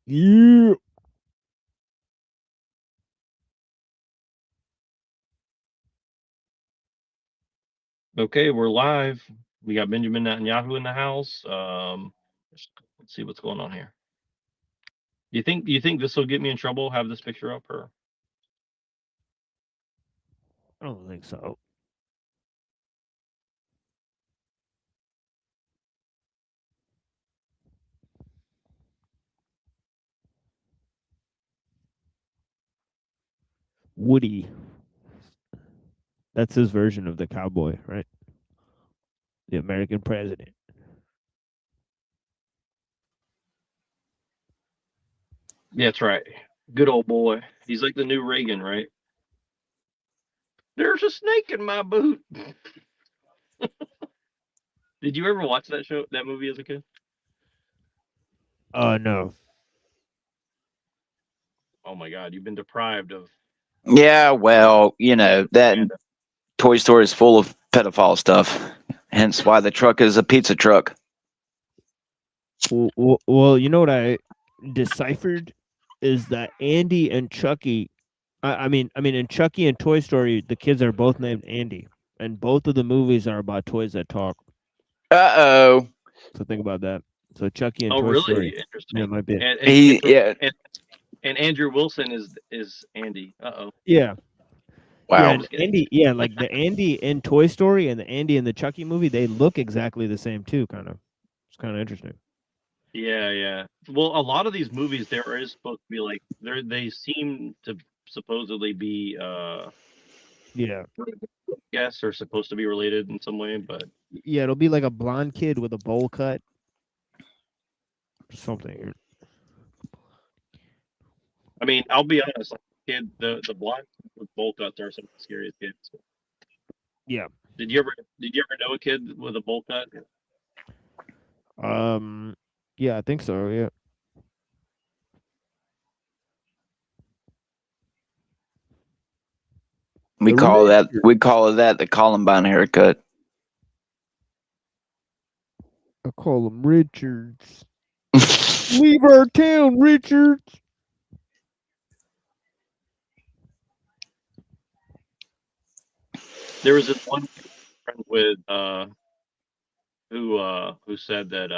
Yeah. Okay, we're live. We got Benjamin Netanyahu in the house. Let's see what's going on here. You think this will get me in trouble? Have this picture up or I don't think so. Woody. That's his version of the cowboy, right? The American president. yeah, that's right. Good old boy. He's like the new Reagan, right? There's a snake in my boot. Did you ever watch that movie as a kid? No. Oh my God, you've been deprived of Yeah, well, that propaganda. Toy Story is full of pedophile stuff. Hence why the truck is a pizza truck. Well, you know what I deciphered is that Andy and Chucky. I mean, in Chucky and Toy Story, the kids are both named Andy, and both of the movies are about toys that talk. Uh-oh. So think about that. So Chucky and Oh, Toy really? Story, yeah, Interesting. might be. And He Andrew yeah. and Andrew Wilson is Andy. Uh oh. Yeah, yeah, Wow. I'm and just kidding. Andy, yeah, like the Andy in Toy Story and the Andy in the Chucky movie, they look exactly the same too. Kind of, it's kind of interesting. Yeah, yeah. Well, a lot of these movies there is supposed to be like they seem to supposedly be Yeah, guess are supposed to be related in some way, but yeah, it'll be like a blonde kid with a bowl cut, or something. I mean, I'll be honest, like kid the blind with bowl cuts are some of the scariest kids. Yeah. Did you ever know a kid with a bowl cut? Um. Yeah, I think so. Yeah. We The call that Richard. we call that the Columbine haircut. I call him Richards. Leave our town, Richards. There was this one friend with who said that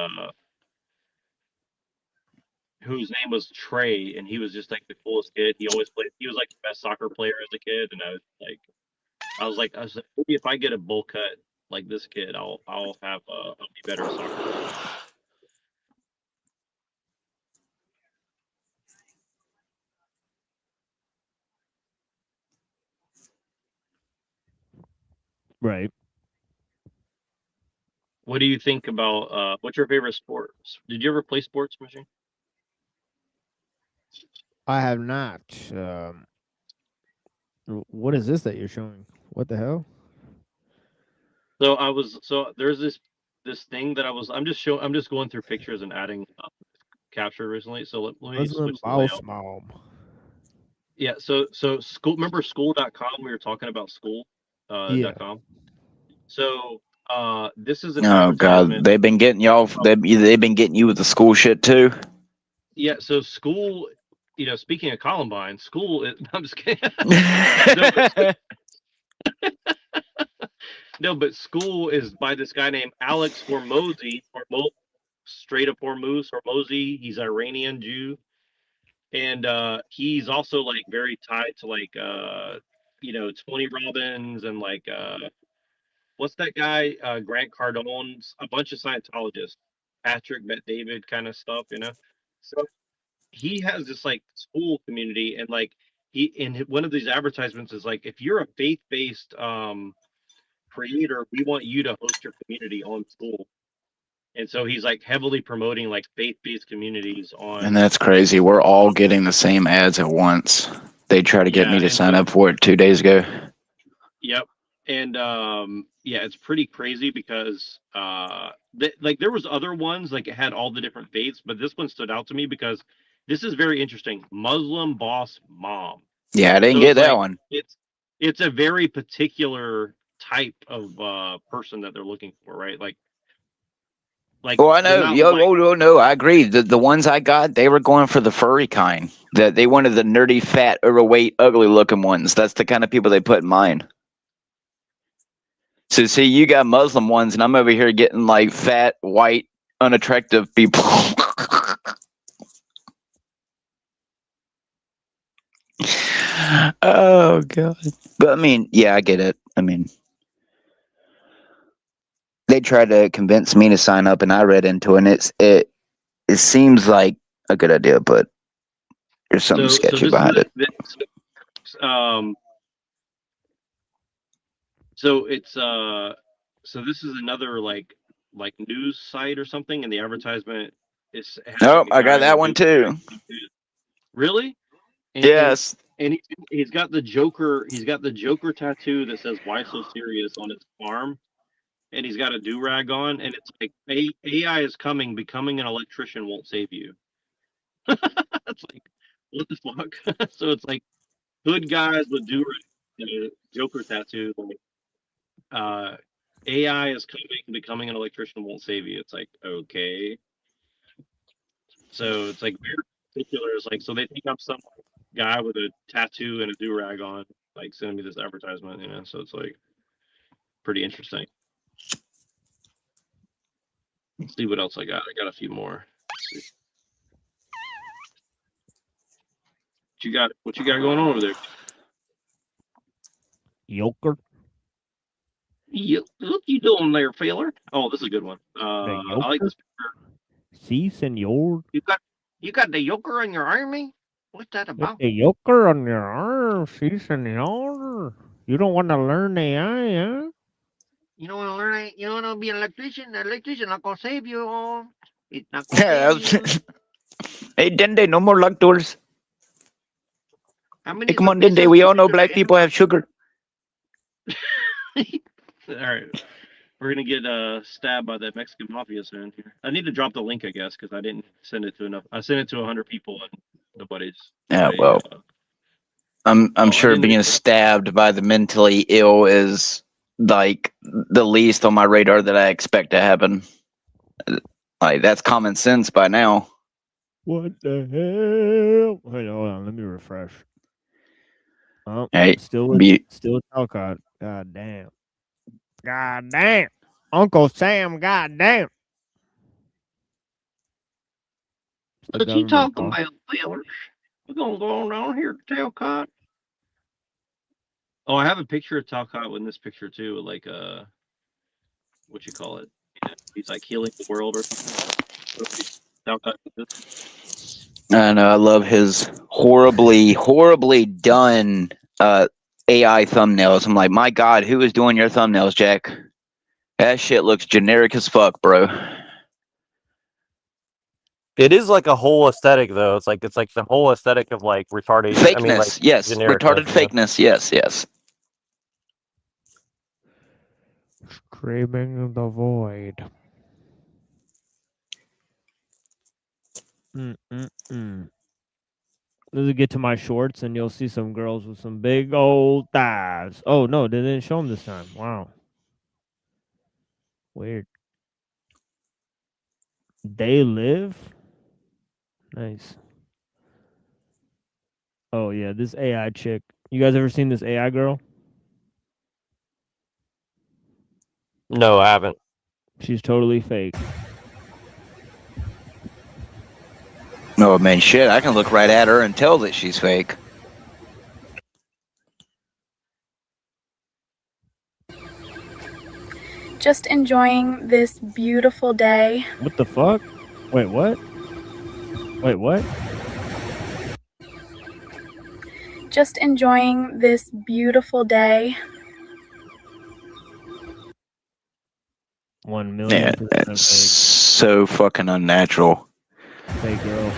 whose name was Trey, and he was just like the coolest kid. He always played. He was like the best soccer player as a kid, and I was like, maybe if I get a bowl cut like this kid, I'll have I'll be better at soccer. Right. What do you think about what's your favorite sports? Did you ever play sports, Machine? I have not. What is this that you're showing? What the hell? So there's this thing that I'm just going through pictures and adding capture recently. So let me Muslim switch the mouse layout. mom. Yeah, so school remember school.com we were talking about school Yeah. dot com. So this is an Oh God, advertisement. they've been getting y'all. They've been getting you with the school shit too. Yeah, so school, speaking of Columbine, school is, I'm just kidding. No, but no, but school is by this guy named Alex Hormozy, straight up Hormozy. He's Iranian Jew, and he's also like very tied to like Tony Robbins and like what's that guy Grant Cardone's a bunch of Scientologists, Patrick Bet David kind of stuff, So he has this like school community, and like he in one of these advertisements is like, if you're a faith-based creator, we want you to host your community on school. And so he's like heavily promoting like faith-based communities And on. that's crazy. We're all getting the same ads at once. They tried to get Yeah, me to and sign so up for it 2 days ago. yep. And yeah, it's pretty crazy because like there was other ones like it had all the different faiths, but this one stood out to me because this is very interesting. Muslim boss mom. Yeah, I didn't So get it's that like one. it's a very particular type of person that they're looking for, right? Like Oh, I they're know. not Yo, white. oh, no, I agree. The ones I got, they were going for the furry kind. That they wanted the nerdy, fat, overweight, ugly looking ones. That's the kind of people they put in mine. So see, you got Muslim ones, and I'm over here getting like fat, white, unattractive people. Oh god. But I mean, yeah, I get it. I mean, they tried to convince me to sign up, and I read into it. And it seems like a good idea, but there's something So sketchy this is behind it. um so it's so this is another like news site or something, and the advertisement has Oh, like a I got guy in a that one dude. too. Really? And Yes. he's got the Joker tattoo that says "Why so serious" on his arm, and he's got a do rag on, and it's like AI is coming, becoming an electrician won't save you. It's like what the fuck? So it's like hood guys with do rag, Joker tattoo, like AI is coming, becoming an electrician won't save you. It's like okay, so it's like very particular. It's like so they think I'm some guy with a tattoo and a do rag on, like sending me this advertisement, you know. So it's like pretty interesting. Let's see what else I got. I got a few more. Let's see. What you got going on over there? Yoker. What you doing there, feller? Oh, this is a good one. The I like yoker. this picture. Si, senor. You got the yoker in your army? What's that Got about? the yoker on your arm. Si, senor. You don't want to learn AI, huh? You don't want to learn. You don't want to be an electrician. The electrician not gonna save you. It's not gonna save you. Hey, Dende, no more luck doors. How Hey, many come on, Dende. electricians We do you all know think black people have sugar. All right, we're gonna get stabbed by the Mexican mafia soon. Here, I need to drop the link, I guess, because I didn't send it to enough. I sent it to 100 people, and nobody's. Yeah, Nobody, well, I'm I sure didn't. being stabbed by the mentally ill is like the least on my radar that I expect to happen. Like that's common sense by now. What the hell? Wait, hold on. Let me refresh. Oh, Hey, still be Talcott. God damn. God damn. Uncle Sam, god damn. It's the What you government, talking Paul. about, fellers? We're gonna go on down here to Talcott. Oh, I have a picture of Talcott in this picture too, like what you call it? He's like healing the world or something. Talcott. I know I love his horribly done AI thumbnails. I'm like, my God, who is doing your thumbnails, Jack? That shit looks generic as fuck, bro. It is like a whole aesthetic, though. It's like the whole aesthetic of like retardation. Fakeness, I mean, like yes. genericness, Retarded yeah. fakeness, yes. Screaming in the void. Let's get to my shorts, and you'll see some girls with some big old thighs. Oh no, they didn't show them this time. Wow, weird. They live. Nice. Oh yeah, this AI chick. You guys ever seen this AI girl? No, I haven't. She's totally fake. Oh man, shit! I can look right at her and tell that she's fake. Just enjoying this beautiful day. What the fuck? Wait, what? Wait, what? Just enjoying this beautiful day. 1 Yeah, million% that's so fucking unnatural. fake girl.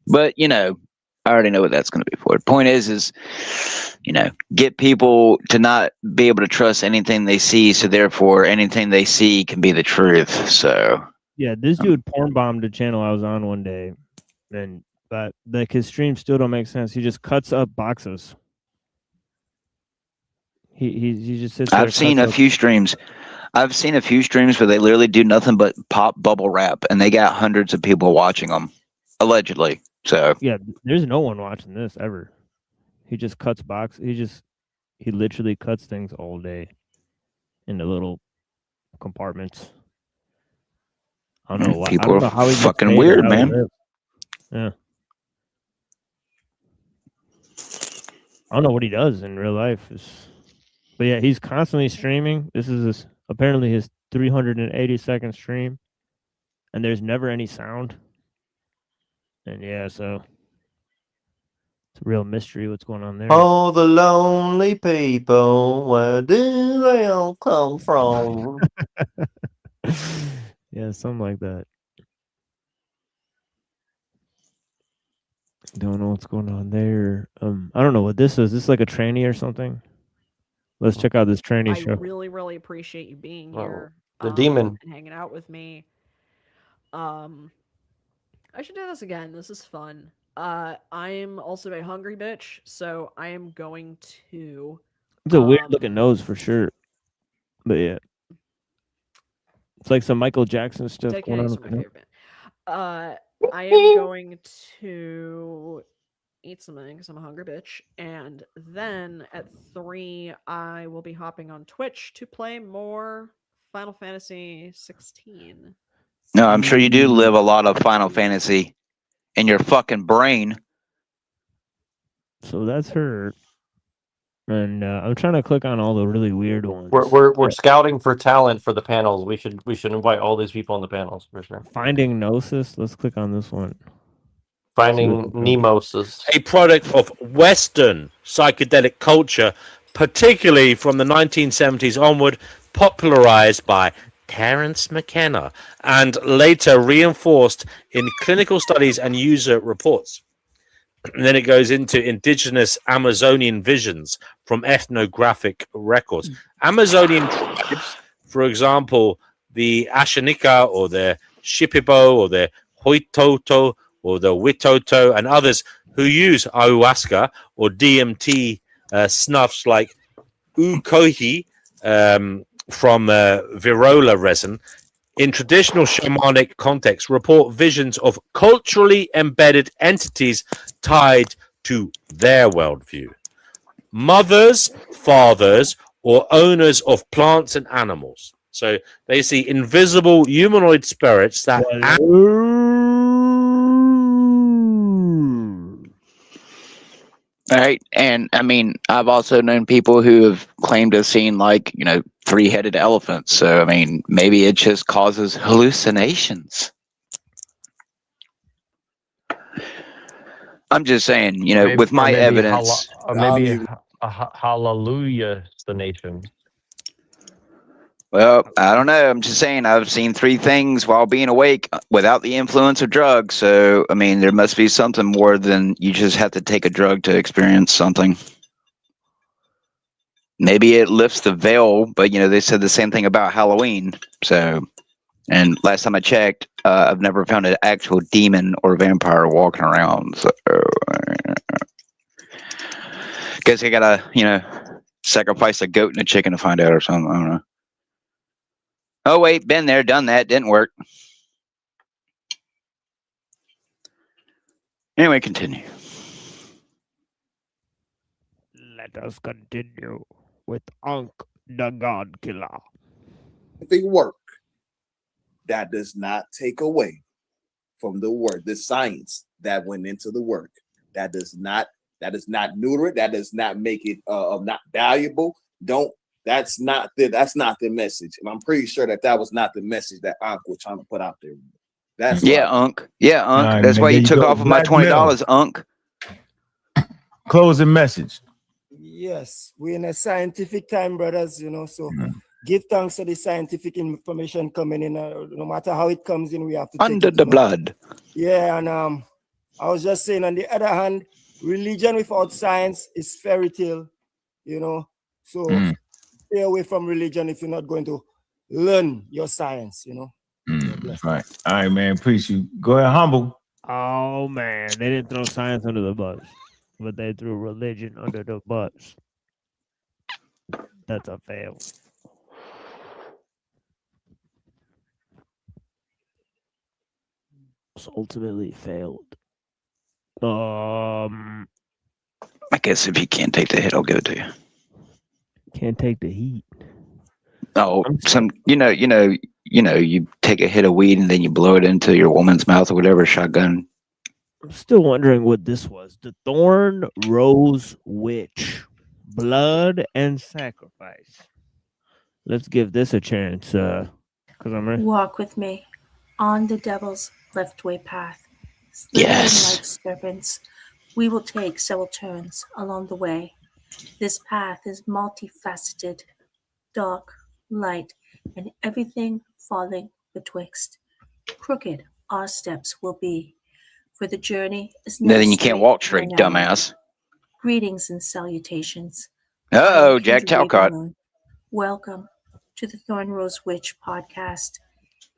But you know, I already know what that's going to be for. The point is, get people to not be able to trust anything they see, so therefore anything they see can be the truth. So Yeah, this dude porn bombed the channel I was on one day, but like his streams still don't make sense. He just cuts up boxes. He just sits there. I've seen a few streams. I've seen a few streams where they literally do nothing but pop bubble wrap, and they got hundreds of people watching them, allegedly. So Yeah, there's no one watching this ever. He just cuts box. He literally cuts things all day into little compartments. I don't know why. I people don't are know how he gets fucking paid or weird, how he man. lives. Yeah. I don't know what he does in real life. But yeah, he's constantly streaming. This is apparently his 380-second stream, and there's never any sound. And yeah, so it's a real mystery what's going on there. Oh, the lonely people, where do they all come from? Yeah, something like that. Don't know what's going on there. I don't know what this is. Is this like a tranny or something? Let's check out this tranny I show. really, really appreciate you being Oh, here. the demon. And hanging out with me. I should do this again. This is fun. I'm also a hungry bitch, so I am going to. It's a weird looking nose for sure. But yeah. It's like some Michael Jackson stuff Take going on. my favorite band. I am going to eat something because I'm a hungry bitch, and then at 3 I will be hopping on Twitch to play more Final Fantasy 16. No, I'm sure you do live a lot of Final Fantasy in your fucking brain. So that's her. And I'm trying to click on all the really weird ones. We're scouting for talent for the panels. We should invite all these people on the panels for sure. Finding Gnosis. Let's click on this one. Finding Nemosis. A product of Western psychedelic culture, particularly from the 1970s onward, popularized by Terence McKenna and later reinforced in clinical studies and user reports. And then it goes into indigenous Amazonian visions from ethnographic records. Amazonian tribes, for example, the Ashanika or the Shipibo or the Hoitoto or the Witoto and others who use ayahuasca or DMT snuffs like ukohi from virola resin in traditional shamanic contexts report visions of culturally embedded entities tied to their worldview. Mothers, fathers, or owners of plants and animals. So they see invisible humanoid spirits that All right. And I mean, I've also known people who have claimed to have seen, like, you know, 3-headed elephants. So, I mean, maybe it just causes hallucinations. I'm just saying, you know, Maybe- with my maybe evidence. maybe a hallelujah nation. Well, I don't know. I'm just saying I've seen 3 things while being awake without the influence of drugs. So, I mean, there must be something more than you just have to take a drug to experience something. Maybe it lifts the veil, but, you know, they said the same thing about Halloween. So, and last time I checked, I've never found an actual demon or vampire walking around. So, guess I gotta, you know, sacrifice a goat and a chicken to find out or something. I don't know. Oh, wait, been there, done that, didn't work. Anyway, continue. Let us continue with Ankh the God Killer. Scientific work that does not take away from the work, the science that went into the work. That is not neuter it. That does not make it not valuable. That's not the message. And I'm pretty sure that was not the message that Ankh was trying to put out there. That's Ankh. Yeah, Ankh. Right, that's man, why you there took go. off of my Black $20, Ankh. Closing message. Yes, we're in a scientific time, brothers, you know, so give thanks to the scientific information coming in. No matter how it comes in, we have to Under take it, the blood. Yeah, and I was just saying, on the other hand, religion without science is fairy tale, you know, so stay away from religion if you're not going to learn your science, you know. Right. All right, man. Appreciate you. Go ahead, humble. Oh man, they didn't throw science under the bus, but they threw religion under the bus. That's a fail. ultimately failed. I guess if you can't take the hit, I'll go to you. Can't take the heat. Oh, I'm you take a hit of weed and then you blow it into your woman's mouth or whatever, shotgun. I'm still wondering what this was. The Thorn Rose Witch. Blood and sacrifice. Let's give this a chance, because I'm ready. Walk with me on the devil's left-way path. Slithering Yes. like serpents, we will take several turns along the way. This path is multifaceted, dark, light, and everything falling betwixt. Crooked our steps will be, for the journey is never Then you can't walk nor straight, narrow. dumbass. Greetings and salutations. Uh-oh, Jack Talcott. Welcome to the Thorn Rose Witch podcast.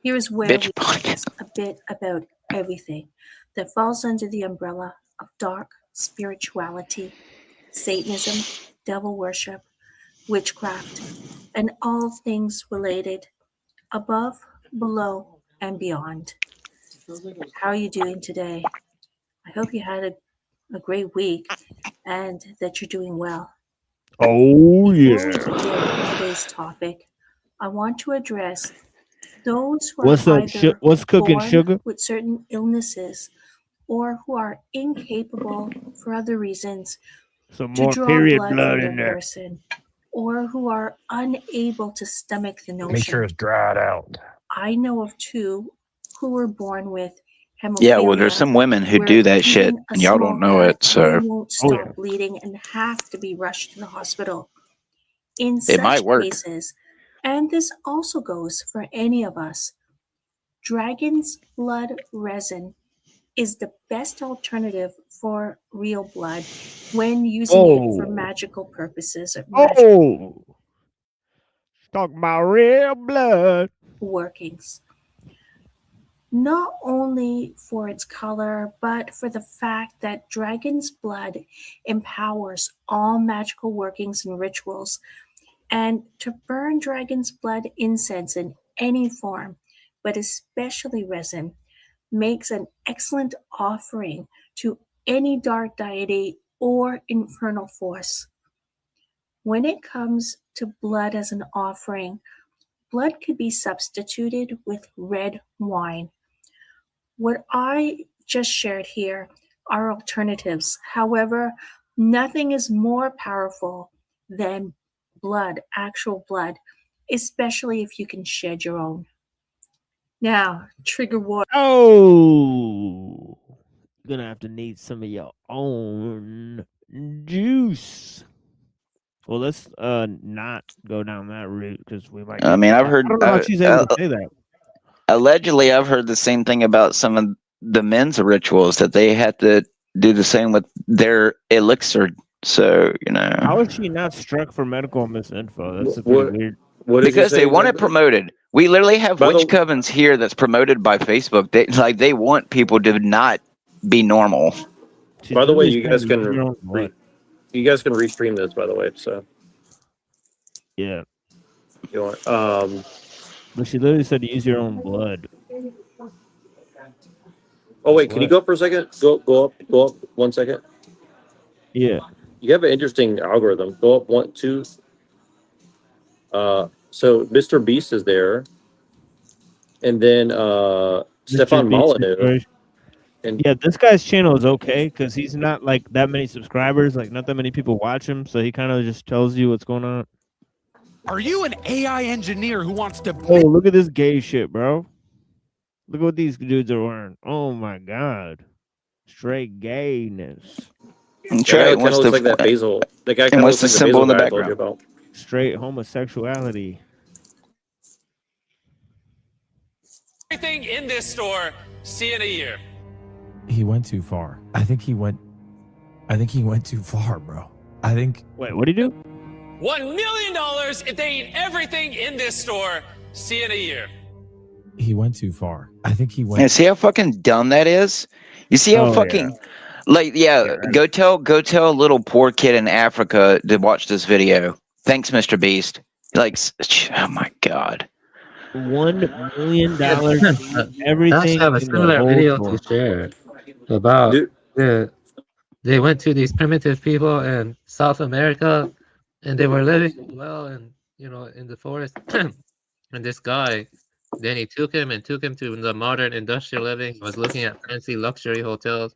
Here is where Bitch we podcast. discuss a bit about everything that falls under the umbrella of dark spirituality, Satanism, devil worship, witchcraft, and all things related above, below, and beyond. How are you doing today? I hope you had a great week and that you're doing well. Oh, Before we yeah. begin today's topic, I want to address those who What's are up? either What's cooking, born sugar? with certain illnesses or who are incapable for other reasons Some to more draw period blood blood from their in there. person, or who are unable to stomach the notion. Make sure it's dried out. I know of two who were born with hemophilia. Yeah, well, there's some women who where do if that shit, given a and y'all small don't know cut, it, so they won't stop yeah. bleeding and have to be rushed to the hospital. In it might such work. cases, and this also goes for any of us, dragon's blood resin is the best alternative for real blood when using it for magical purposes or Oh, talk about real blood workings. Not only for its color, but for the fact that dragon's blood empowers all magical workings and rituals. And to burn dragon's blood incense in any form, but especially resin, makes an excellent offering to any dark deity or infernal force. When it comes to blood as an offering, blood could be substituted with red wine. What I just shared here are alternatives. However, nothing is more powerful than blood, actual blood, especially if you can shed your own. Now, trigger warning. Oh, you're gonna have to need some of your own juice. Well, let's not go down that route because we might. I mean, I've I heard. don't know how she's able to say that. Allegedly, I've heard the same thing about some of the men's rituals that they had to do the same with their elixir. So How is she not struck for medical misinfo? That's pretty weird. Because they want it promoted. We literally have witch covens here that's promoted by Facebook. They want people to not be normal. By the way, you guys can restream this. By the way, so yeah. You want, But she literally said use your own blood. Oh wait, can you go up for a second? Go up 1 second. Yeah. You have an interesting algorithm. Go up 1, 2. So Mr. Beast is there, and then Stefan Molyneux. And yeah, this guy's channel is okay because he's not like that many subscribers, like not that many people watch him, so he kind of just tells you what's going on. Are you an AI engineer who wants to? Oh, look at this gay shit, bro! Look at what these dudes are wearing. Oh my god, straight gayness. Trey wants to like that basil. The guy kind of looks like the symbol basil in the guy I told you background. about. Straight homosexuality. Everything in this store, see in a year. He went too far. I think he went too far, bro. Wait, what did he do? $1 million if they eat everything in this store, see in a year. He went too far. I think he went. And see how fucking dumb that is? You see how go tell a little poor kid in Africa to watch this video. Thanks, Mr. Beast. Oh my god. $1 million Yeah, to eat I actually everything have a in the similar whole video store. to share about Dude. they went to these primitive people in South America, and they were living well and in the forest. And this guy, then he took him to the modern industrial living. He was looking at fancy luxury hotels.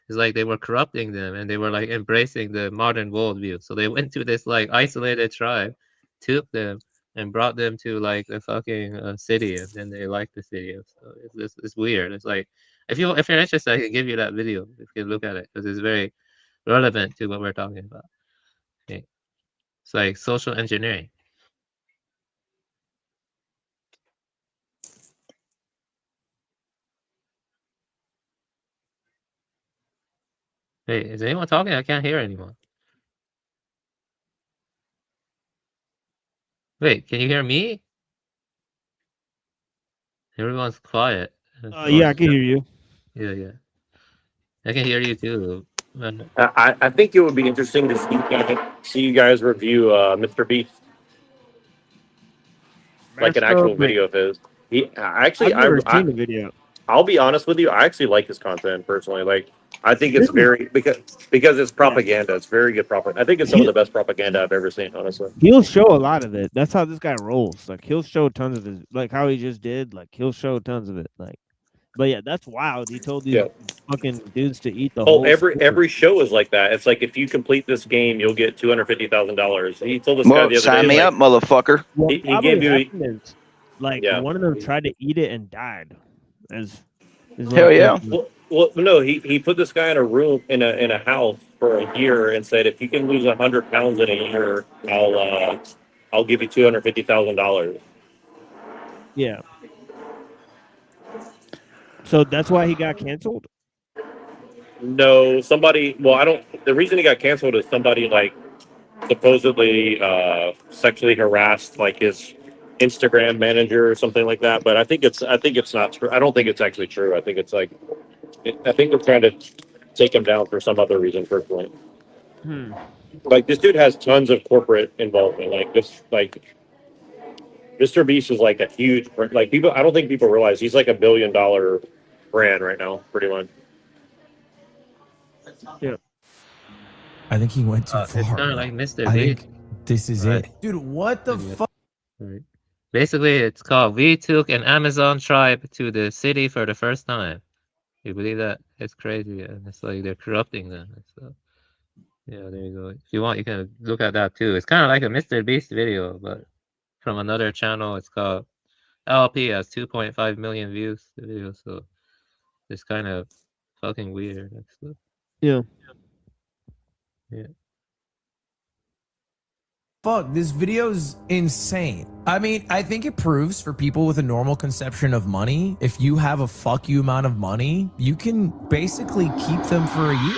It's like they were corrupting them, and they were like embracing the modern worldview. So they went to this like isolated tribe, took them, and brought them to like a fucking city, and then they liked the city. So it's weird. It's like if you're interested, I can give you that video if you look at it because it's very relevant to what we're talking about. Okay. It's like social engineering. Hey, is anyone talking? I can't hear anyone. Wait, can you hear me? Everyone's quiet. Yeah, I can hear you. Yeah. I can hear you too. Man. I think it would be interesting to see you guys review Mr. Beast, like an actual video of his. I've never seen the video. I'll be honest with you. I actually like his content personally. Like, I think it's very because it's propaganda. It's very good propaganda. I think it's some of the best propaganda I've ever seen. Honestly, He'll show a lot of it. That's how this guy rolls. Like he'll show tons of his, like how he just did. Like he'll show tons of it. Like, but yeah, that's wild. He told these fucking dudes to eat the whole. every show is like that. It's like if you complete this game, you'll get $250,000. He told this guy Well, the other sign day, me like, up, motherfucker. What he probably gave you. happened is, like one of them tried to eat it and died. Is Hell yeah. Well, no, he put this guy in a room in a house for a year and said, if you can lose 100 pounds in a year, I'll give you $250,000. Yeah. So that's why he got canceled. No, somebody. Well, I don't. The reason he got canceled is somebody like supposedly sexually harassed like his Instagram manager or something like that. But I think it's not true. I don't think it's actually true. I think it's like I think they're trying to take him down for some other reason personally. Like this dude has tons of corporate involvement. Like this, like Mr. Beast is like a huge like people. I don't think people realize he's like $1 billion brand right now, pretty much. Yeah. I think he went too far. It's kind of like Mr. I Beast. think this is it. Dude, what the fuck? Right. Basically, it's called "We Took an Amazon Tribe to the City for the First Time." You believe that? It's crazy, and it's like they're corrupting them. So, yeah, there you go. If you want, you can look at that too. It's kind of like a Mr. Beast video, but from another channel. It's called LP has 2.5 million views. The video, so it's kind of fucking weird. Actually. Yeah. Yeah. Fuck, this video's insane. I mean, I think it proves for people with a normal conception of money, if you have a fuck you amount of money, you can basically keep them for a year.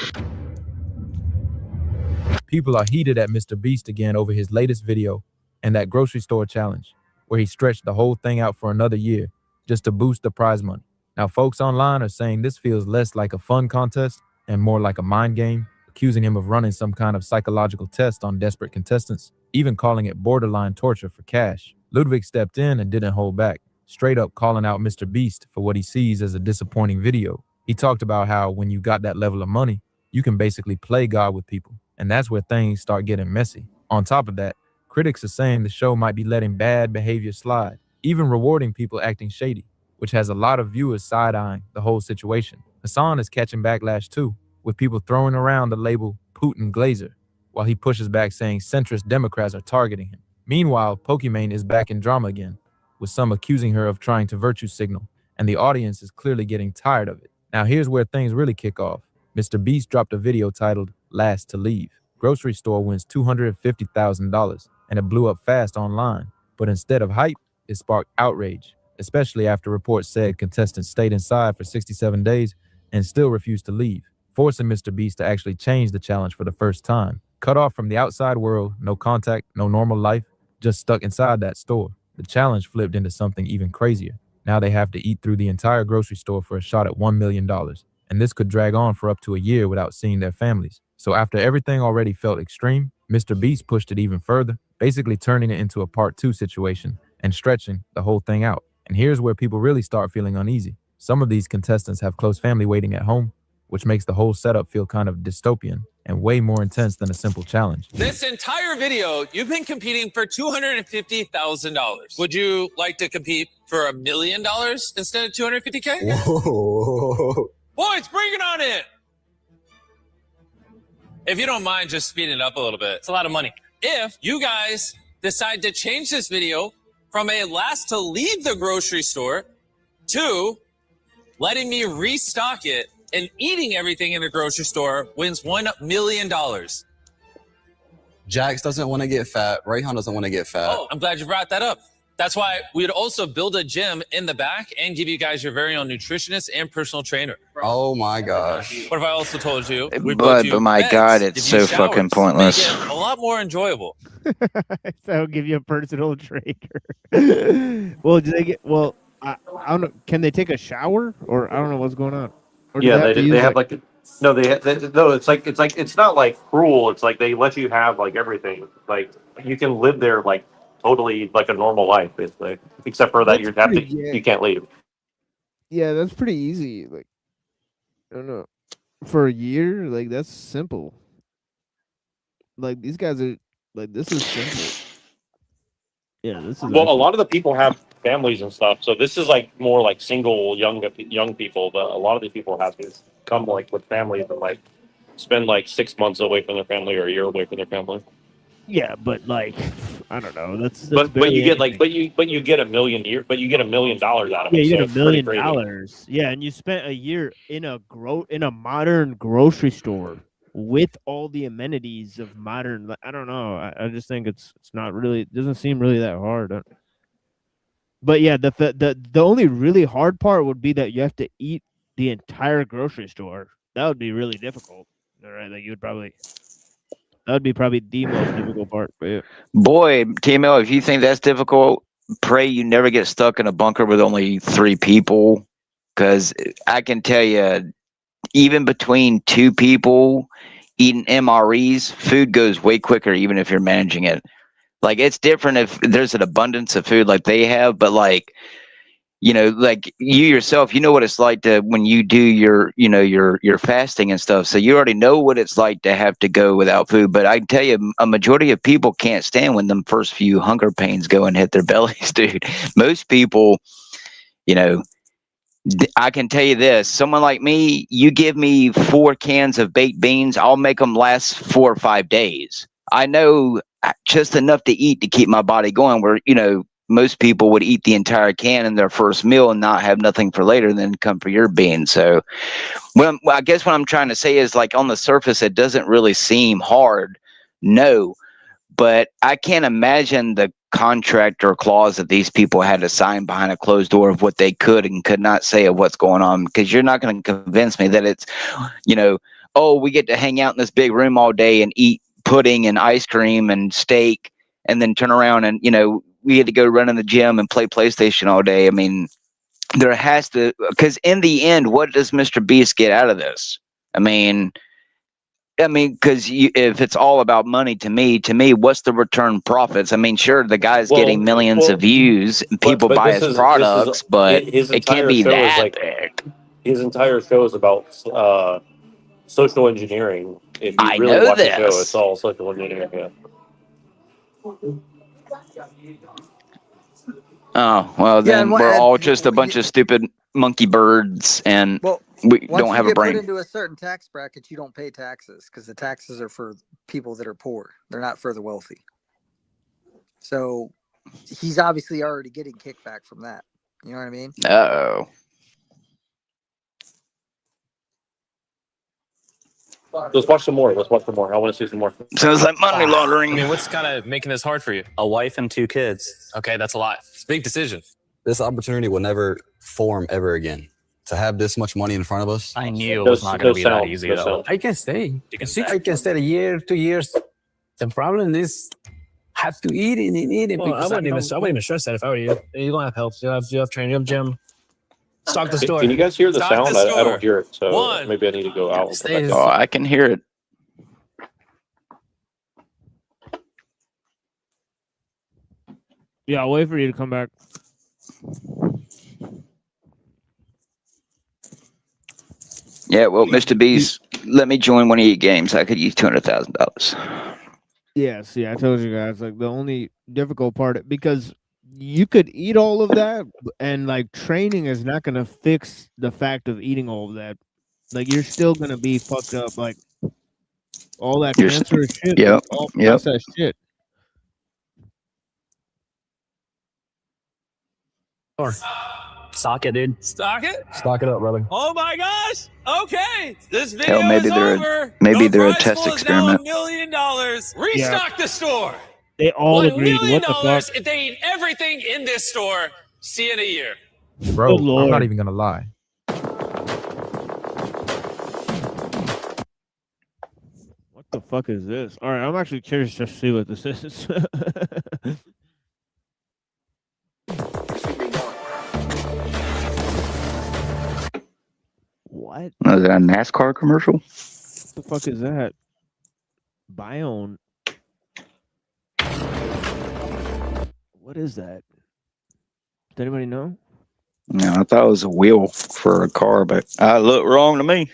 People are heated at Mr. Beast again over his latest video and that grocery store challenge, where he stretched the whole thing out for another year just to boost the prize money. Now, folks online are saying this feels less like a fun contest and more like a mind game, accusing him of running some kind of psychological test on desperate contestants, even calling it borderline torture for cash. Ludwig stepped in and didn't hold back, straight up calling out Mr. Beast for what he sees as a disappointing video. He talked about how when you got that level of money, you can basically play God with people, and that's where things start getting messy. On top of that, critics are saying the show might be letting bad behavior slide, even rewarding people acting shady, which has a lot of viewers side-eyeing the whole situation. Hassan is catching backlash too, with people throwing around the label Putin Glazer, while he pushes back saying centrist Democrats are targeting him. Meanwhile, Pokimane is back in drama again, with some accusing her of trying to virtue signal, and the audience is clearly getting tired of it. Now here's where things really kick off. Mr. Beast dropped a video titled Last to Leave. Grocery store wins $250,000, and it blew up fast online. But instead of hype, it sparked outrage, especially after reports said contestants stayed inside for 67 days and still refused to leave, forcing Mr. Beast to actually change the challenge for the first time. Cut off from the outside world, no contact, no normal life, just stuck inside that store. The challenge flipped into something even crazier. Now they have to eat through the entire grocery store for a shot at $1 million. And this could drag on for up to a year without seeing their families. So after everything already felt extreme, Mr. Beast pushed it even further, basically turning it into a part 2 situation and stretching the whole thing out. And here's where people really start feeling uneasy. Some of these contestants have close family waiting at home, which makes the whole setup feel kind of dystopian and way more intense than a simple challenge. This entire video, you've been competing for $250,000. Would you like to compete for $1 million instead of $250K? Whoa. Boys, bring it on in. If you don't mind just speeding it up a little bit. It's a lot of money. If you guys decide to change this video from a last to leave the grocery store to letting me restock it and eating everything in the grocery store wins $1 million. Jax doesn't want to get fat. Rayhan doesn't want to get fat. Oh, I'm glad you brought that up. That's why we'd also build a gym in the back and give you guys your very own nutritionist and personal trainer. Oh my gosh. What if I also told you? But my God, it's so fucking pointless. Make it a lot more enjoyable. So I'll give you a personal trainer. Well, do they get? Well, I don't know. Can they take a shower, or I don't know what's going on? Or do Yeah, have to use, they have like no, no. It's not like cruel. It's like they let you have like everything. Like you can live there like totally like a normal life, basically, except for that you can't leave. Yeah, that's pretty easy. Like, I don't know, for a year, like that's simple. Like these guys are like, this is simple. Yeah, this is. Well, a lot of the people have families and stuff, so this is like more like single young people. But a lot of these people have to come like with families and like spend like 6 months away from their family or a year away from their family. Yeah, but like, I don't know. That's But you barely get like anything. but you get $1 million but you get $1 million out of it. Yeah, you so get it's $1 pretty million. crazy. Yeah, and you spent a year in a modern grocery store with all the amenities of modern. Like, I don't know. I just think it's not really. It doesn't seem really that hard. But yeah, the only really hard part would be that you have to eat the entire grocery store. That would be really difficult. All right, like that would be probably the most difficult part. But yeah. Boy, TML, if you think that's difficult, pray you never get stuck in a bunker with only 3 people. Because I can tell you, even between 2 people eating MREs, food goes way quicker, even if you're managing it. Like, it's different if there's an abundance of food like they have, but like, you know, like you yourself, you know what it's like to when you do your, you know, your fasting and stuff. So you already know what it's like to have to go without food. But I can tell you, a majority of people can't stand when them first few hunger pains go and hit their bellies, dude. Most people, you know, I can tell you this, someone like me, you give me 4 cans of baked beans, I'll make them last 4 or 5 days. I know just enough to eat to keep my body going, where, you know, most people would eat the entire can in their first meal and not have nothing for later, and then come for your beans. So I guess what I'm trying to say is, like, on the surface, it doesn't really seem hard. No, but I can't imagine the contract or clause that these people had to sign behind a closed door of what they could and could not say of what's going on, because you're not going to convince me that it's, you know, oh, we get to hang out in this big room all day and eat pudding and ice cream and steak, and then turn around and, you know, we had to go run in the gym and play PlayStation all day. I mean, there has to, because in the end, what does Mr. Beast get out of this? I mean, because if it's all about money, to me, what's the return profits? I mean, sure, the guy's getting millions of views and people buy his products, but his it can't entire be show is that like big. his entire show is about social engineering. If you I really know watch the show, this. it's all social engineering. Yeah. Oh, well, then we're all just a bunch of stupid monkey birds, and we don't have a Once you get put brain. into a certain tax bracket, you don't pay taxes, because the taxes are for people that are poor. They're not for the wealthy. So he's obviously already getting kickback from that. You know what I mean? Uh-oh. Let's watch some more. I want to see some more. Sounds like money laundering. I mean, what's kind of making this hard for you? A wife and 2 kids. Okay, that's a lot. It's a big decision. This opportunity will never form ever again. To have this much money in front of us. I knew it was not going to be that easy, though. I can stay. I can stay a year, 2 years. The problem is have to eat it and eat it. Well, I wouldn't even stress that if I were you. You're going to have help. You have training, you have gym. Stock the store. Can you guys hear the Stock sound? the I store. don't hear it, so maybe I need to go out. Oh, I can hear it. Yeah, I'll wait for you to come back. Yeah, well, Mr. Beast, let me join one of your games. I could use $200,000. Yeah, see, I told you guys, like, the only difficult part, because you could eat all of that, and like training is not gonna fix the fact of eating all of that. Like, you're still gonna be fucked up. Like, all that cancerous shit is Yep, all yep. processed shit. Stock it, dude. Stock it? Stock it up, brother. Oh my gosh! Okay, this video Hell, maybe is they're over. maybe The they're a prize test pool is now experiment. $1 million. Restock the store. They all $1 agreed. million What the fuck? if they eat everything in this store. See you in a year. Bro, Good I'm not lord. even gonna lie. What the fuck is this? All right, I'm actually curious to see what this is. What? Oh, is that a NASCAR commercial? What the fuck is that? Bione. What is that? Does anybody know? No, I thought it was a wheel for a car, but I looked wrong to me.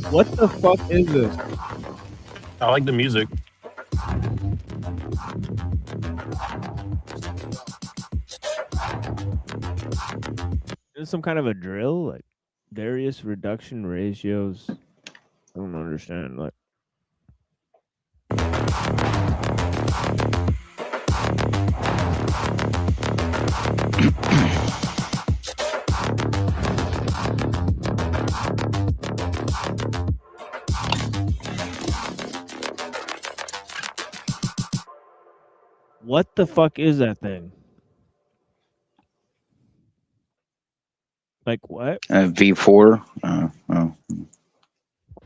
What the fuck is this? I like the music. Is this some kind of a drill? Like various reduction ratios? I don't understand. Like, what the fuck is that thing? Like what? V4. Oh.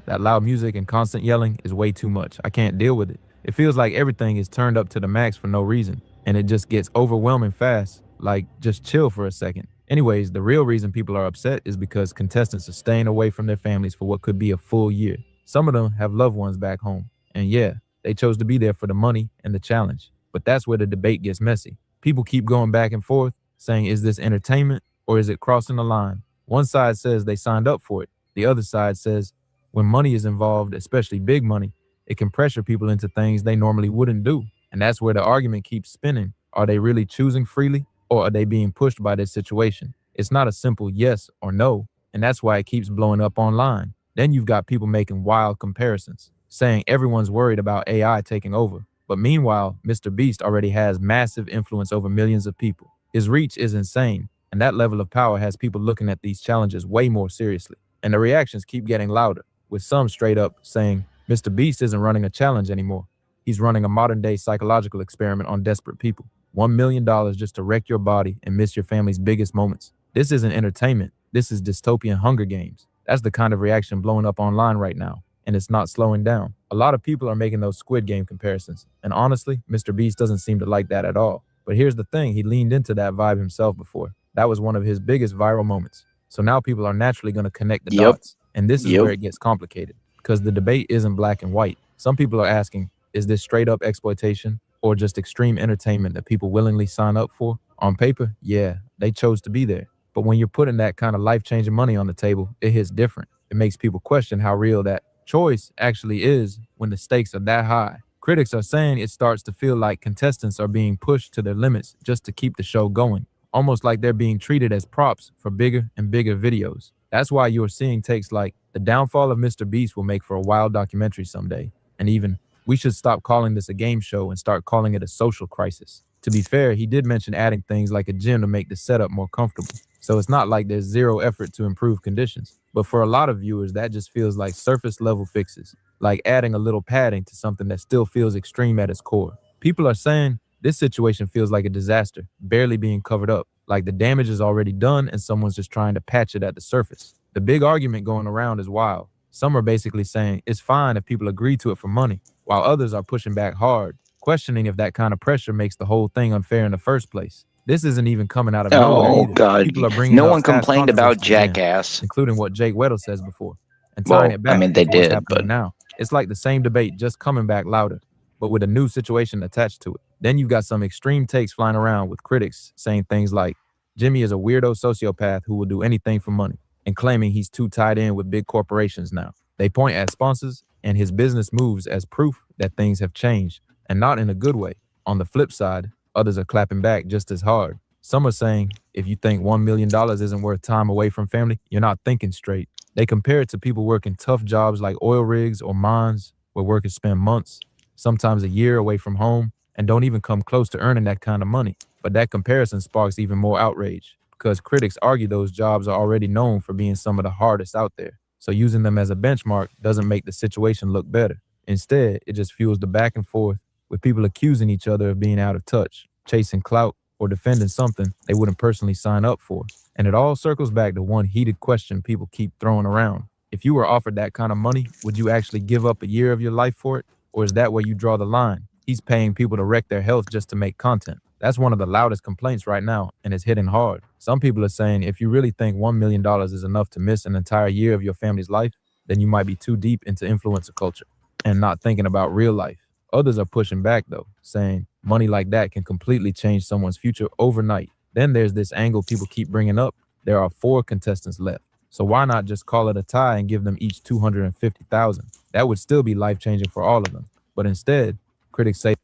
That loud music and constant yelling is way too much. I can't deal with it. It feels like everything is turned up to the max for no reason, and it just gets overwhelming fast. Like, just chill for a second. Anyways, the real reason people are upset is because contestants are staying away from their families for what could be a full year. Some of them have loved ones back home, and yeah, they chose to be there for the money and the challenge. But that's where the debate gets messy. People keep going back and forth, saying, is this entertainment or is it crossing the line? One side says they signed up for it. The other side says, when money is involved, especially big money, it can pressure people into things they normally wouldn't do. And that's where the argument keeps spinning. Are they really choosing freely, or are they being pushed by this situation? It's not a simple yes or no, and that's why it keeps blowing up online. Then you've got people making wild comparisons, saying everyone's worried about AI taking over. But meanwhile, Mr. Beast already has massive influence over millions of people. His reach is insane, and that level of power has people looking at these challenges way more seriously. And the reactions keep getting louder, with some straight up saying, Mr. Beast isn't running a challenge anymore. He's running a modern day psychological experiment on desperate people. $1 million just to wreck your body and miss your family's biggest moments. This isn't entertainment. This is dystopian Hunger Games. That's the kind of reaction blowing up online right now, and it's not slowing down. A lot of people are making those Squid Game comparisons, and honestly, Mr. Beast doesn't seem to like that at all. But here's the thing, he leaned into that vibe himself before. That was one of his biggest viral moments. So now people are naturally going to connect the dots. And this is where it gets complicated, because the debate isn't black and white. Some people are asking, is this straight up exploitation or just extreme entertainment that people willingly sign up for? On paper, yeah, they chose to be there. But when you're putting that kind of life-changing money on the table, it hits different. It makes people question how real that choice actually is when the stakes are that high. Critics are saying it starts to feel like contestants are being pushed to their limits just to keep the show going, almost like they're being treated as props for bigger and bigger videos. That's why you're seeing takes like, the downfall of Mr. Beast will make for a wild documentary someday. And even, we should stop calling this a game show and start calling it a social crisis. To be fair, he did mention adding things like a gym to make the setup more comfortable. So it's not like there's zero effort to improve conditions. But for a lot of viewers, that just feels like surface level fixes, like adding a little padding to something that still feels extreme at its core. People are saying this situation feels like a disaster, barely being covered up, like the damage is already done and someone's just trying to patch it at the surface. The big argument going around is wild. Some are basically saying it's fine if people agree to it for money, while while others are pushing back hard, questioning if that kind of pressure makes the whole thing unfair in the first place. This isn't even coming out of nowhere Oh either. God! People are bringing No up one past complained about controversies again, Jackass. including what Jake Weddle says before, and tying Well, it I back mean they into what's did, happening but now. It's like the same debate just coming back louder, but with a new situation attached to it. Then you've got some extreme takes flying around with critics saying things like, Jimmy is a weirdo sociopath who will do anything for money, and claiming he's too tied in with big corporations now. They point at sponsors and his business moves as proof that things have changed, and not in a good way. On the flip side, others are clapping back just as hard. Some are saying, if you think $1 million isn't worth time away from family, you're not thinking straight. They compare it to people working tough jobs like oil rigs or mines, where workers spend months, sometimes a year away from home, and don't even come close to earning that kind of money. But that comparison sparks even more outrage, because critics argue those jobs are already known for being some of the hardest out there. So using them as a benchmark doesn't make the situation look better. Instead, it just fuels the back and forth, with people accusing each other of being out of touch, chasing clout, or defending something they wouldn't personally sign up for. And it all circles back to one heated question people keep throwing around. If you were offered that kind of money, would you actually give up a year of your life for it? Or is that where you draw the line? He's paying people to wreck their health just to make content. That's one of the loudest complaints right now, and it's hitting hard. Some people are saying if you really think $1 million is enough to miss an entire year of your family's life, then you might be too deep into influencer culture and not thinking about real life. Others are pushing back, though, saying money like that can completely change someone's future overnight. Then there's this angle people keep bringing up. There are 4 contestants left. So why not just call it a tie and give them each $250,000? That would still be life-changing for all of them. But instead, critics say,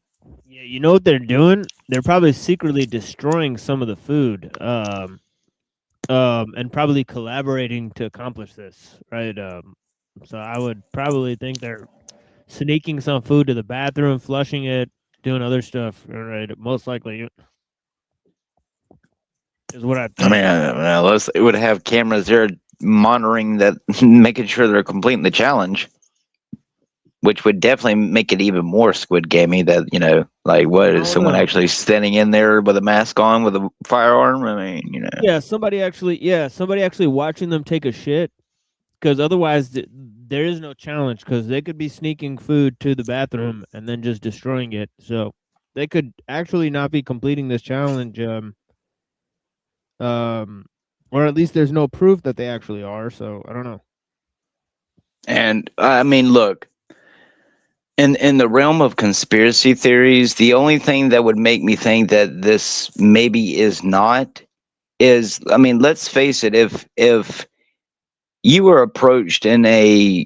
Yeah, you know what they're doing? They're probably secretly destroying some of the food, and probably collaborating to accomplish this, right? So I would probably think they're sneaking some food to the bathroom, flushing it, doing other stuff, right? Most likely is what I I think. mean, unless they would have cameras there monitoring that, making sure they're completing the challenge, which would definitely make it even more Squid Gamey. That like what is someone actually standing in there with a mask on with a firearm? I mean, Yeah, somebody actually watching them take a shit, because otherwise there is no challenge, because they could be sneaking food to the bathroom and then just destroying it. So they could actually not be completing this challenge, or at least there's no proof that they actually are. So I don't know. And I mean, look, in the realm of conspiracy theories, the only thing that would make me think that this maybe is not is, I mean, let's face it, if you were approached in a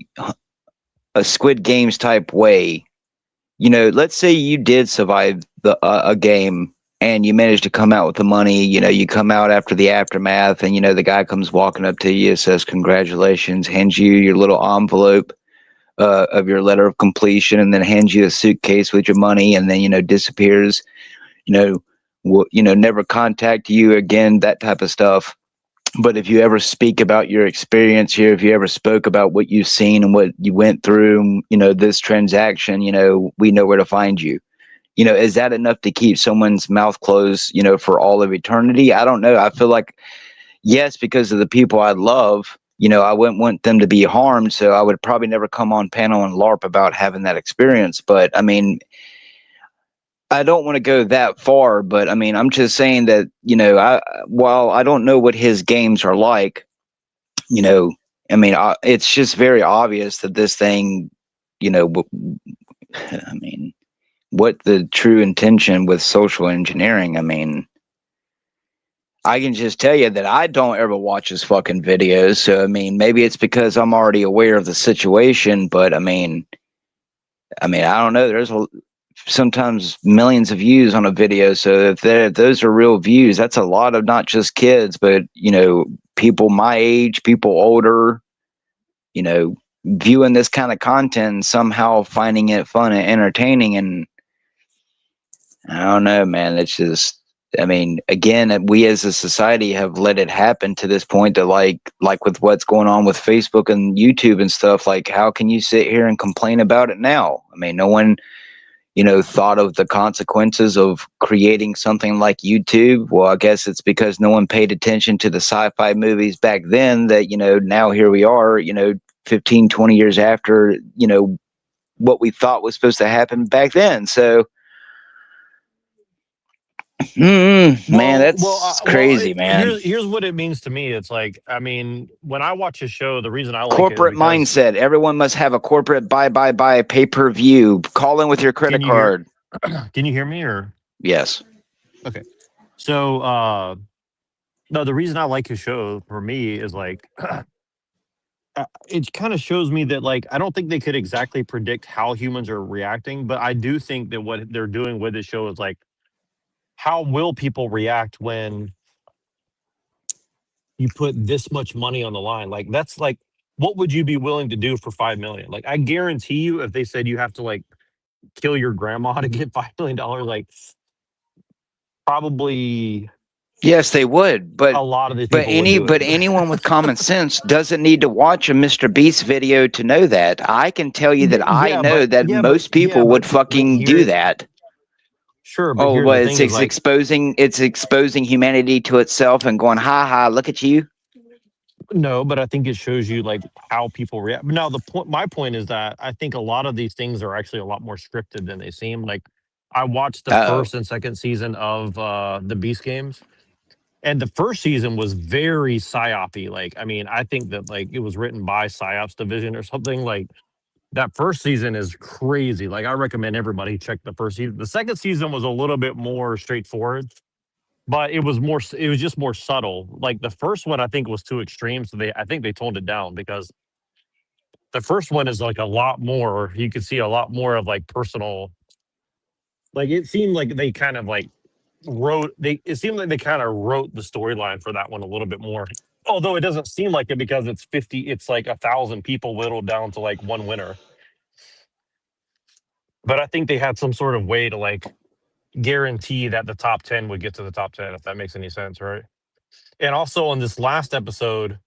Squid Games type way, let's say you did survive a game and you managed to come out with the money, you come out after the aftermath, and the guy comes walking up to you, says congratulations, hands you your little envelope of your letter of completion, and then hands you a suitcase with your money, and then disappears, never contact you again, that type of stuff. But if you ever speak about your experience here, if you ever spoke about what you've seen and what you went through, this transaction, we know where to find you. Is that enough to keep someone's mouth closed, for all of eternity? I don't know. I feel like, yes, because of the people I love, I wouldn't want them to be harmed. So I would probably never come on panel and LARP about having that experience. But I mean, I don't want to go that far, but I mean, I'm just saying that, while I don't know what his games are like, I mean, it's just very obvious that this thing, I mean, what the true intention with social engineering, I mean, I can just tell you that I don't ever watch his fucking videos. So, I mean, maybe it's because I'm already aware of the situation, but I mean, I don't know. There's sometimes millions of views on a video. So if those are real views, that's a lot of not just kids, but, people my age, people older, viewing this kind of content and somehow finding it fun and entertaining. And I don't know, man. It's just, I mean, again, we as a society have let it happen to this point that like with what's going on with Facebook and YouTube and stuff, like how can you sit here and complain about it now? I mean, no one, thought of the consequences of creating something like YouTube. Well, I guess it's because no one paid attention to the sci-fi movies back then that, now here we are, 15, 20 years after, what we thought was supposed to happen back then. So, man, that's crazy, man. Here's what it means to me. It's like, I mean, when I watch a show, the reason I like Corporate it is because mindset. Everyone must have a corporate buy pay-per-view. Call in with your credit card. Can you hear me or? Yes. Okay. So, no, the reason I like his show for me is like, it kind of shows me that like I don't think they could exactly predict how humans are reacting, but I do think that what they're doing with the show is like, how will people react when you put this much money on the line? Like that's like, what would you be willing to do for 5 million? Like I guarantee you, if they said you have to like kill your grandma to get $5 million, like probably Yes, they would, but a lot of these people would do it. anyone with common sense doesn't need to watch a Mr. Beast video to know that. I can tell you that I know that most people would fucking do that. Sure, but Oh, here's but the it's thing is like, exposing humanity to itself and going, ha ha, look at you. no, but I think it shows you like how people react. Now, my point is that I think a lot of these things are actually a lot more scripted than they seem. Like, I watched the first and second season of the Beast Games, and the first season was very psyopy. Like, I mean, I think that like it was written by Psyops Division or something. Like, that first season is crazy. Like, I recommend everybody check the first season. The second season was a little bit more straightforward, but it was just more subtle. Like the first one I think was too extreme, so I think they toned it down, because the first one is like a lot more, you could see a lot more of like personal, like it seemed like they kind of like it seemed like they kind of wrote the storyline for that one a little bit more, although it doesn't seem like it because it's like 1,000 people whittled down to like one winner. But I think they had some sort of way to like guarantee that the top 10 would get to the top 10, if that makes any sense, right? And also on this last episode,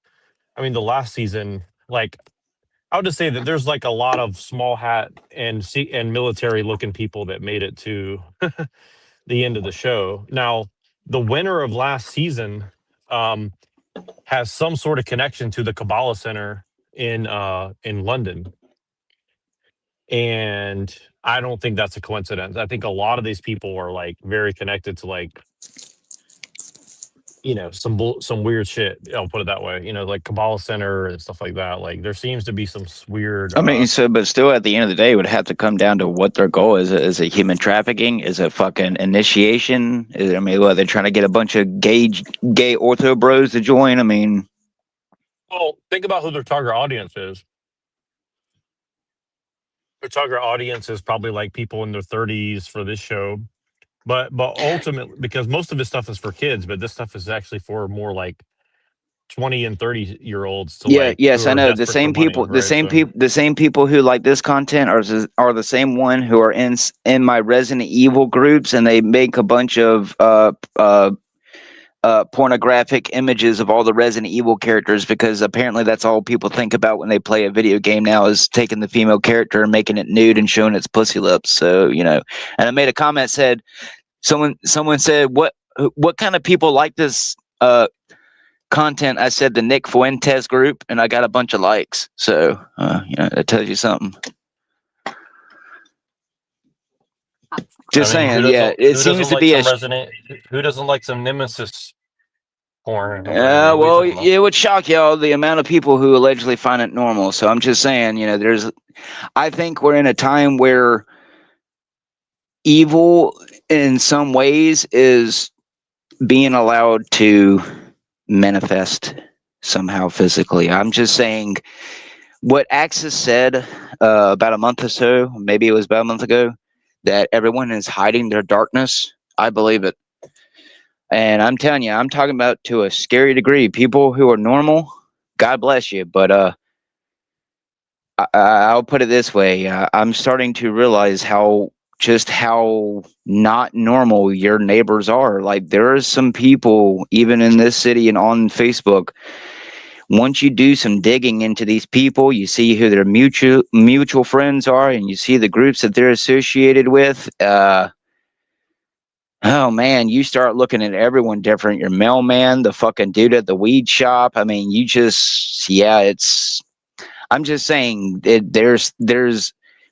I mean, the last season, like I would just say that there's like a lot of small hat and military looking people that made it to the end of the show. Now, the winner of last season has some sort of connection to the Kabbalah Center in London. And I don't think that's a coincidence. I think a lot of these people are like very connected to like, you know, some weird shit. I'll put it that way. You know, like Kabbalah Center and stuff like that. Like there seems to be some weird. I mean, but still, at the end of the day, it would have to come down to what their goal is. Is it human trafficking? Is it fucking initiation? I mean, what, they're trying to get a bunch of gay ortho bros to join? I mean, well, think about who their target audience is. Their target audience is probably like people in their 30s for this show. But ultimately, because most of this stuff is for kids, but this stuff is actually for more like 20 and 30-year-olds. Yes, I know. The same people, the same people who like this content are the same one who are in my Resident Evil groups, and they make a bunch of pornographic images of all the Resident Evil characters, because apparently that's all people think about when they play a video game now, is taking the female character and making it nude and showing its pussy lips. So, you know, and I made a comment, said someone said, what kind of people like this content? I said the Nick Fuentes group, and I got a bunch of likes. So, you know, that tells you something. Just saying, yeah. It seems to be who doesn't like some Nemesis porn? Well, it would shock y'all the amount of people who allegedly find it normal. So I'm just saying, you know, I think we're in a time where evil in some ways is being allowed to manifest somehow physically. I'm just saying what Axis said about a month or so, maybe it was about a month ago, that everyone is hiding their darkness. I believe it. And I'm telling you, I'm talking about to a scary degree. People who are normal, God bless you. But I'll put it this way. I'm starting to realize how not normal your neighbors are. Like, there are some people, even in this city and on Facebook, once you do some digging into these people, you see who their mutual friends are, and you see the groups that they're associated with. Oh man, you start looking at everyone different. Your mailman, the fucking dude at the weed shop. I mean, I'm just saying, there's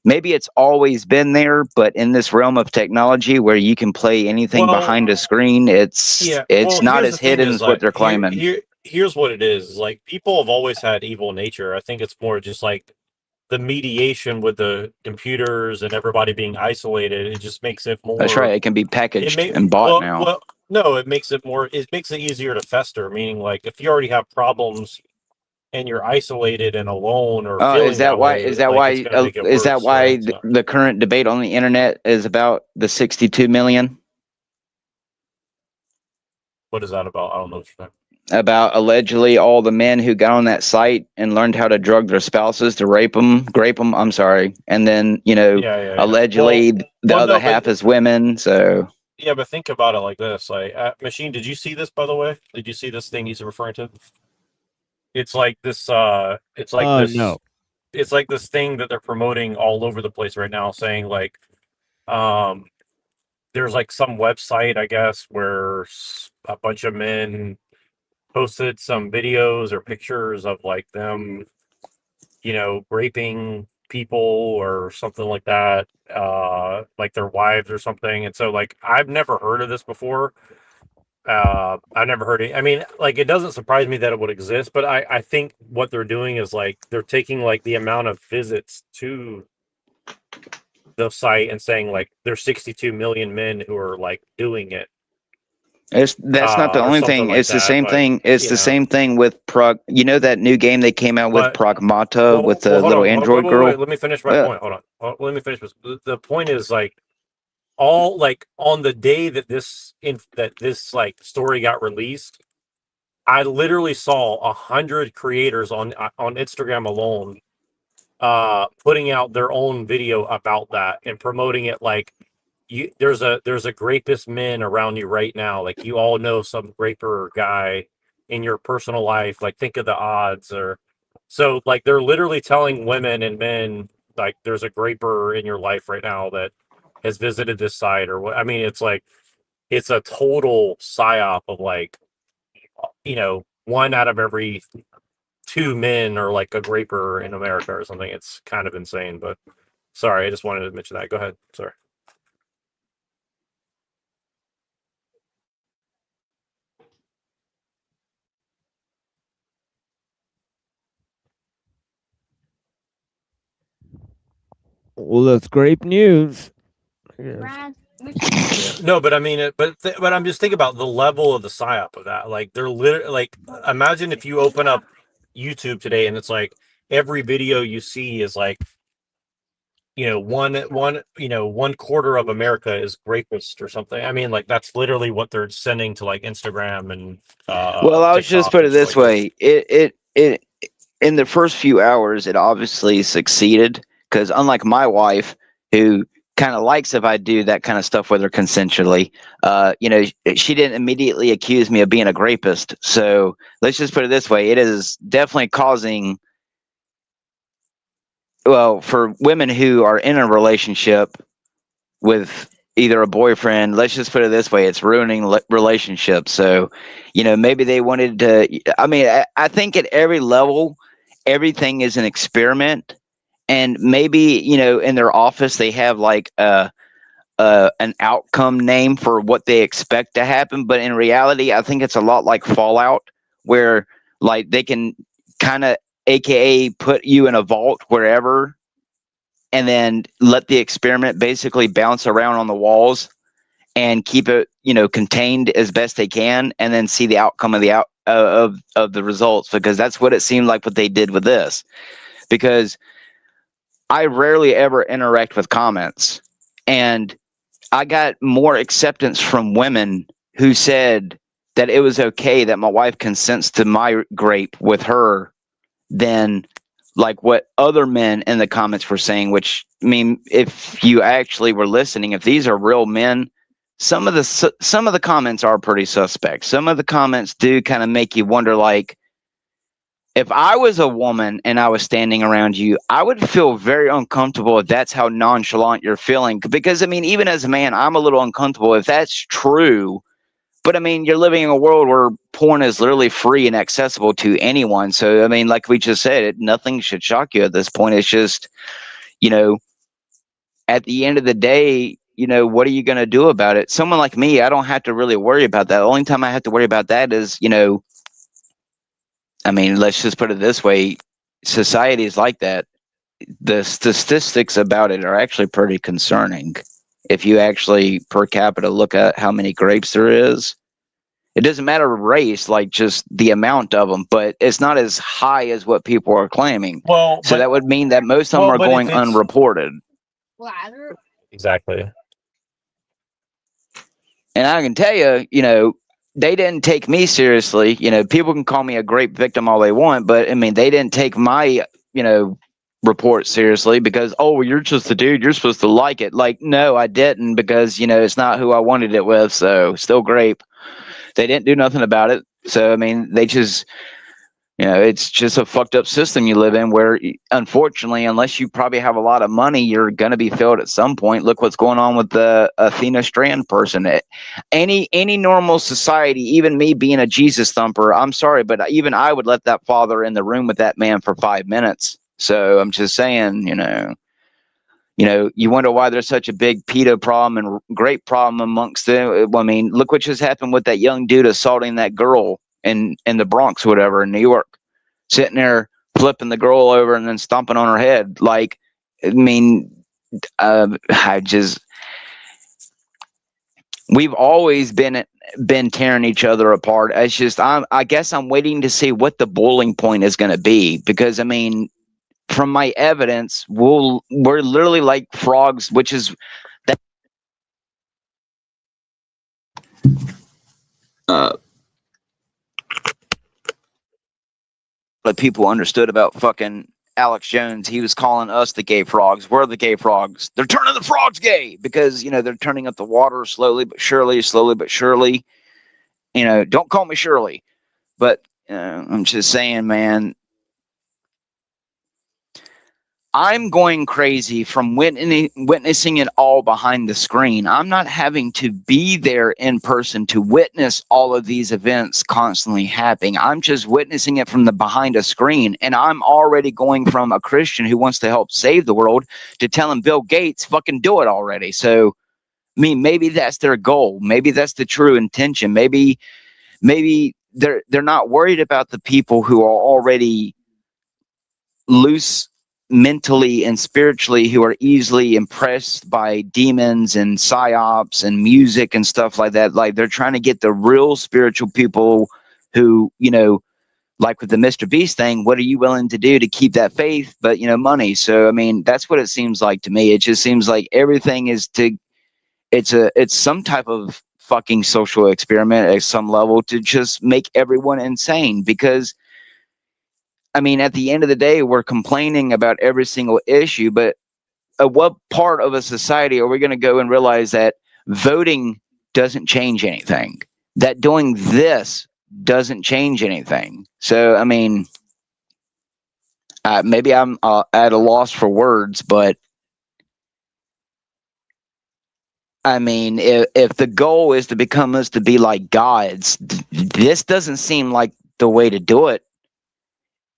maybe it's always been there, but in this realm of technology where you can play anything Well, behind a screen, it's yeah. Well, not here's as the thing: hidden is as what like they're claiming. here's what it is. Like people have always had evil nature. I think it's more just like the mediation with the computers and everybody being isolated. It just makes it That's more. right. It can be It packaged may and bought now. well no. It makes it more. It makes it easier to fester. Meaning, like if you already have problems and you're isolated and alone or Is feeling that that why? way, like it's going to make it Is that worse. You why know? So, the current debate on the internet is about the 62 million? what is that about? I don't know what you're talking. About allegedly all the men who got on that site and learned how to drug their spouses to grape them. I'm sorry, and then Yeah. allegedly the other No, but half is women. So yeah, but think about it like this. Like, Machine, did you see this, by the way? Did you see this thing he's referring to? It's like this, No. it's like this thing that they're promoting all over the place right now, saying like, um, there's like some website, I guess, where a bunch of men posted some videos or pictures of like them, raping people or something like that, like their wives or something. And so, like, I've never heard of this before. I've never heard it. I mean, like, it doesn't surprise me that it would exist, but I think what they're doing is like they're taking like the amount of visits to the site and saying like there's 62 million men who are like doing it, that's not the or only something thing. like It's the that. same But thing. It's the same thing with Prog. You know that new game they came out with, but Pragmata, with well, the hold little on, android wait. girl. Let me finish my point. Hold on. Let me finish this. The point is like all like on the day that this like story got released, I literally saw 100 creators on Instagram alone putting out their own video about that and promoting it like there's a grapist men around you right now, like you all know some graper guy in your personal life, like think of the odds. Or so like they're literally telling women and men like there's a graper in your life right now that has visited this site or what. I mean, it's like it's a total psyop of like, one out of every two men are like a graper in America or something. It's kind of insane, but sorry, I just wanted to mention that. Go ahead. Sorry. Well, that's great news. No, but I mean, but I'm just thinking about the level of the psyop of that. Like they're literally like, imagine if you open up YouTube today and it's like every video you see is like, one quarter of America is rapist or something. I mean, like that's literally what they're sending to like Instagram and Well, I'll just TikTok put and it shit this like this. way: it in the first few hours, it obviously succeeded because unlike my wife, who kind of likes if I do that kind of stuff with her consensually, she didn't immediately accuse me of being a rapist. So let's just put it this way: it is definitely causing, well, for women who are in a relationship with either a boyfriend, let's just put it this way, it's ruining relationships. So maybe they wanted to, I mean, I think at every level everything is an experiment, and maybe in their office they have like an outcome name for what they expect to happen, but in reality I think it's a lot like Fallout, where like they can kind of aka put you in a vault wherever and then let the experiment basically bounce around on the walls and keep it, contained as best they can, and then see the outcome of the results, because that's what it seemed like what they did with this. Because I rarely ever interact with comments, and I got more acceptance from women who said that it was okay that my wife consents to my grape with her than like what other men in the comments were saying. Which, I mean, if you actually were listening, if these are real men, some of the comments are pretty suspect. Some of the comments do kind of make you wonder, like, if I was a woman and I was standing around you, I would feel very uncomfortable if that's how nonchalant you're feeling. Because I mean, even as a man, I'm a little uncomfortable if that's true. But I mean, you're living in a world where porn is literally free and accessible to anyone. So I mean, like we just said, nothing should shock you at this point. It's just, at the end of the day, you know, what are you going to do about it? Someone like me, I don't have to really worry about that. The only time I have to worry about that is, you know, I mean, let's just put it this way. Society is like that. The statistics about it are actually pretty concerning. If you actually per capita look at how many grapes there is, it doesn't matter race, like just the amount of them, but it's not as high as what people are claiming. Well, So but that would mean that most of them are but if going it's unreported. exactly. And I can tell you, you know, they didn't take me seriously. You know, people can call me a grape victim all they want, but I mean, they didn't take my, you know, report seriously because, oh, you're just a dude, you're supposed to like it. Like, no, I didn't, because, you know, it's not who I wanted it with. So still grape. They didn't do nothing about it. So, I mean, they just, you know, it's just a fucked up system you live in where, unfortunately, unless you probably have a lot of money, you're going to be failed at some point. Look what's going on with the Athena Strand person. Any normal society, even me being a Jesus thumper, I'm sorry, but even I would let that father in the room with that man for 5 minutes. So I'm just saying, you know, you wonder why there's such a big pedo problem and great problem amongst them. I mean, look what just happened with that young dude assaulting that girl in the Bronx, or whatever, in New York, sitting there flipping the girl over and then stomping on her head. Like, I mean, we've always been tearing each other apart. It's just, I guess I'm waiting to see what the boiling point is going to be, because I mean, from my evidence, we're literally like frogs, which is that what people understood about fucking Alex Jones. He was calling us the gay frogs. We're the gay frogs. They're turning the frogs gay because, you know, they're turning up the water slowly but surely, slowly but surely. You know, don't call me Shirley, but I'm just saying, man, I'm going crazy from witnessing it all behind the screen. I'm not having to be there in person to witness all of these events constantly happening. I'm just witnessing it from the behind a screen. And I'm already going from a Christian who wants to help save the world to telling Bill Gates, fucking do it already. So, I mean, maybe that's their goal. Maybe that's the true intention. Maybe they're not worried about the people who are already loose mentally and spiritually, who are easily impressed by demons and psyops and music and stuff like that. Like, they're trying to get the real spiritual people who, you know, like with the Mr. Beast thing, what are you willing to do to keep that faith? But, you know, money. So, I mean, that's what it seems like to me. It just seems like everything is it's some type of fucking social experiment at some level to just make everyone insane. Because I mean, at the end of the day, we're complaining about every single issue, but at what part of a society are we going to go and realize that voting doesn't change anything? That doing this doesn't change anything? So, I mean, maybe I'm at a loss for words, but I mean, if the goal is to become us to be like gods, this doesn't seem like the way to do it.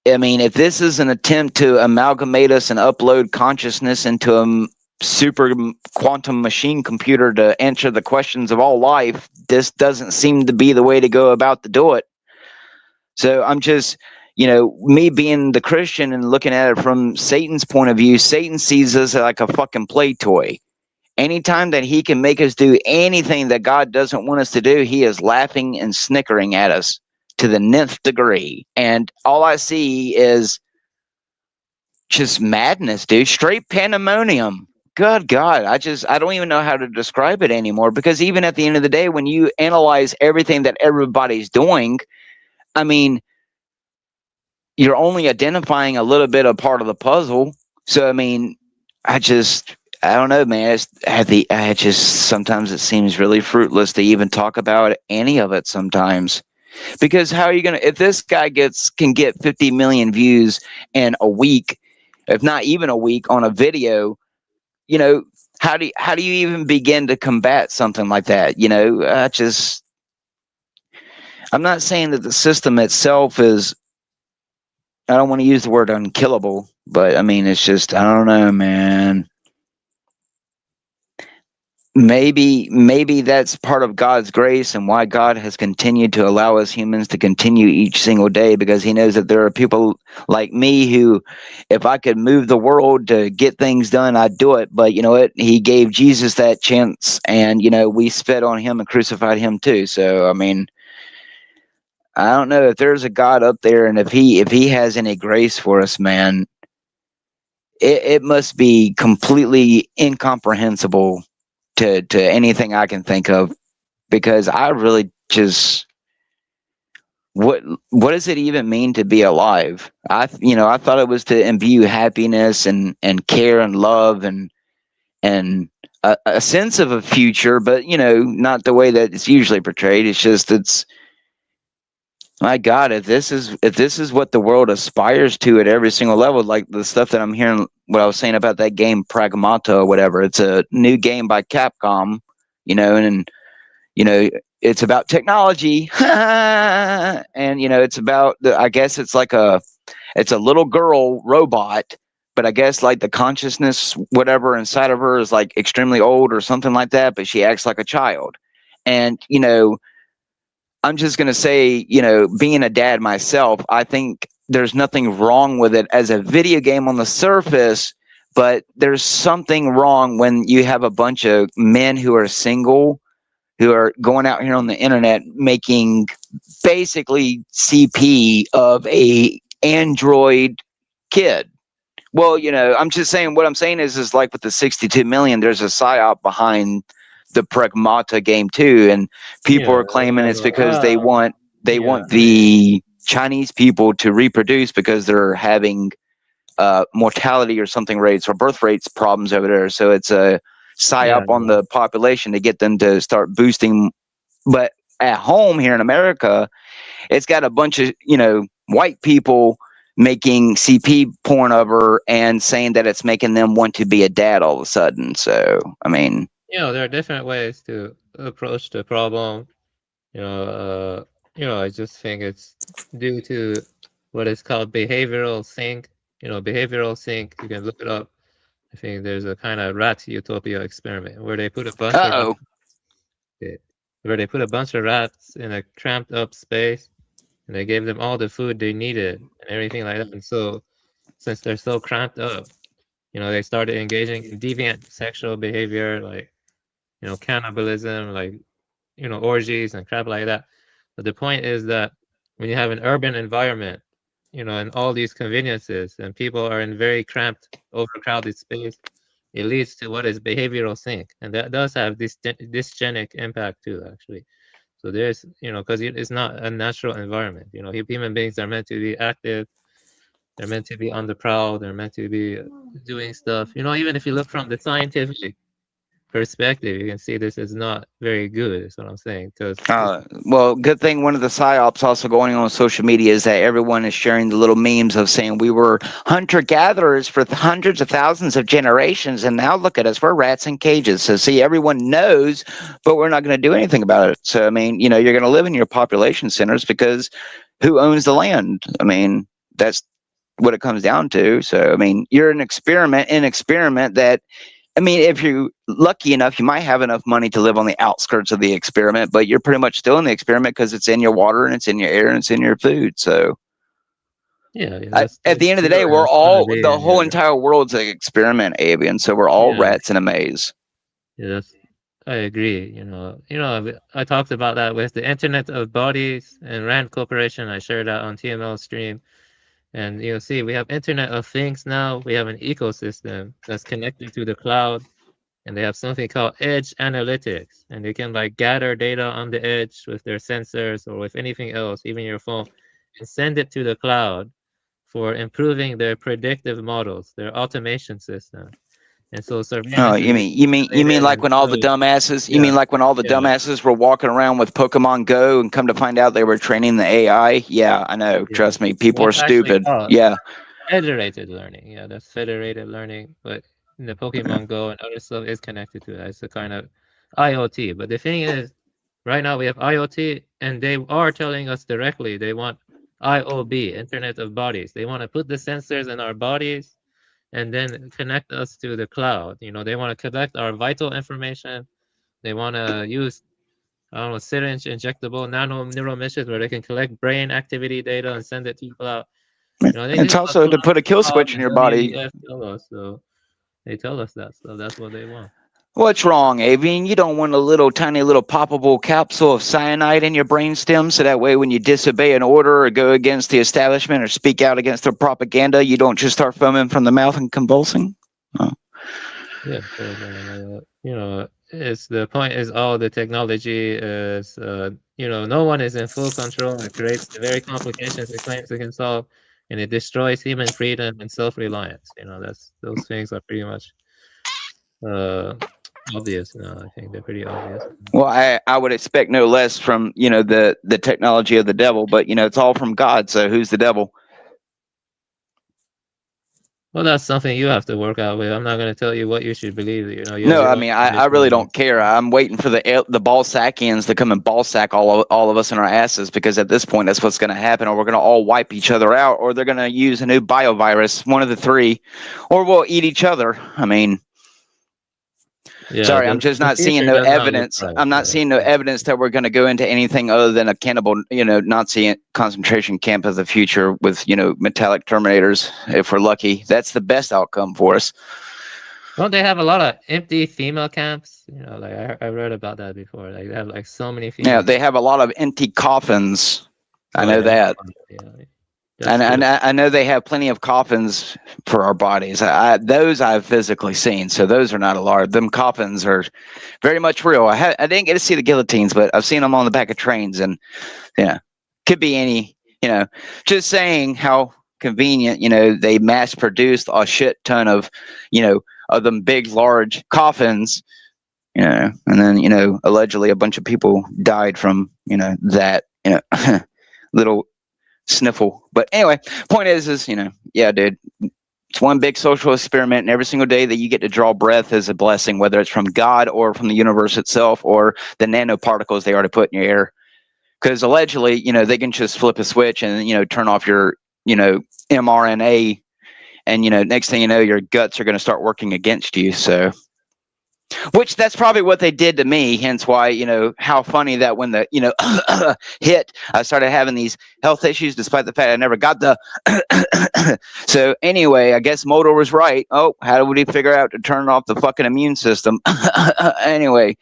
I mean, if this is an attempt to amalgamate us and upload consciousness into a super quantum machine computer to answer the questions of all life, this doesn't seem to be the way to go about to do it. So I'm just, you know, me being the Christian and looking at it from Satan's point of view, Satan sees us like a fucking play toy. Anytime that he can make us do anything that God doesn't want us to do, he is laughing and snickering at us to the nth degree. And all I see is just madness, dude. Straight pandemonium. Good God. I don't even know how to describe it anymore, because even at the end of the day, when you analyze everything that everybody's doing, I mean, you're only identifying a little bit of part of the puzzle. So, I mean, I don't know, man. Sometimes it seems really fruitless to even talk about any of it sometimes. Because how are you going to, if this guy can get 50 million views in a week, if not even a week, on a video, you know, how do you even begin to combat something like that? You know, I'm not saying that the system itself is, I don't want to use the word unkillable, but I mean, it's just, I don't know, man. maybe that's part of God's grace and why God has continued to allow us humans to continue each single day, because he knows that there are people like me who, if I could move the world to get things done, I'd do it. But you know what? He gave Jesus that chance, and we spit on him and crucified him too. So I mean, I don't know if there's a God up there, and if he has any grace for us, man, it must be completely incomprehensible to anything I can think of, because I really just what does it even mean to be alive? I thought it was to imbue happiness and care and love and a sense of a future, but not the way that it's usually portrayed. It's my God, if this is what the world aspires to at every single level, like the stuff that I'm hearing, what I was saying about that game Pragmata or whatever, it's a new game by Capcom, and it's about technology, and it's about I guess it's a little girl robot, but I guess like the consciousness, whatever inside of her is like extremely old or something like that, but she acts like a child, and I'm just going to say, being a dad myself, I think there's nothing wrong with it as a video game on the surface, but there's something wrong when you have a bunch of men who are single, who are going out here on the internet making basically CP of a Android kid. Well, I'm just saying, what I'm saying is like with the 62 million, there's a psyop behind the Pragmata game too, and people Yeah, are claiming it's because they well, want yeah, the Chinese people to reproduce because they're having mortality or something rates or birth rates problems over there. So it's a yeah, psyop on the population to get them to start boosting. But at home here in America, it's got a bunch of white people making CP porn of her and saying that it's making them want to be a dad all of a sudden. So I mean, there are different ways to approach the problem. You know, I just think it's due to what is called behavioral sync. Behavioral sync. You can look it up. I think there's a kind of rat utopia experiment where they put a bunch of uh-oh. rats in a cramped up space, and they gave them all the food they needed and everything like that. And so, since they're so cramped up, they started engaging in deviant sexual behavior, like cannibalism, like orgies and crap like that. But the point is that when you have an urban environment, and all these conveniences, and people are in very cramped, overcrowded space, it leads to what is behavioral sync, and that does have this dysgenic impact too, actually. So there's, because it's not a natural environment. Human beings are meant to be active. They're meant to be on the prowl. They're meant to be doing stuff. Even if you look from the scientific perspective, you can see this is not very good. Is what I'm saying. Because Well, good thing one of the psyops also going on social media is that everyone is sharing the little memes of saying we were hunter-gatherers for hundreds of thousands of generations, and now look at us, we're rats in cages. So see, everyone knows, but we're not going to do anything about it. So I mean, you're going to live in your population centers because who owns the land? I mean, that's what it comes down to. So I mean, you're an experiment that, I mean, if you're lucky enough, you might have enough money to live on the outskirts of the experiment, but you're pretty much still in the experiment because it's in your water and it's in your air and it's in your food. So at the end of the day, the whole entire world's an experiment, Avian. So we're all rats in a maze. Yeah, I agree. I talked about that with the Internet of Bodies and Rand Corporation. I shared that on TML stream. And you'll see we have Internet of Things now. We have an ecosystem that's connected to the cloud, and they have something called edge analytics, and they can like gather data on the edge with their sensors or with anything else, even your phone, and send it to the cloud for improving their predictive models, their automation system. And so surveillance. Oh, you mean like when all the dumbasses? You mean like when all the dumbasses were walking around with Pokemon Go and come to find out they were training the AI? Yeah, I know. Trust me, people are stupid. Yeah. Federated learning. Yeah, that's federated learning. But the Pokemon Go and other stuff is connected to that. It's a kind of IoT. But the thing is, right now we have IoT, and they are telling us directly they want IOB, Internet of Bodies. They want to put the sensors in our bodies, and then connect us to the cloud. They want to collect our vital information They want to use, I don't know, syringe injectable nano neural missions where they can collect brain activity data and send it to people out. You know, they It's also to put a kill switch in your body. tell us, so they tell us that, so that's what they want. What's wrong, Avian? You don't want a little tiny little poppable capsule of cyanide in your brainstem so that way when you disobey an order or go against the establishment or speak out against their propaganda, you don't just start foaming from the mouth and convulsing? Oh. Yeah, so you know, it's the point is all the technology is you know, no one is in full control. It creates the very complications it claims it can solve, and it destroys human freedom and self-reliance. You know, those things are pretty much obvious. I think they're pretty obvious. Well, I would expect no less from, you know, the technology of the devil, but, you know, it's all from God, so who's the devil? Well, that's something you have to work out with. I'm not going to tell you what you should believe. You know, No, I mean, I really don't care. I'm waiting for the Ballsackians to come and ballsack all of us in our asses, because at this point, that's what's going to happen, or we're going to all wipe each other out, or they're going to use a new biovirus, one of the three, or we'll eat each other. I mean, yeah, sorry, I'm just not seeing no evidence. I'm not seeing no evidence that we're going to go into anything other than a cannibal, you know, Nazi concentration camp of the future with, you know, metallic terminators, if we're lucky. That's the best outcome for us. Don't they have a lot of empty female camps? You know, like I read about that before. Like they have like so many female. Yeah, they have a lot of empty coffins. I know that. And I know they have plenty of coffins for our bodies. Those I've physically seen, so those are not a large. Them coffins are very much real. I didn't get to see the guillotines, but I've seen them on the back of trains, and yeah, could be any. You know, just saying how convenient. You know, they mass produced a shit ton of, you know, of them big, large coffins. You know, and then, you know, allegedly a bunch of people died from, you know, that, you know, little sniffle. But anyway, point is, you know, yeah, dude, it's one big social experiment, and every single day that you get to draw breath is a blessing, whether it's from God or from the universe itself or the nanoparticles they already put in your air. Because allegedly, you know, they can just flip a switch and, you know, turn off your, you know, mRNA, and, you know, next thing you know, your guts are going to start working against you. So, which that's probably what they did to me, hence why, you know, how funny that when the, you know, hit, I started having these health issues despite the fact I never got the so anyway, I guess Motor was right. Oh, how would he figure out to turn off the fucking immune system? Anyway,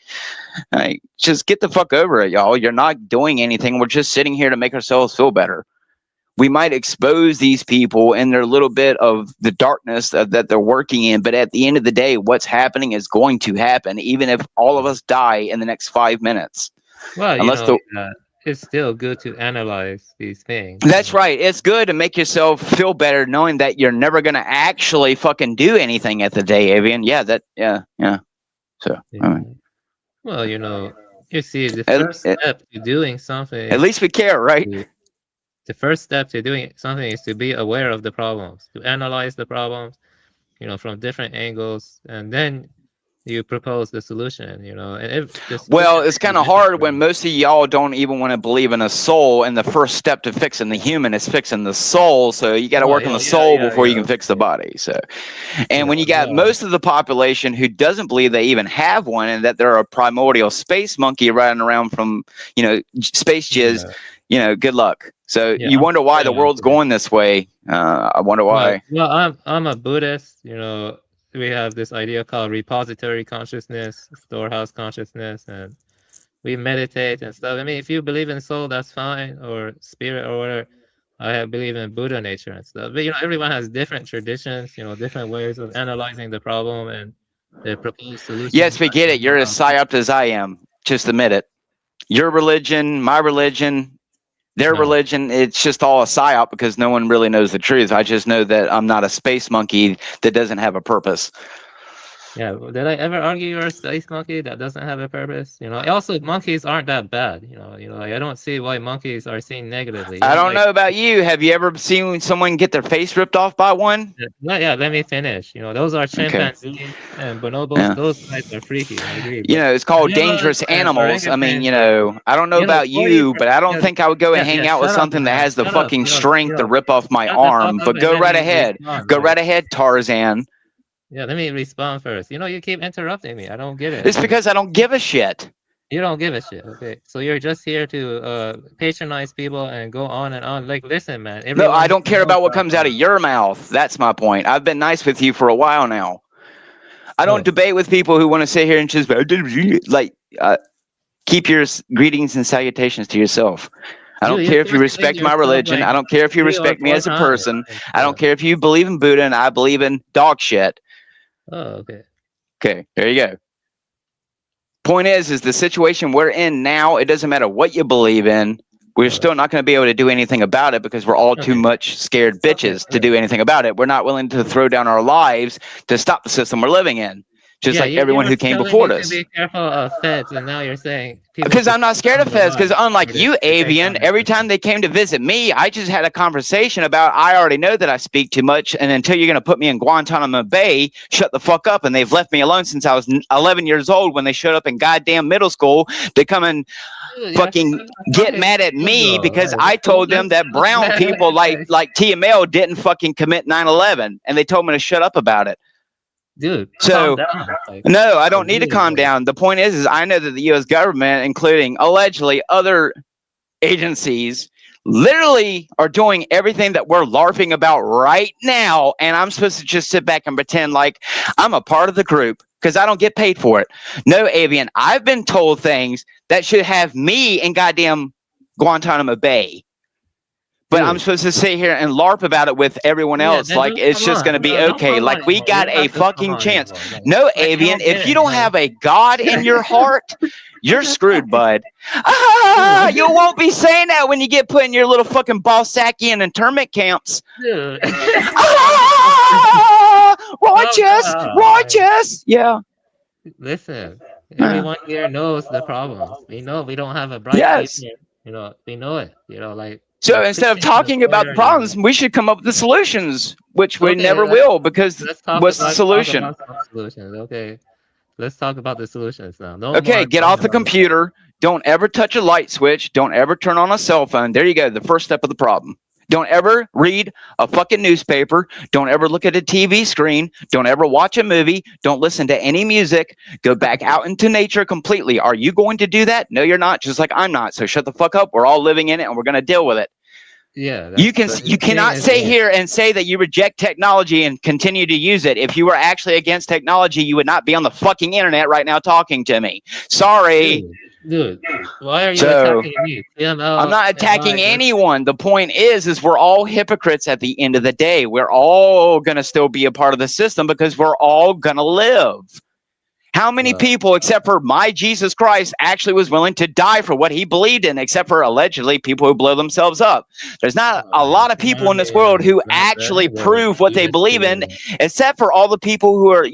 just get the fuck over it, y'all. You're not doing anything. We're just sitting here to make ourselves feel better. We might expose these people in their little bit of the darkness that they're working in, but at the end of the day, what's happening is going to happen, even if all of us die in the next 5 minutes. Well, you know, it's still good to analyze these things. That's right. It's good to make yourself feel better knowing that you're never going to actually fucking do anything at the day, Avian. Yeah, yeah. So, well, you know, you see, the first step to doing something. At least we care, right? The first step to doing something is to be aware of the problems, to analyze the problems, you know, from different angles, and then you propose the solution, you know. And well, it's kind of hard when most of y'all don't even want to believe in a soul, and the first step to fixing the human is fixing the soul. So you got to work on the soul before you can fix the body. So, and when you got most of the population who doesn't believe they even have one, and that they're a primordial space monkey riding around from, you know, space jizz, you know, good luck. So you wonder why the world's going this way. I wonder why. Well, I'm a Buddhist, you know. We have this idea called repository consciousness, storehouse consciousness, and we meditate and stuff. I mean, if you believe in soul, that's fine, or spirit, or whatever. I believe in Buddha nature and stuff. But, you know, everyone has different traditions, you know, different ways of analyzing the problem and their proposed solutions. Yes, we get it. You're as psyoped as I am. Just admit it. Your religion, my religion, their religion, it's just all a psyop because no one really knows the truth. I just know that I'm not a space monkey that doesn't have a purpose. Yeah, did I ever argue you're a space monkey that doesn't have a purpose? You know, also monkeys aren't that bad. You know, like, I don't see why monkeys are seen negatively. I don't know about you. Have you ever seen someone get their face ripped off by one? Yeah, let me finish. You know, those are chimpanzees and bonobos. Yeah. Those guys are freaky. I agree. You know, it's called dangerous animals. I mean, you know, I don't know about you, but I don't think I would go and hang out with something that has the fucking strength to rip off my arm. But go right ahead. Go right ahead, Tarzan. Yeah, let me respond first. You know, you keep interrupting me. I don't get it. It's because I don't give a shit. You don't give a shit. Okay, so you're just here to patronize people and go on and on. Like, listen, man. No, I Everyone don't care knows about what that, comes out of your mouth. That's my point. I've been nice with you for a while now. I don't debate with people who want to sit here and just like keep your greetings and salutations to yourself. I don't care if you respect my religion. I don't care if you respect me as a person. I don't care if you believe in Buddha and I believe in dog shit. Oh, okay. Okay, there you go. Point is the situation we're in now, it doesn't matter what you believe in. We're still not going to be able to do anything about it because we're all too much scared bitches to do anything about it. We're not willing to throw down our lives to stop the system we're living in. Just like everyone who came before us. To be careful of feds, and now you're saying because I'm not scared of feds. Because unlike you, Avian, every time they came to visit me, I just had a conversation about I already know that I speak too much, and until you're going to put me in Guantanamo Bay, shut the fuck up. And they've left me alone since I was 11 years old when they showed up in goddamn middle school to come and fucking get mad at me because I told them that brown people like TML didn't fucking commit 9/11, and they told me to shut up about it. Dude, so no, I don't need to calm down. The point is I know that the U.S. government, including allegedly other agencies, literally are doing everything that we're LARPing about right now, and I'm supposed to just sit back and pretend like I'm a part of the group because I don't get paid for it. No, Avian, I've been told things that should have me in goddamn Guantanamo Bay. But I'm supposed to sit here and LARP about it with everyone else. Like, it's just going to be okay. Like, we got a fucking chance. No, Avian, if you don't have a God in your heart, you're screwed, bud. You won't be saying that when you get put in your little fucking Balsacian internment camps. Righteous. Yeah. Listen, everyone here knows the problems. We know we don't have a bright future. You know, we know it. You know, like. So instead of talking about the problems, we should come up with the solutions, which we never will, because what's the solution? Okay, let's talk about the solutions now. Okay, get off the computer. Don't ever touch a light switch. Don't ever turn on a cell phone. There you go. The first step of the problem. Don't ever read a fucking newspaper. Don't ever look at a TV screen. Don't ever watch a movie. Don't listen to any music. Go back out into nature completely. Are you going to do that? No, you're not. Just like I'm not. So shut the fuck up. We're all living in it, and we're going to deal with it. Yeah. You cannot say here and say that you reject technology and continue to use it. If you were actually against technology, you would not be on the fucking internet right now talking to me. Sorry. Dude, why are you attacking me? I'm not attacking anyone. The point is we're all hypocrites at the end of the day. We're all going to still be a part of the system because we're all going to live. How many people, except for my Jesus Christ, actually was willing to die for what he believed in, except for allegedly people who blow themselves up? There's not a lot of people in this world who actually prove what they believe in, except for all the people who are,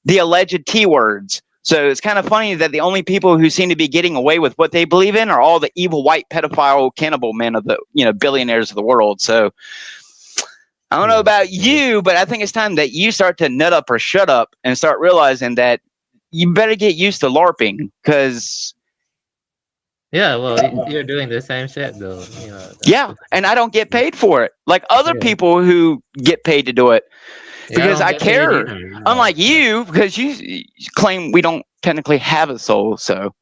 the alleged T-words. So it's kind of funny that the only people who seem to be getting away with what they believe in are all the evil white pedophile cannibal men of the, billionaires of the world. So I don't know about you, but I think it's time that you start to nut up or shut up and start realizing that you better get used to LARPing because. Yeah, well, you're doing the same shit though. Yeah, and I don't get paid for it. Like other people who get paid to do it. Because I care, unlike you, because you claim we don't technically have a soul. So,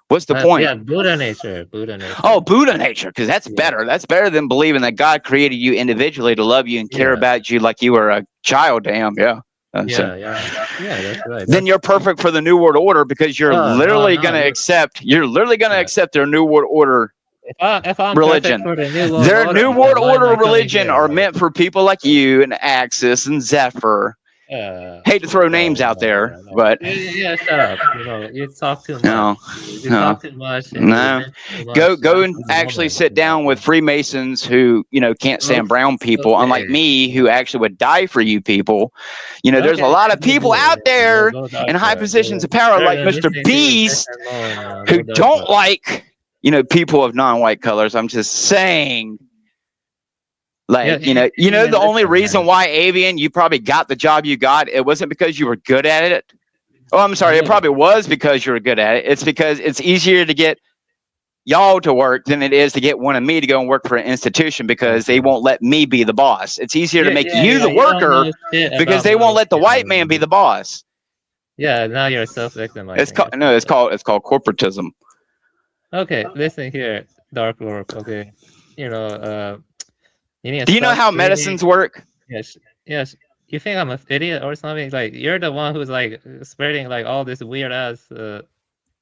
what's the point? Yeah, Buddha nature. Oh, Buddha nature, because that's better. That's better than believing that God created you individually to love you and care about you like you were a child. Damn, yeah. That's right. Then you're perfect for the New World Order because you're literally going to accept. You're literally going to accept their New World Order. If I'm religion. Their New World Order religion are meant for people like you and Axis and Zephyr. Hate to throw names out there, but yeah, shut up. You talk too much. Talk too much. Go and actually sit down with Freemasons who can't stand brown people, unlike me, who actually would die for you people. There's a lot of people out there in high positions of power, like Mr. Beast, who don't like. People of non-white colors. I'm just saying, like, the only reason why Avian, you probably got the job you got, it wasn't because you were good at it. Oh, I'm sorry. It probably was because you were good at it. It's because it's easier to get, y'all to work than it is to get one of me to go and work for an institution because they won't let me be the boss. It's easier to make you the you don't worker know shit because about they won't money. let the white man be the boss. Yeah, now you're self-victimizing. It's called no, it's called corporatism. Okay, listen here, Dark Lord. Okay, you know, you need to Do you know stop how screaming. medicines work? Yes. You think I'm an idiot or something? Like you're the one who's like spreading like all this weird ass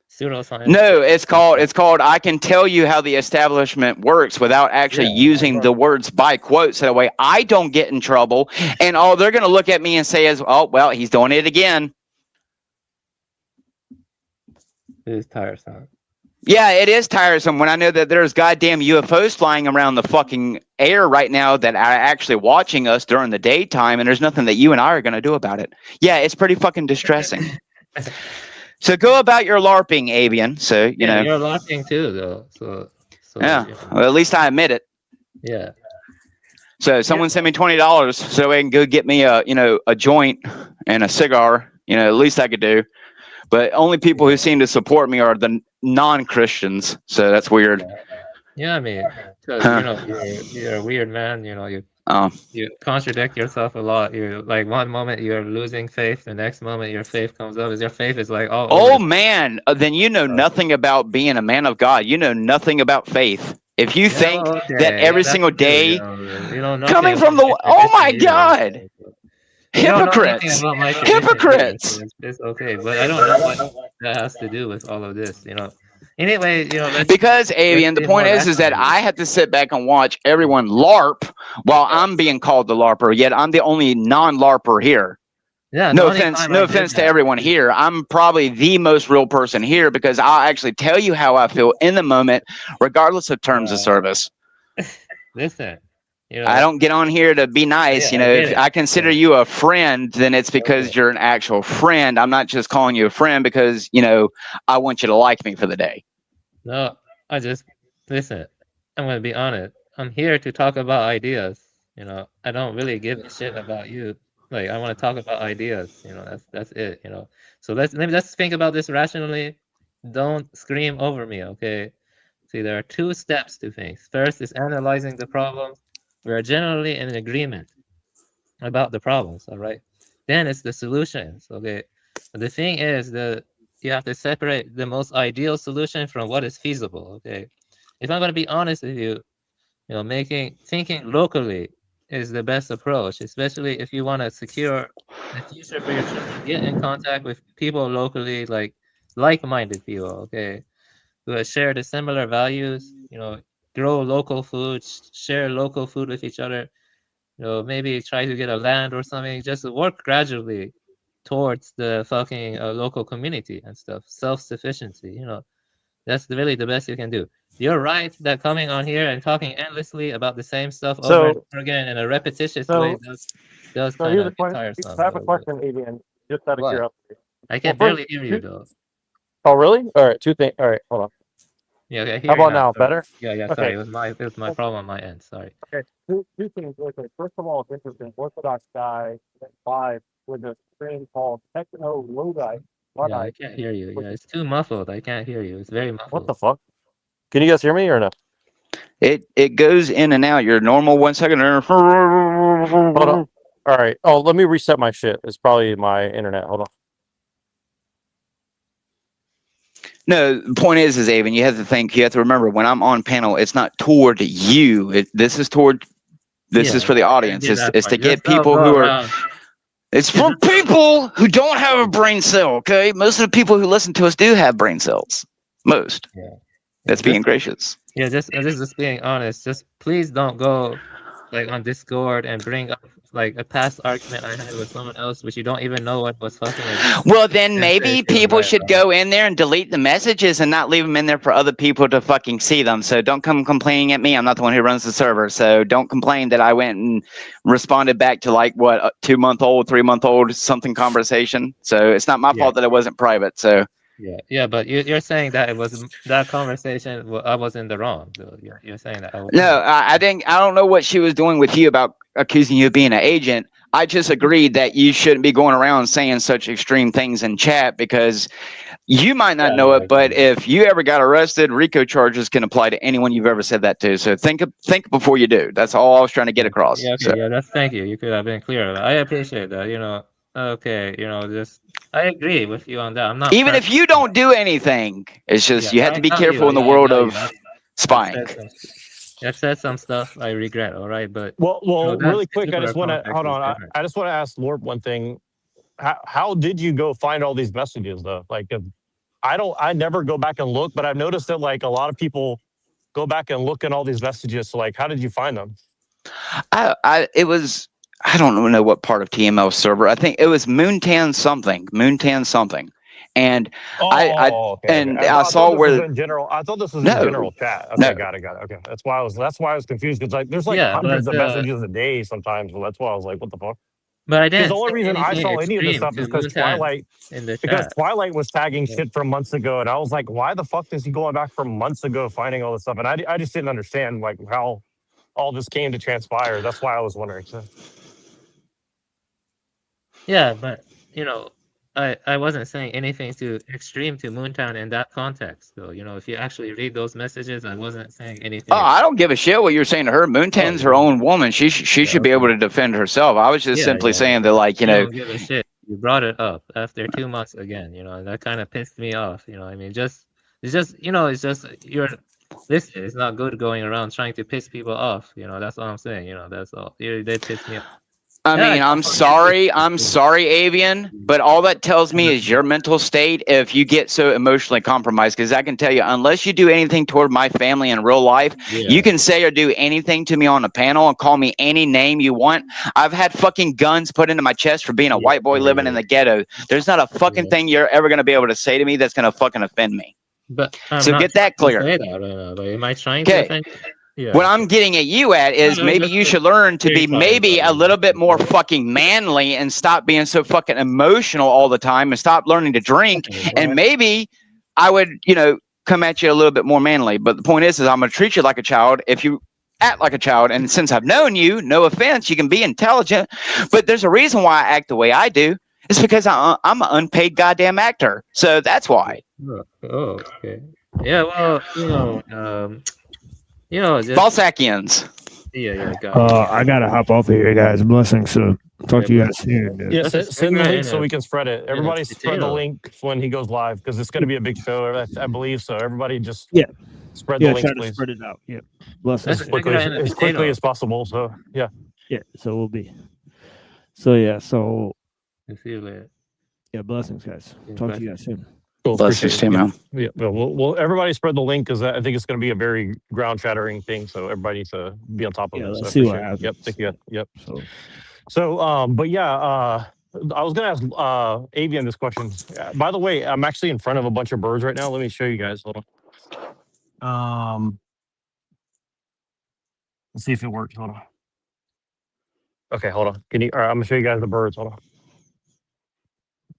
pseudoscience. No, it's called I can tell you how the establishment works without actually using the words by quote, so that way I don't get in trouble. And all they're gonna look at me and say is, oh well, he's doing it again. It is tiresome. Yeah, it is tiresome when I know that there's goddamn UFOs flying around the fucking air right now that are actually watching us during the daytime, and there's nothing that you and I are going to do about it. Yeah, it's pretty fucking distressing. So go about your LARPing, Avian. So, you know. You're laughing too, though. So yeah, you know. well, at least I admit it. Yeah. So someone sent me $20 so I can go get me a joint and a cigar. You know, at least I could do. But only people who seem to support me are the non-Christians, so that's weird. Yeah, I mean, because you know you're a weird man. You know you contradict yourself a lot. You like one moment you're losing faith, the next moment your faith comes up. Your faith is like all. Oh man, then you know nothing about being a man of God. You know nothing about faith. If you think that every single day, you don't know coming from the oh my God. Hypocrites! Hypocrites! It's okay, but I don't know what that has to do with all of this, you know. Anyway, you know, because Avian, the point is that I have to sit back and watch everyone LARP while I'm being called the LARPer, yet I'm the only non-LARPer here. Yeah, no offense to everyone here. I'm probably the most real person here because I'll actually tell you how I feel in the moment, regardless of terms of service. Listen. You know, I don't get on here to be nice. You know, if I consider you a friend, then it's because you're an actual friend. I'm not just calling you a friend because, you know, I want you to like me for the day. No, I just listen. I'm going to be honest. I'm here to talk about ideas. You know, I don't really give a shit about you. Like, I want to talk about ideas. You know, that's it. You know, so let's think about this rationally. Don't scream over me, okay? See, there are two steps to things. First is analyzing the problem. We're generally in agreement about the problems, all right? Then it's the solutions, okay? But the thing is that you have to separate the most ideal solution from what is feasible, okay? If I'm going to be honest with you, you know, thinking locally is the best approach, especially if you want to secure the future for your children. Get in contact with people locally, like-minded people, okay? Who share the similar values, you know, grow local food, share local food with each other, you know, maybe try to get a land or something, just work gradually towards the fucking local community and stuff, self-sufficiency, you know, that's really the best you can do. You're right that coming on here and talking endlessly about the same stuff over and over again in a repetitious way does kind of get tiresome. I have a question, Avian, just out of curiosity. I can barely hear you though. Oh, really? All right, two things. All right, hold on. Yeah, okay, How about now? Better? Yeah, sorry. It was my problem on my end. Sorry. Okay, two things. Okay, first of all, it's interesting. Orthodox guy, 5, with a thing called techno Lodi. Yeah, I can't hear you. Yeah, it's too muffled. I can't hear you. It's very muffled. What the fuck? Can you guys hear me or no? It goes in and out. Your normal 1 second. Hold on. All right. Oh, let me reset my shit. It's probably my internet. Hold on. No, the point is Aven, you have to remember when I'm on panel, it's not toward you. This is for the audience. It's to get people who are. It's for people who don't have a brain cell. Okay, most of the people who listen to us do have brain cells. Most. Yeah. That's being gracious. Yeah, just being honest. Just please don't go like on Discord and bring up like a past argument I had with someone else, which you don't even know what was fucking. Well, then maybe people should go in there and delete the messages and not leave them in there for other people to fucking see them. So don't come complaining at me. I'm not the one who runs the server. So don't complain that I went and responded back to like what a 2-month-old, 3-month-old something conversation. So it's not my fault that it wasn't private. So. Yeah, but you're saying that it was that conversation. I was in the wrong. So you're saying that. No, I didn't. I don't know what she was doing with you about accusing you of being an agent. I just agreed that you shouldn't be going around saying such extreme things in chat because you might not know it, but if you ever got arrested, RICO charges can apply to anyone you've ever said that to. So think before you do. That's all I was trying to get across. Yeah, okay, So. yeah, that's thank you. You could have been clearer. I appreciate that. Okay, just I agree with you on that. I'm not Even if you don't do anything, it's just you have to be careful in the world of spying. I've said some stuff I regret. All right, but Well, that's really quick, I just want to hold on. I just want to ask Lord one thing. How did you go find all these messages though? Like, I never go back and look, but I've noticed that like a lot of people go back and look at all these messages. So like, how did you find them? It was, I don't know what part of TML server. I think it was Moontan something, and I saw this where was in general. I thought this was in general chat. Okay, got it. Okay, that's why I was confused because like there's like hundreds of messages a day sometimes. Well, that's why I was like, what the fuck? But I Because didn't. the only say reason I anything saw any of this extreme stuff to is because Twilight. in the Because chat. Twilight was tagging shit from months ago, and I was like, why the fuck is he going back from months ago finding all this stuff? And I just didn't understand like how all this came to transpire. That's why I was wondering. So. Yeah, but I wasn't saying anything too extreme to Moontown in that context. So if you actually read those messages, I wasn't saying anything. Oh, I don't give a shit what you're saying to her. Moontan's her own woman. She should be able to defend herself. I was just simply saying that, like, I don't give a shit. You brought it up after 2 months again. That kind of pissed me off. I mean, it's just you're. Listen, it's not good going around trying to piss people off. That's all I'm saying. That's all. You did piss me off. I mean, I'm sorry, Avian, but all that tells me is your mental state if you get so emotionally compromised. Because I can tell you, unless you do anything toward my family in real life, you can say or do anything to me on a panel and call me any name you want. I've had fucking guns put into my chest for being a white boy living in the ghetto. There's not a fucking thing you're ever going to be able to say to me that's going to fucking offend me. But so get that clear. But am I trying to offend you? Yeah. What I'm getting at you at is maybe you should learn to be maybe a little bit more fucking manly and stop being so fucking emotional all the time and stop learning to drink. And maybe I would, come at you a little bit more manly. But the point is I'm going to treat you like a child if you act like a child. And since I've known you, no offense, you can be intelligent. But there's a reason why I act the way I do. It's because I'm an unpaid goddamn actor. So that's why. Oh, okay. Yeah, well, Falsacians. Yeah, I gotta hop off of here, guys. Blessings. So talk to you guys soon. Yeah, send the link so we can spread it. Everybody spread the link when he goes live because it's going to be a big show, I believe. So everybody just spread the link, please. Spread it out. Yeah, blessings. As quickly as possible. So yeah. So we'll be. So yeah. So. See you later. Yeah, blessings, guys. Talk to you guys soon. Cool, blessings, Tim. Yeah. Well, everybody spread the link because I think it's going to be a very ground shattering thing. So everybody needs to be on top of it. Let's so see what happens. Yep. Thank you. Yep. So, but yeah, I was going to ask Avian this question. By the way, I'm actually in front of a bunch of birds right now. Let me show you guys. Hold on. Let's see if it works. Hold on. Okay, hold on. All right, I'm going to show you guys the birds. Hold on.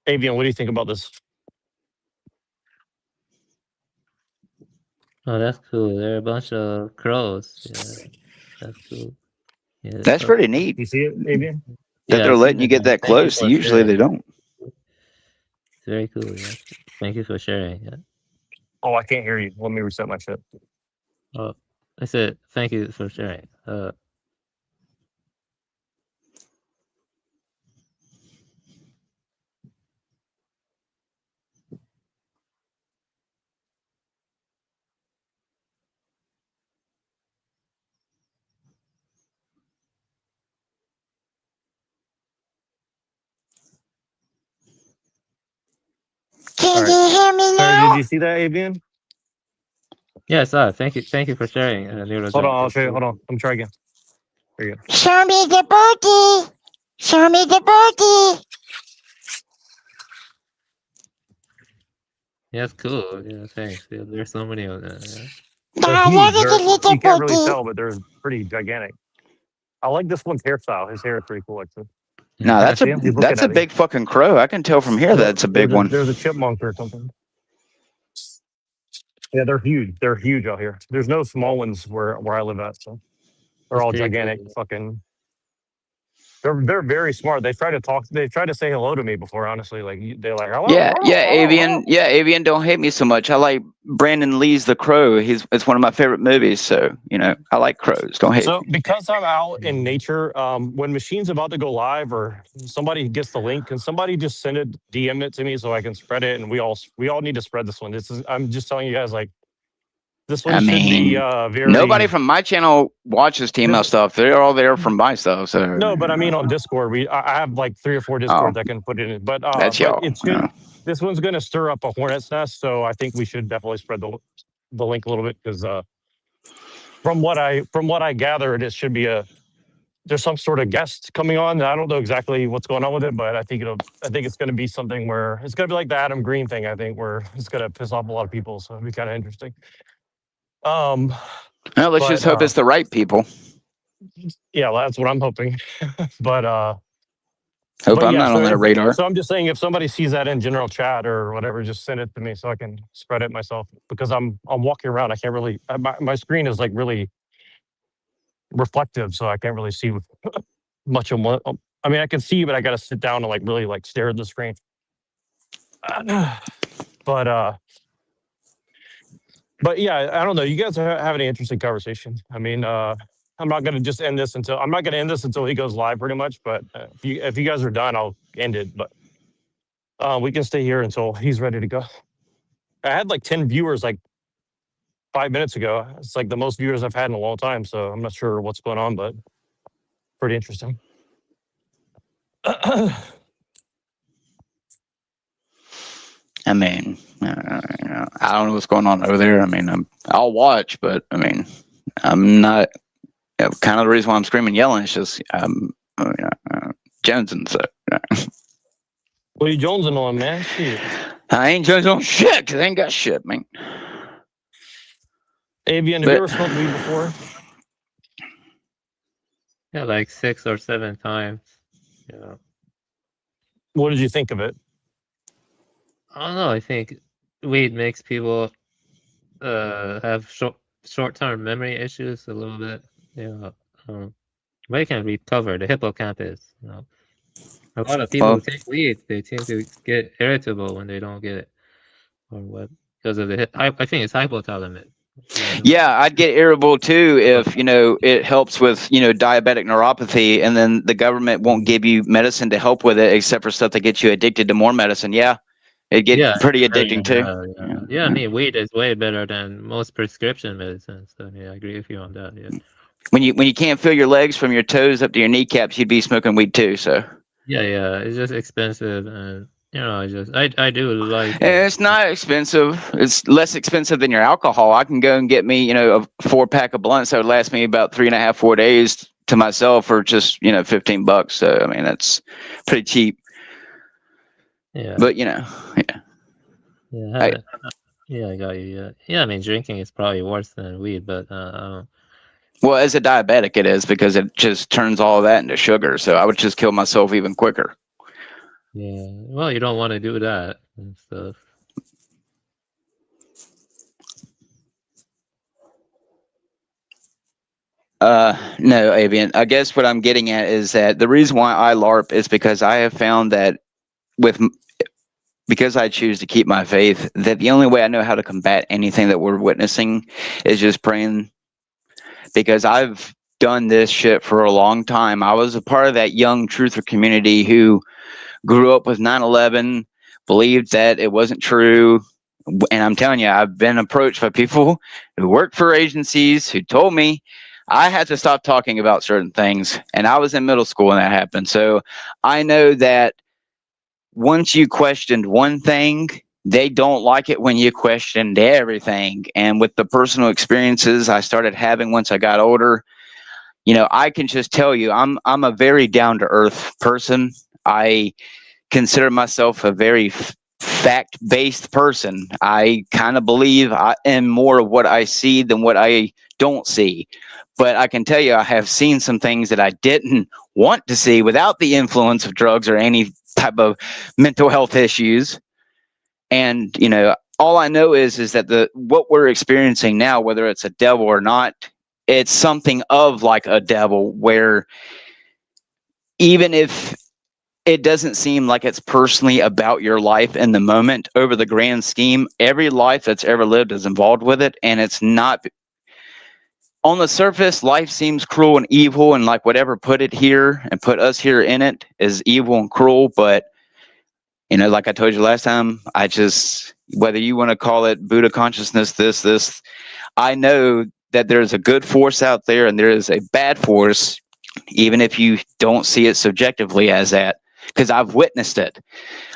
Avian, what do you think about this? Oh, that's cool. There are a bunch of crows. Yeah, that's cool. Yeah, that's pretty neat. You see it, Avian? That they're letting you get that close. Usually they don't. It's very cool. Yeah. Thank you for sharing. Yeah. Oh, I can't hear you. Let me reset my shit. Oh, I said thank you for sharing. Can you hear me now? Did you see that, Avian? Yeah, I saw it. Thank you for sharing. Hold on, I'll show you. Hold on. Let me try again. There you go. Show me the birdie. Show me the birdie. Yeah, it's cool. Yeah, thanks. Yeah, there's so many of them. Yeah. You can't really tell, but they're pretty gigantic. I like this one's hairstyle. His hair is pretty cool, actually. No, that's a big fucking crow. I can tell from here that's a big one. There's a chipmunk or something. Yeah, they're huge. They're huge out here. There's no small ones where I live at, so they're all gigantic. Fucking. They're very smart. They try to talk. They try to say hello to me before. Honestly, like they're like, hello, Yeah, hello, yeah, hello, hello. Avian. Yeah, Avian. Don't hate me so much. I like Brandon Lee's The Crow. It's one of my favorite movies. So I like crows. Don't hate So me. because I'm out in nature, when Machine's about to go live or somebody gets the link, can somebody just send it, DM it to me so I can spread it? And we all need to spread this one. I'm just telling you guys, like, this one I should be mean, nobody very. from my channel watches TML stuff. They're all there from my stuff. So No, but I mean on Discord, I have like 3 or 4 oh, Discords I can put it in. But that's y'all. it should. This one's going to stir up a hornet's nest, so I think we should definitely spread the link a little bit because from what I gather, it should be there's some sort of guest coming on. I don't know exactly what's going on with it, but I think it's going to be something where it's going to be like the Adam Green thing. I think where it's going to piss off a lot of people, so it'll be kind of interesting. Well, let's just hope it's the right people. Yeah, well, that's what I'm hoping. but hope I'm not on their radar. So I'm just saying, if somebody sees that in general chat or whatever, just send it to me so I can spread it myself. Because I'm walking around, I can't really. My screen is like really reflective, so I can't really see much of what. I mean, I can see, but I got to sit down and like really like stare at the screen. But yeah, I don't know. You guys have any interesting conversation. I mean, I'm not gonna just end this until he goes live, pretty much. But if you guys are done, I'll end it. But we can stay here until he's ready to go. I had like 10 viewers like 5 minutes ago. It's like the most viewers I've had in a long time. So I'm not sure what's going on, but pretty interesting. I mean, I don't know what's going on over there. I mean, I'll watch, but I mean, I'm not. Kind of the reason why I'm screaming, yelling is just jonesing. So. What are you jonesing on, man? Shit. I ain't jonesing on shit because I ain't got shit, man. Avian, have you ever smoked weed before? Yeah, like 6 or 7 times. Yeah. What did you think of it? I don't know. I think weed makes people have short-term memory issues a little bit. Yeah. They can recover the hippocampus. A lot of people who take weed, they tend to get irritable when they don't get it, or what? Because of I think it's hypothalamus. Yeah, I'd get irritable too if it helps with diabetic neuropathy, and then the government won't give you medicine to help with it, except for stuff that gets you addicted to more medicine. Yeah, it gets pretty addicting too. Yeah, I mean, weed is way better than most prescription medicines. So yeah, I agree with you on that. Yeah. When you can't feel your legs from your toes up to your kneecaps, you'd be smoking weed too. So. Yeah, it's just expensive, and I do like. It's not expensive. It's less expensive than your alcohol. I can go and get me a 4-pack of blunts that would last me about 3.5, 4 days to myself for just $15. So I mean that's pretty cheap. Yeah. But Yeah, I got you. Yeah, I mean, drinking is probably worse than weed, but well, as a diabetic, it is because it just turns all of that into sugar. So I would just kill myself even quicker. yeah. Well, you don't want to do that and stuff. No, Avian. I guess what I'm getting at is that the reason why I LARP is because I have found that because I choose to keep my faith, that the only way I know how to combat anything that we're witnessing is just praying. Because I've done this shit for a long time. I was a part of that young truther community who grew up with 9/11, believed that it wasn't true. And I'm telling you, I've been approached by people who work for agencies who told me I had to stop talking about certain things. And I was in middle school when that happened. So I know that once you questioned one thing, they don't like it when you questioned everything. And with the personal experiences I started having once I got older, I can just tell you, I'm a very down to earth person. I consider myself a very fact-based person. I kind of believe I am more of what I see than what I don't see. But I can tell you, I have seen some things that I didn't want to see without the influence of drugs or any type of mental health issues. And, all I know is that what we're experiencing now, whether it's a devil or not, it's something of like a devil where even if it doesn't seem like it's personally about your life in the moment, over the grand scheme, every life that's ever lived is involved with it. And it's not, on the surface, life seems cruel and evil, and like whatever put it here and put us here in it is evil and cruel. But, you know, like I told you last time, I just, whether you want to call it Buddha consciousness, this, I know that there's a good force out there and there is a bad force, even if you don't see it subjectively as that, because I've witnessed it.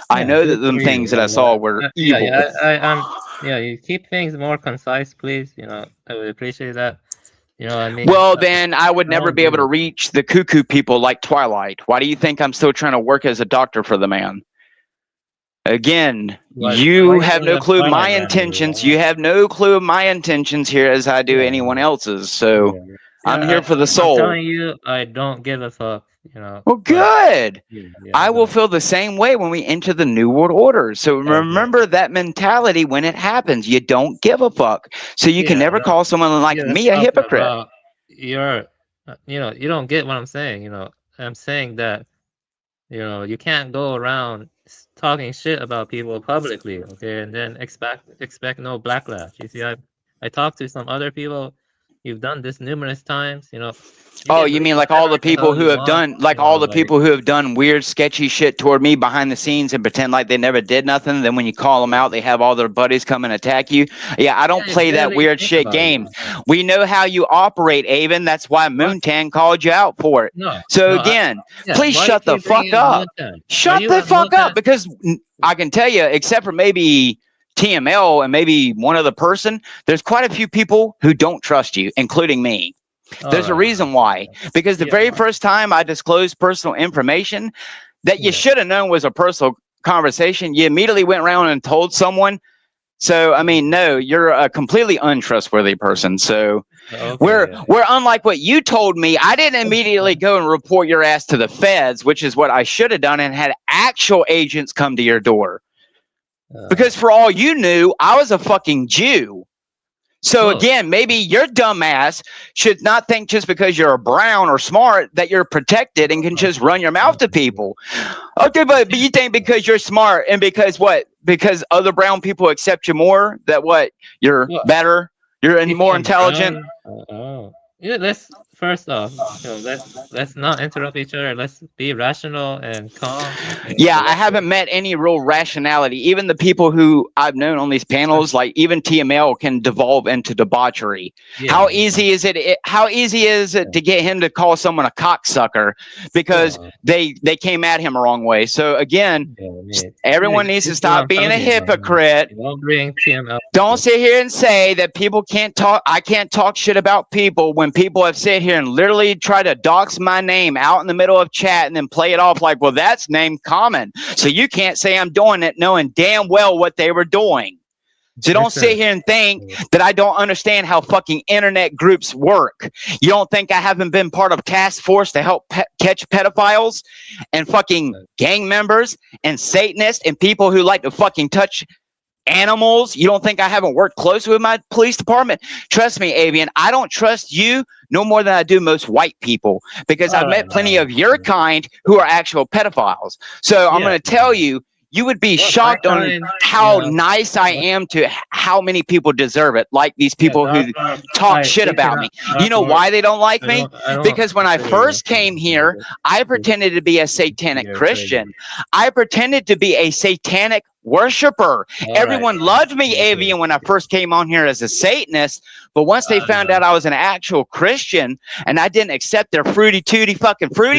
I know that the things that I saw were evil. Yeah, you keep things more concise, please. You know, I would appreciate that. You know, I mean, Well, then I would never be able to reach the cuckoo people like Twilight. Why do you think I'm still trying to work as a doctor for the man? Again, you have no clue my intentions. You have no clue of my intentions here as I do anyone else's. So I'm here for the I'm soul. telling you, I don't give a fuck. You know. Well, good. Yeah, I will feel the same way when we enter the New World Order. So remember that mentality when it happens. You don't give a fuck. So you can never call someone like me a hypocrite. You're, you know, you don't get what I'm saying. You know, I'm saying that, you know, you can't go around talking shit about people publicly, okay, and then expect no backlash. You see, I talked to some other people. You've done this numerous times. You know. Oh, you mean like all the people who have done, like all the people who have done weird, sketchy shit toward me behind the scenes and pretend like they never did nothing. Then when you call them out, they have all their buddies come and attack you. Yeah, I don't play that weird shit game. We know how you operate, Avon. That's why Moontan called you out for it. So again, please shut the fuck up. Shut the fuck up, because I can tell you, except for maybe TML and maybe one other person, there's quite a few people who don't trust you, including me. There's a reason why. Because the very first time I disclosed personal information that you should have known was a personal conversation, you immediately went around and told someone. So, I mean, no, you're a completely untrustworthy person. So we're unlike what you told me. I didn't immediately go and report your ass to the feds, which is what I should have done, and had actual agents come to your door. Because for all you knew, I was a fucking Jew. So again, maybe your dumb ass should not think just because you're brown or smart that you're protected and can just run your mouth to people. Okay, but you think because you're smart and because what? Because other brown people accept you more, that what? You're better? You're more intelligent? Yeah, let's first off, you know, let's not interrupt each other. Let's be rational and calm. Yeah, I haven't met any real rationality. Even the people who I've known on these panels, like even TML, can devolve into debauchery. How easy is it? How easy is it to get him to call someone a cocksucker because they came at him the wrong way? So again, everyone needs to stop being a hypocrite. Don't sit here and say that people can't talk. I can't talk shit about people when people have sit here and literally try to dox my name out in the middle of chat and then play it off like, well, that's name common, so you can't say I'm doing it, knowing damn well what they were doing. So don't sit here and think that I don't understand how fucking internet groups work. You don't think I haven't been part of task force to help catch pedophiles and fucking gang members and Satanists and people who like to fucking touch animals? You don't think I haven't worked closely with my police department? Trust me, Avian, I don't trust you no more than I do most white people, because I've met plenty of your kind who are actual pedophiles. So I'm going to tell you, you would be shocked on how nice I am to how many people deserve it. Like these people who talk shit about me. You know why they don't like me? Because when I first came here, I pretended to be a satanic Christian. I pretended to be a satanic worshiper. Everyone loved me, Avian, when I first came on here as a Satanist. But once they found out I was an actual Christian and I didn't accept their fruity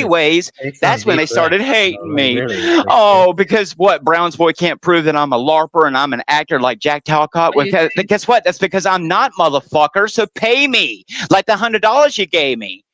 ways, that's when they started hating me. Oh, because what? Brown's boy can't prove that I'm a LARPer and I'm an actor like Jack Talcott. Well, guess what? That's because I'm not, motherfucker. So pay me like the $100 you gave me.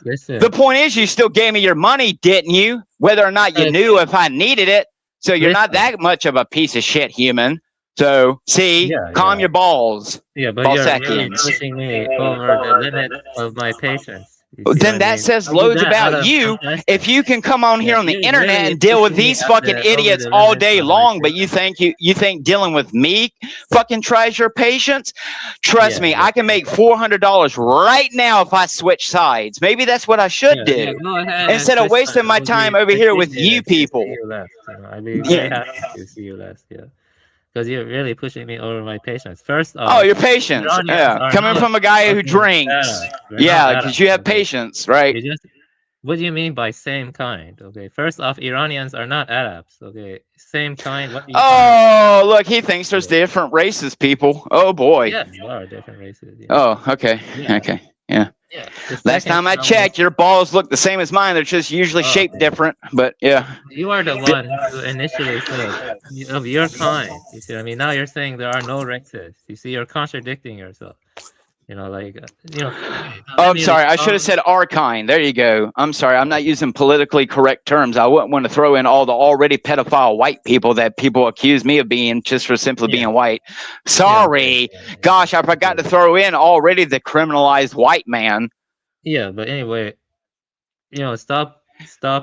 Listen. The point is, you still gave me your money, didn't you? Whether or not you knew if I needed it. So you're not that much of a piece of shit human. So, see, calm your balls. Yeah, but you're really pushing me over the limit of my patience. You see Then what I that mean? says I do loads that out about of you. compassion. If you can come on here Yeah, on the you're internet really and deal with pushing me these up fucking over idiots the all limits day of my long, but patience. you think dealing with me fucking tries your patience? Trust Yeah, me, yeah, I can make $400 right now if I switch sides. Maybe that's what I should yeah, do go ahead and instead of switch sides. wasting my I would time be over here with you appreciated to see people. you left. You know, I'd be very Yeah. happy to see you left. Yeah, because you're really pushing me over my patience. First Oh, off, your patience. Iranians Yeah. are Coming not from a guy who fucking drinks. Arabs. We're not Yeah, because Arabs. you have Okay, patience, right? you just. What do you mean by same kind? Okay, first off, Iranians are not Arabs. Okay, same kind. What are you talking about? Oh, look, he thinks there's different races, people. Oh boy. Yeah, there are different races. Yeah. Oh, okay. Yeah. Okay. Yeah. Yeah. The Last second time I thing I want checked, your balls look the same as mine. They're just usually Oh, shaped different. But yeah. you are the one who initially said of your kind. You see what I mean? Now you're saying there are no races. You see, you're contradicting yourself. You know, like okay, now Oh, let I'm me sorry. I should have respond. said our kind. There you go. I'm sorry. I'm not using politically correct terms. I wouldn't want to throw in all the already pedophile white people that people accuse me of being just for simply being white. Sorry. Gosh, I forgot to throw in already the criminalized white man. Yeah, but anyway, stop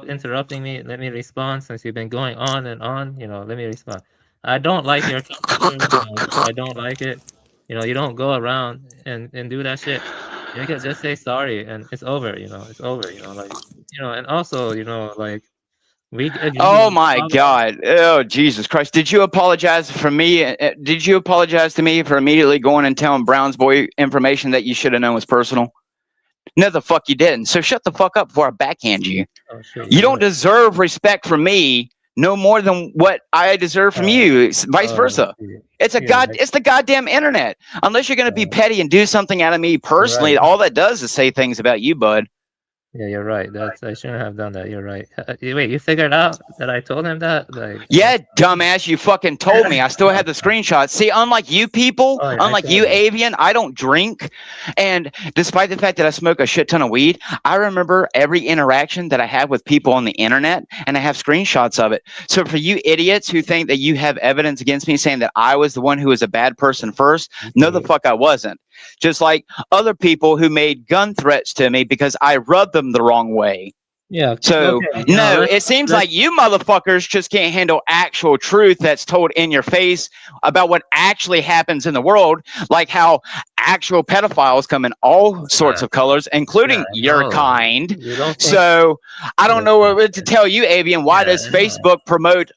interrupting me. Let me respond since you've been going on and on. Let me respond. I don't like your temperature. I don't like it. You don't go around and do that shit. You can just say sorry and it's over. It's over. And also, like we agree Oh on my problems. God. Oh, Jesus Christ. Did you apologize for me? Did you apologize to me for immediately going and telling Brown's boy information that you should have known was personal? No, the fuck you didn't. So shut the fuck up before I backhand you. Oh, shit, You you're don't right. deserve respect from me no more than what I deserve from you. It's vice versa. It's it's the goddamn internet. Unless you're gonna be petty and do something out of me personally, right. all that does is say things about you, bud. Yeah, you're right. I shouldn't have done that. You're right. Wait, you figured out that I told him that? Like, Yeah, dumbass, you fucking told me. I still have the screenshots. See, unlike you people, Oh, yeah, I unlike told you, you. Avian, I don't drink. And despite the fact that I smoke a shit ton of weed, I remember every interaction that I have with people on the internet, and I have screenshots of it. So for you idiots who think that you have evidence against me saying that I was the one who was a bad person first, no, the fuck I wasn't. Just like other people who made gun threats to me because I rubbed them the wrong way. Yeah. So, Okay. no, it seems like you motherfuckers just can't handle actual truth that's told in your face about what actually happens in the world, like how actual pedophiles come in all sorts of colors, including your no. kind. You don't think- So, I don't know what to tell you, Avian. Why does Facebook promote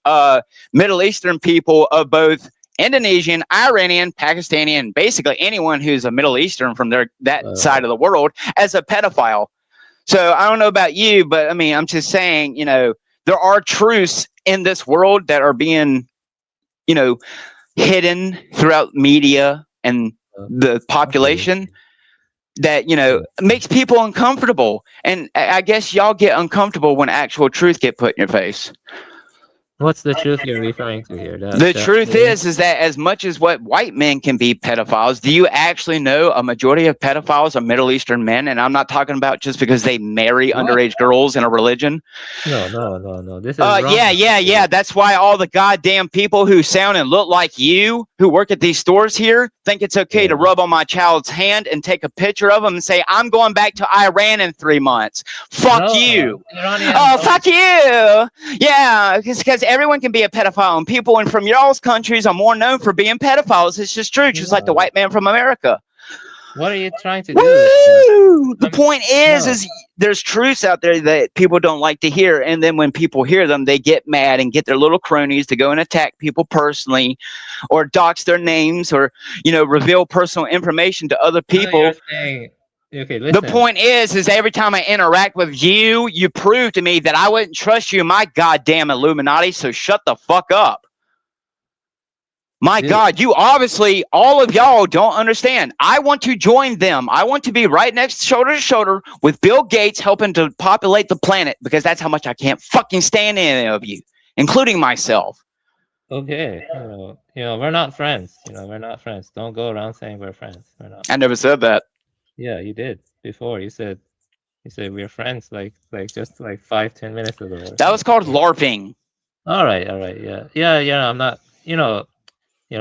Middle Eastern people of both Indonesian, Iranian, Pakistani, and basically anyone who's a Middle Eastern from that side of the world as a pedophile? So I don't know about you, but I mean, I'm just saying, there are truths in this world that are being, hidden throughout media and the population that, makes people uncomfortable. And I guess y'all get uncomfortable when actual truth get put in your face. What's the truth you're referring to here? The truth is that as much as what white men can be pedophiles, do you actually know a majority of pedophiles are Middle Eastern men? And I'm not talking about just because they marry underage girls in a religion. No. This is wrong. Yeah. That's why all the goddamn people who sound and look like you who work at these stores here think it's okay to rub on my child's hand and take a picture of them and say, I'm going back to Iran in 3 months. Fuck you. Fuck you. Yeah, because everyone can be a pedophile, and people from y'all's countries are more known for being pedophiles. It's just true, just like the white man from America. What are you trying to do? The point is there's truths out there that people don't like to hear, and then when people hear them, they get mad and get their little cronies to go and attack people personally, or dox their names, or reveal personal information to other people. Okay, listen. The point is every time I interact with you, you prove to me that I wouldn't trust you, my goddamn Illuminati. So shut the fuck up. My God, you obviously, all of y'all don't understand. I want to join them. I want to be right next shoulder to shoulder with Bill Gates helping to populate the planet, because that's how much I can't fucking stand any of you, including myself. Okay, we're not friends. We're not friends. Don't go around saying we're friends. We're not. I never said that. Yeah, you did before. You said we're friends like just like 5-10 minutes ago. That was called LARPing. All right, yeah. I'm not.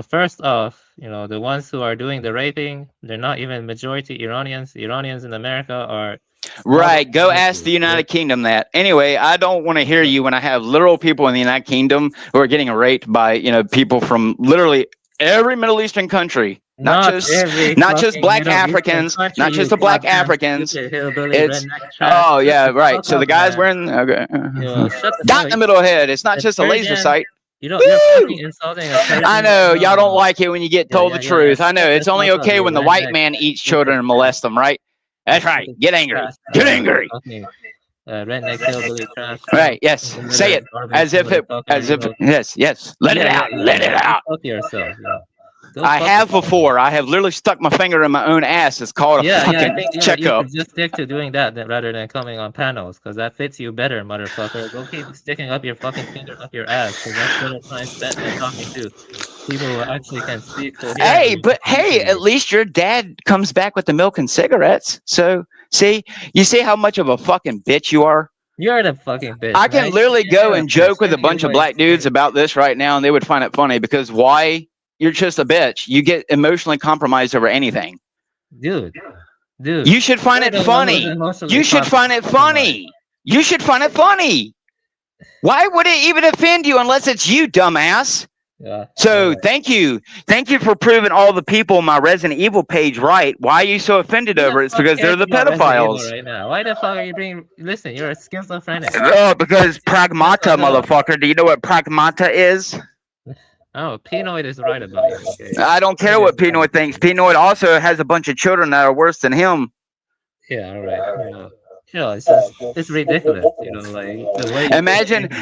first off, the ones who are doing the raping, they're not even majority Iranians. Iranians in America are Right. Go ask the United Kingdom that. Anyway, I don't want to hear you when I have literal people in the United Kingdom who are getting raped by, people from literally every Middle Eastern country. Not just black Africans, not just the black Africans. It's oh yeah, right. So the guys wearing dot in the middle head. It's not just a laser sight. You're fucking insulting a person. I know y'all don't like it when you get told the truth. I know it's only okay when the white man eats children and molests them, right? That's right. Get angry. Get angry. Redneck hillbilly trash. Right. Yes. Say it as if it. Yes. Let it out. Let it out. Fuck yourself. I have before. I have literally stuck my finger in my own ass. It's called a fucking I think checkup. You should just stick to doing that rather than coming on panels, because that fits you better, motherfucker. Go keep sticking up your fucking finger up your ass, because that's better time spent than talking to people who actually can speak. Hey, at least your dad comes back with the milk and cigarettes. So you see how much of a fucking bitch you are. You're the fucking bitch. I can literally go and joke with a bunch of black dudes about this right now, and they would find it funny because why? You're just a bitch. You get emotionally compromised over anything. Dude. You should find it funny. You should find it funny. You should find it funny. Why would it even offend you unless it's you, dumbass? Yeah. So thank you. Thank you for proving all the people on my Resident Evil page right. Why are you so offended over it? It's because they're the pedophiles. Right now. Why the fuck are you being... Listen, you're a schizophrenic. Oh, because pragmata, motherfucker. Do you know what pragmata is? Oh, Pinoid is right about you. Okay? I don't care what Pinoid thinks. Pinoid also has a bunch of children that are worse than him. Yeah, all right. It's ridiculous. Like the way.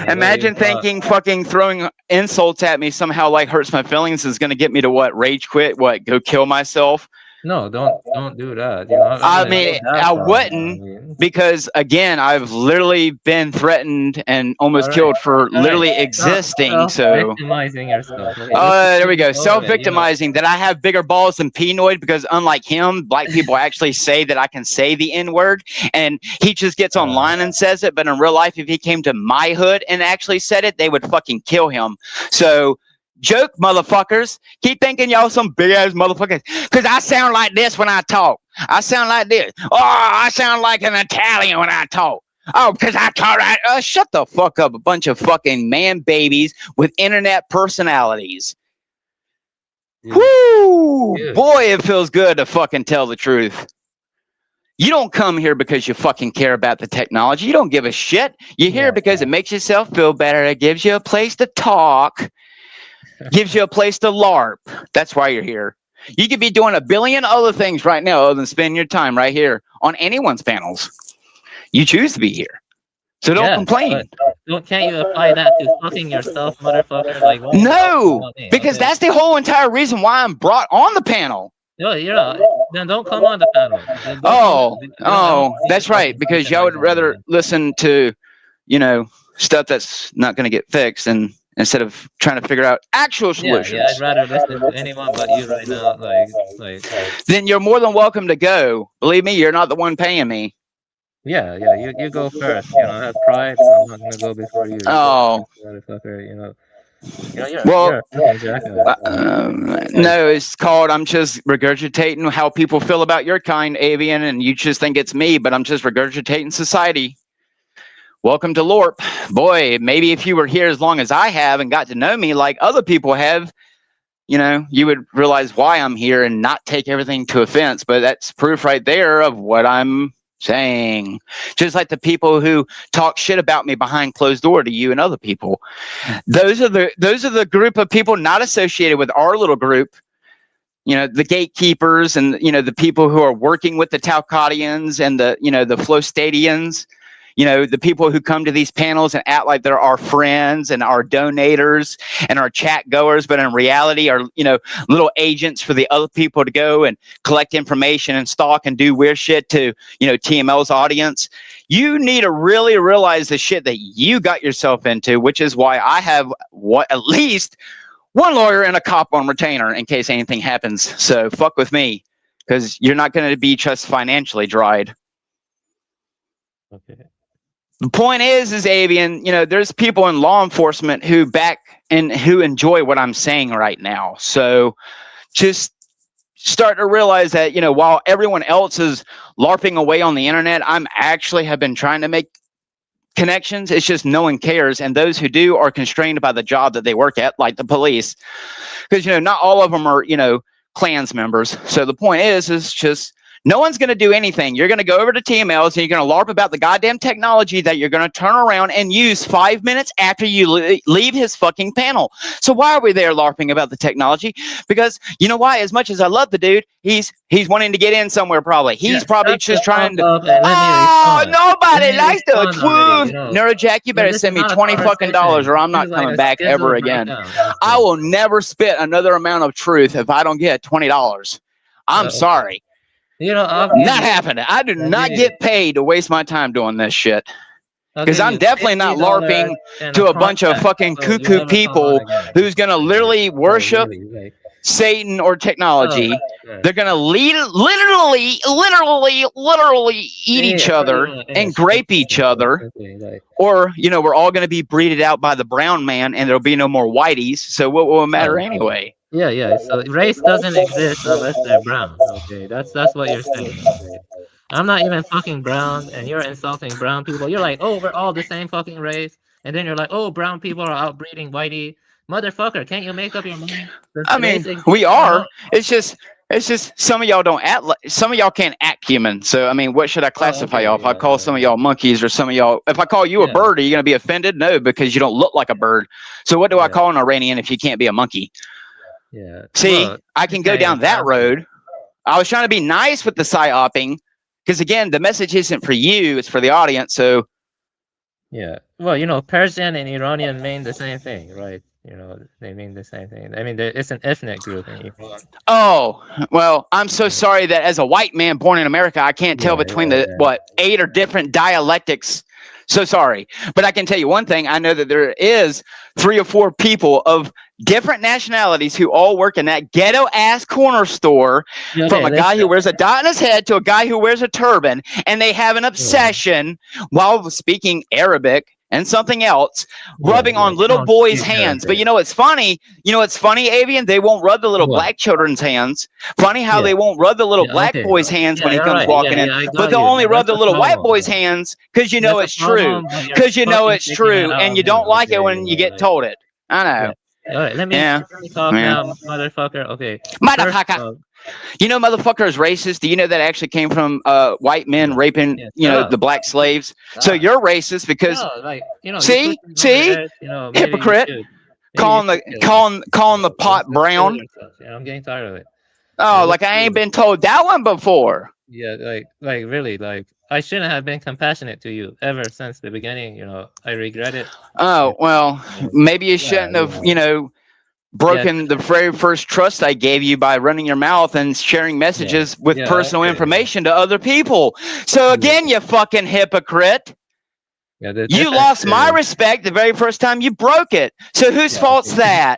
Imagine thinking fucking throwing insults at me somehow like hurts my feelings is gonna get me to what? Rage quit? What? Go kill myself? No, don't do that. I mean, I wouldn't because again, I've literally been threatened and almost killed for literally existing. So victimizing yourself. There we go. Self-victimizing that I have bigger balls than Pinoid because unlike him, black people actually say that I can say the N-word, and he just gets online and says it. But in real life, if he came to my hood and actually said it, they would fucking kill him. So. Joke, motherfuckers. Keep thinking y'all some big ass motherfuckers. Because I sound like this when I talk. I sound like this. Oh, I sound like an Italian when I talk. Oh, because I talk right. Shut the fuck up. A bunch of fucking man babies with internet personalities. Whoo! Boy, it feels good to fucking tell the truth. You don't come here because you fucking care about the technology. You don't give a shit. You're here because it makes yourself feel better. It gives you a place to talk. Gives you a place to LARP. That's why you're here. You could be doing a billion other things right now other than spending your time right here on anyone's panels. You choose to be here. So don't complain. Can't you apply that to fucking yourself, motherfucker? Like, no, because that's the whole entire reason why I'm brought on the panel. Then don't come on the panel. That's right. Because y'all would rather listen to, stuff that's not going to get fixed and instead of trying to figure out actual solutions. Yeah, I'd rather listen to anyone but you right now. Like. Then you're more than welcome to go. Believe me, you're not the one paying me. Yeah, you go first. I have pride, so I'm not gonna go before you. Oh, motherfucker, no, it's called. I'm just regurgitating how people feel about your kind, Avian, and you just think it's me, but I'm just regurgitating society. Welcome to LORP. Boy, maybe if you were here as long as I have and got to know me like other people have, you would realize why I'm here and not take everything to offense. But that's proof right there of what I'm saying. Just like the people who talk shit about me behind closed door to you and other people. Those are the group of people not associated with our little group. The gatekeepers and, the people who are working with the Talcottians and the Flostadians. The people who come to these panels and act like they're our friends and our donators and our chat goers, but in reality are, little agents for the other people to go and collect information and stalk and do weird shit to, TML's audience. You need to really realize the shit that you got yourself into, which is why I have at least one lawyer and a cop on retainer in case anything happens. So fuck with me because you're not going to be just financially dried. Okay. The point is Avian, there's people in law enforcement who back and who enjoy what I'm saying right now. So just start to realize that, while everyone else is LARPing away on the internet, I'm actually have been trying to make connections. It's just no one cares. And those who do are constrained by the job that they work at, like the police, because, not all of them are, Klans members. So the point is just no one's going to do anything. You're going to go over to TMLs and you're going to LARP about the goddamn technology that you're going to turn around and use 5 minutes after you leave his fucking panel. So why are we there LARPing about the technology? Because you know why? As much as I love the dude, he's wanting to get in somewhere probably. He's probably just trying to. Oh, nobody likes to twoo. Neurojack, you better send me $20 fucking or I'm not coming back ever again. I will never spit another amount of truth if I don't get $20. I'm sorry. Not happening. I do not get paid to waste my time doing this shit. Because I'm definitely not LARPing to a bunch of fucking cuckoo people who's going to literally worship Satan or technology. They're going to literally eat each other and grape each other. Or, we're all going to be breeded out by the brown man and there'll be no more whiteys. So what will it matter anyway? Yeah. So race doesn't exist unless they're brown. Okay, that's what you're saying. Okay? I'm not even fucking brown, and you're insulting brown people. You're like, oh, we're all the same fucking race, and then you're like, oh, brown people are outbreeding whitey. Motherfucker, can't you make up your mind? I mean, we are. It's just some of y'all don't act like, some of y'all can't act human. So I mean, what should I classify y'all? If I call some of y'all monkeys or some of y'all, if I call you a bird, are you gonna be offended? No, because you don't look like a bird. So what do I call an Iranian if you can't be a monkey? Yeah. See, I can go down that road. I was trying to be nice with the psyoping, because again, the message isn't for you; it's for the audience. So, yeah. Well, Persian and Iranian mean the same thing, right? They mean the same thing. I mean, it's an ethnic group in Iran. Oh, well, I'm so sorry that as a white man born in America, I can't tell between the 8 or different dialectics. So sorry, but I can tell you one thing. I know that there is 3 or 4 people of different nationalities who all work in that ghetto ass corner store, from a guy who wears a dot on his head to a guy who wears a turban, and they have an obsession while speaking Arabic and something else, rubbing on little boys' hands. But it's funny. It's funny, Avian. They won't rub the little black children's hands. Funny how they won't rub the little black boy's hands when he comes walking in, but they'll only rub the little white boy's hands because it's true. Because it's true, and you don't like it when you get told it. I know. All right, let me talk now, motherfucker. Okay. Motherfucker. Motherfucker is racist. Do you know that actually came from white men raping, the black slaves? So you're racist because see, hypocrite, calling the pot brown. I'm getting tired of it. Oh, like I ain't been told that one before. Yeah, like really, I shouldn't have been compassionate to you ever since the beginning. I regret it. Oh well, maybe you shouldn't have, broken the very first trust I gave you by running your mouth and sharing messages with personal information to other people. So again, you fucking hypocrite. You lost my respect the very first time you broke it. So whose fault's that?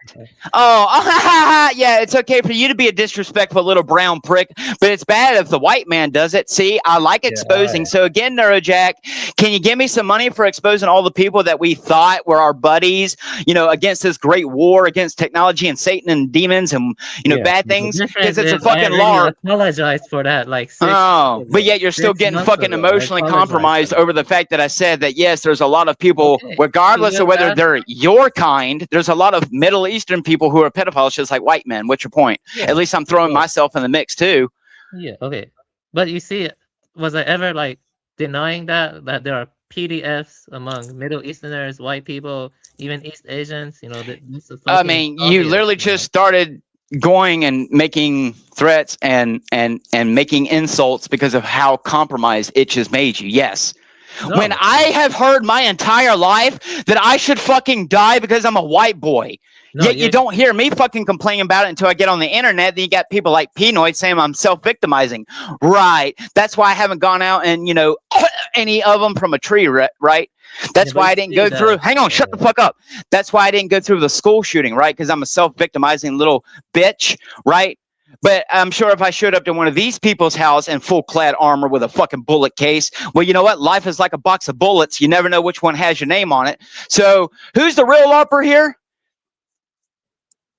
Yeah, it's okay for you to be a disrespectful little brown prick, but it's bad if the white man does it. See, I like exposing. So again, Neurojack, can you give me some money for exposing all the people that we thought were our buddies, against this great war against technology and Satan and demons and, bad things? Because it's a fucking law. I apologize for that. But yet you're still getting fucking emotionally compromised over the fact that I said that, yes, there's a lot of people, regardless of whether they're your kind, there's a lot of Middle Eastern people who are pedophiles just like white men. What's your point? At least I'm throwing myself in the mix too. Yeah, okay. But you see, was I ever denying that there are PDFs among Middle Easterners, white people, even East Asians? I mean, you literally just started going and making threats and making insults because of how compromised Itch has made you. Yes. No. When I have heard my entire life that I should fucking die because I'm a white boy. Yet you don't hear me fucking complaining about it until I get on the internet. Then you got people like Pinoid saying I'm self-victimizing. Right. That's why I haven't gone out and, any of them from a tree, right? That's why I didn't go through. Hang on, shut the fuck up. That's why I didn't go through the school shooting, right? Because I'm a self-victimizing little bitch, right? But I'm sure if I showed up to one of these people's house in full clad armor with a fucking bullet case, well, you know what? Life is like a box of bullets. You never know which one has your name on it. So who's the real LARPer here?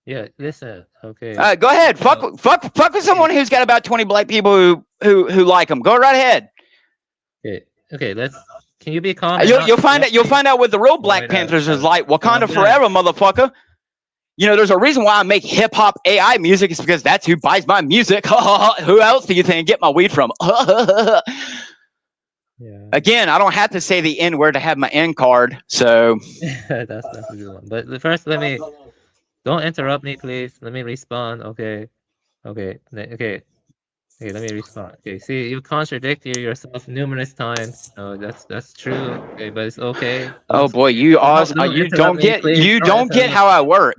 Yeah, listen. Okay. Go ahead. Fuck with someone who's got about 20 black people who like them. Go right ahead. Okay. Can you be calm? You'll find out what the real Black Panthers is like. Wakanda forever, motherfucker. You know, there's a reason why I make hip hop AI music. It's because that's who buys my music. Who else do you think I get my weed from? Again, I don't have to say the N word to have my N card. So that's a good one. But first, don't interrupt me, please. Let me respond. Okay. Let me respond. Okay, see, you contradict yourself numerous times. No, that's true. Okay, but it's okay. Oh boy, you don't get how I work.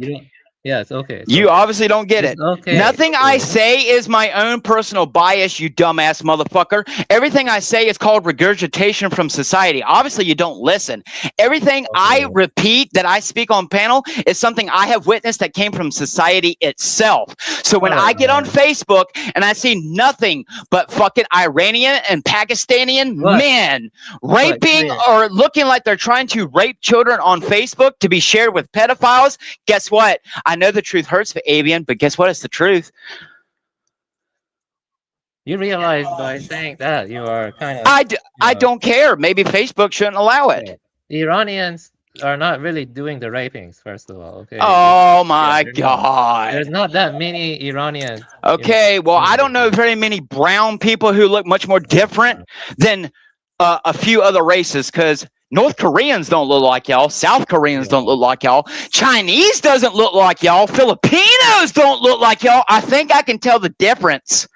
Yeah, it's okay. You obviously don't get it. Okay. Nothing I say is my own personal bias, you dumbass motherfucker. Everything I say is called regurgitation from society. Obviously, you don't listen. Everything I repeat that I speak on panel is something I have witnessed that came from society itself. So when I get on Facebook and I see nothing but fucking Iranian and Pakistani men raping or looking like they're trying to rape children on Facebook to be shared with pedophiles, guess what? I know the truth hurts for Avian, but guess what? It's the truth. You realize by saying that you are kind of... I don't care. Maybe Facebook shouldn't allow it. The Iranians are not really doing the rapings, first of all. Okay. Oh my God. There's not that many Iranians. Okay, well, I don't know very many brown people who look much more different than a few other races, because North Koreans don't look like y'all. South Koreans don't look like y'all. Chinese doesn't look like y'all. Filipinos don't look like y'all. I think I can tell the difference.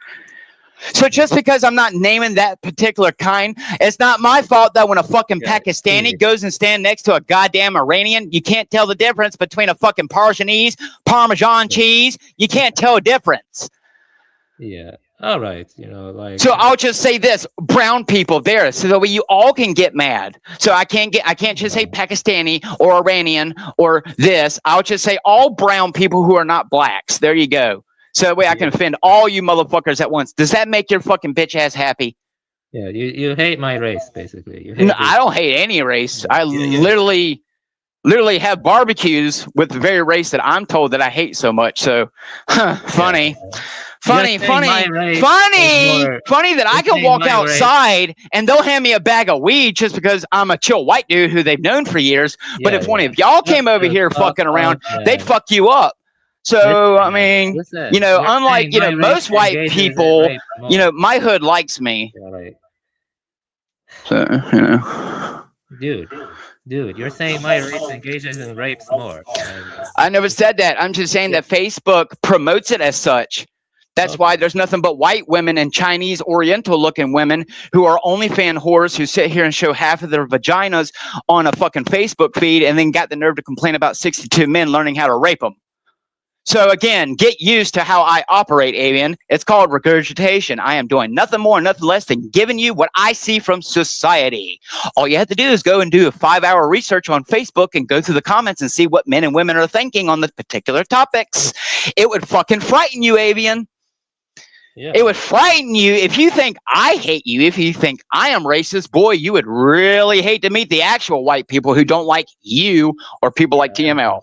So just because I'm not naming that particular kind, it's not my fault that when a fucking Pakistani goes and stand next to a goddamn Iranian, you can't tell the difference between a fucking Parmesan cheese. You can't tell a difference. Yeah. All right, So I'll just say this: brown people there, so that way you all can get mad. So I can't just say Pakistani or Iranian or this. I'll just say all brown people who are not blacks. There you go. So that way I can offend all you motherfuckers at once. Does that make your fucking bitch ass happy? Yeah, you hate my race, basically. No, I don't hate any race. I literally have barbecues with the very race that I'm told that I hate so much. So funny. Funny that I can walk outside and they'll hand me a bag of weed just because I'm a chill white dude who they've known for years. But if one of y'all came over here fucking around, they'd fuck you up. So, I mean, unlike, most white people, my hood likes me. So, Dude, you're saying my race engages in rapes more. I never said that. I'm just saying that Facebook promotes it as such. That's why there's nothing but white women and Chinese Oriental looking women who are OnlyFans whores who sit here and show half of their vaginas on a fucking Facebook feed and then got the nerve to complain about 62 men learning how to rape them. So again, get used to how I operate, Avian. It's called regurgitation. I am doing nothing more, nothing less than giving you what I see from society. All you have to do is go and do a 5-hour research on Facebook and go through the comments and see what men and women are thinking on the particular topics. It would fucking frighten you, Avian. Yeah. It would frighten you if you think I hate you. If you think I am racist, boy, you would really hate to meet the actual white people who don't like you or people like TML.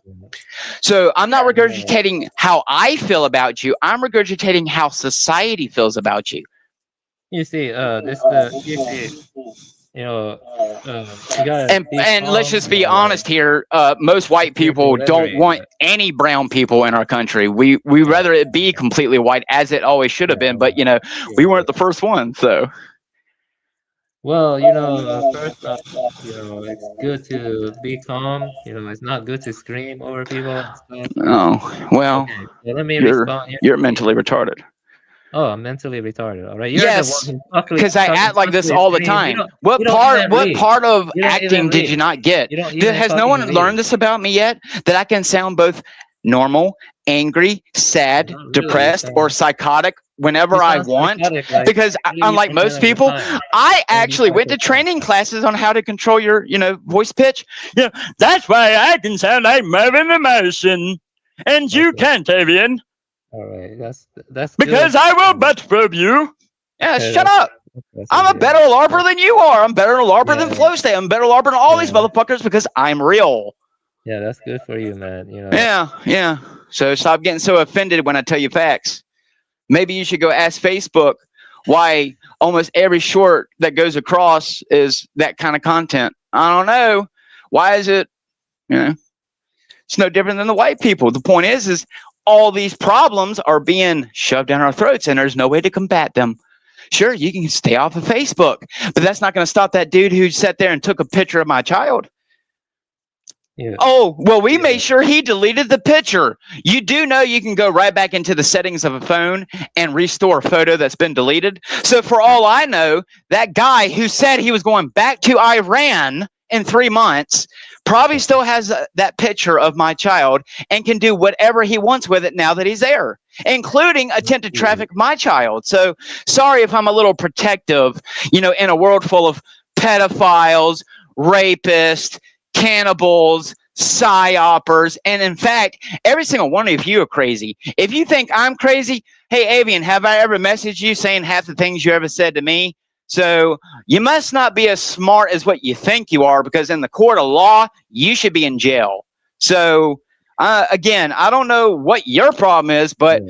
So I'm not regurgitating how I feel about you. I'm regurgitating how society feels about you. You see, and let's just be honest here. Most white people don't want any brown people in our country. We rather it be completely white, as it always should have been. But we weren't the first one. So, well, first off, it's good to be calm. It's not good to scream over people and stuff. Oh well. Okay, so let me respond. You're mentally retarded. Oh, I'm mentally retarded. All right. Yes, because I act like this all the time. What part of acting did you not get? Has no one learned this about me yet? That I can sound both normal, angry, sad, depressed, or psychotic whenever I want? Because unlike most people, I actually went to training classes on how to control your, voice pitch. That's why I can sound like Marvin the Martian, and you can't, Avian. All right, that's Because good. I will bet from you. Yeah, Yeah, shut up. I'm a yeah. better LARPer than you are. I'm better LARPer than Yeah. Flow State. I'm better LARPer than all these Yeah. motherfuckers because I'm real. Yeah, that's good for you, man. You know. Yeah. So stop getting so offended when I tell you facts. Maybe you should go ask Facebook why almost every short that goes across is that kind of content. I don't know. Why is it? It's no different than the white people. The point is all these problems are being shoved down our throats and there's no way to combat them. Sure, you can stay off of Facebook, but that's not going to stop that dude who sat there and took a picture of my child. Yeah. Oh, well, we made sure he deleted the picture. You do know you can go right back into the settings of a phone and restore a photo that's been deleted. So for all I know, that guy who said he was going back to Iran in 3 months probably still has that picture of my child and can do whatever he wants with it now that he's there, including attempt to traffic my child. So sorry if I'm a little protective, in a world full of pedophiles, rapists, cannibals, psyopers, and in fact, every single one of you are crazy. If you think I'm crazy, hey, Avian, have I ever messaged you saying half the things you ever said to me? So you must not be as smart as what you think you are, because in the court of law, you should be in jail. So again, I don't know what your problem is, but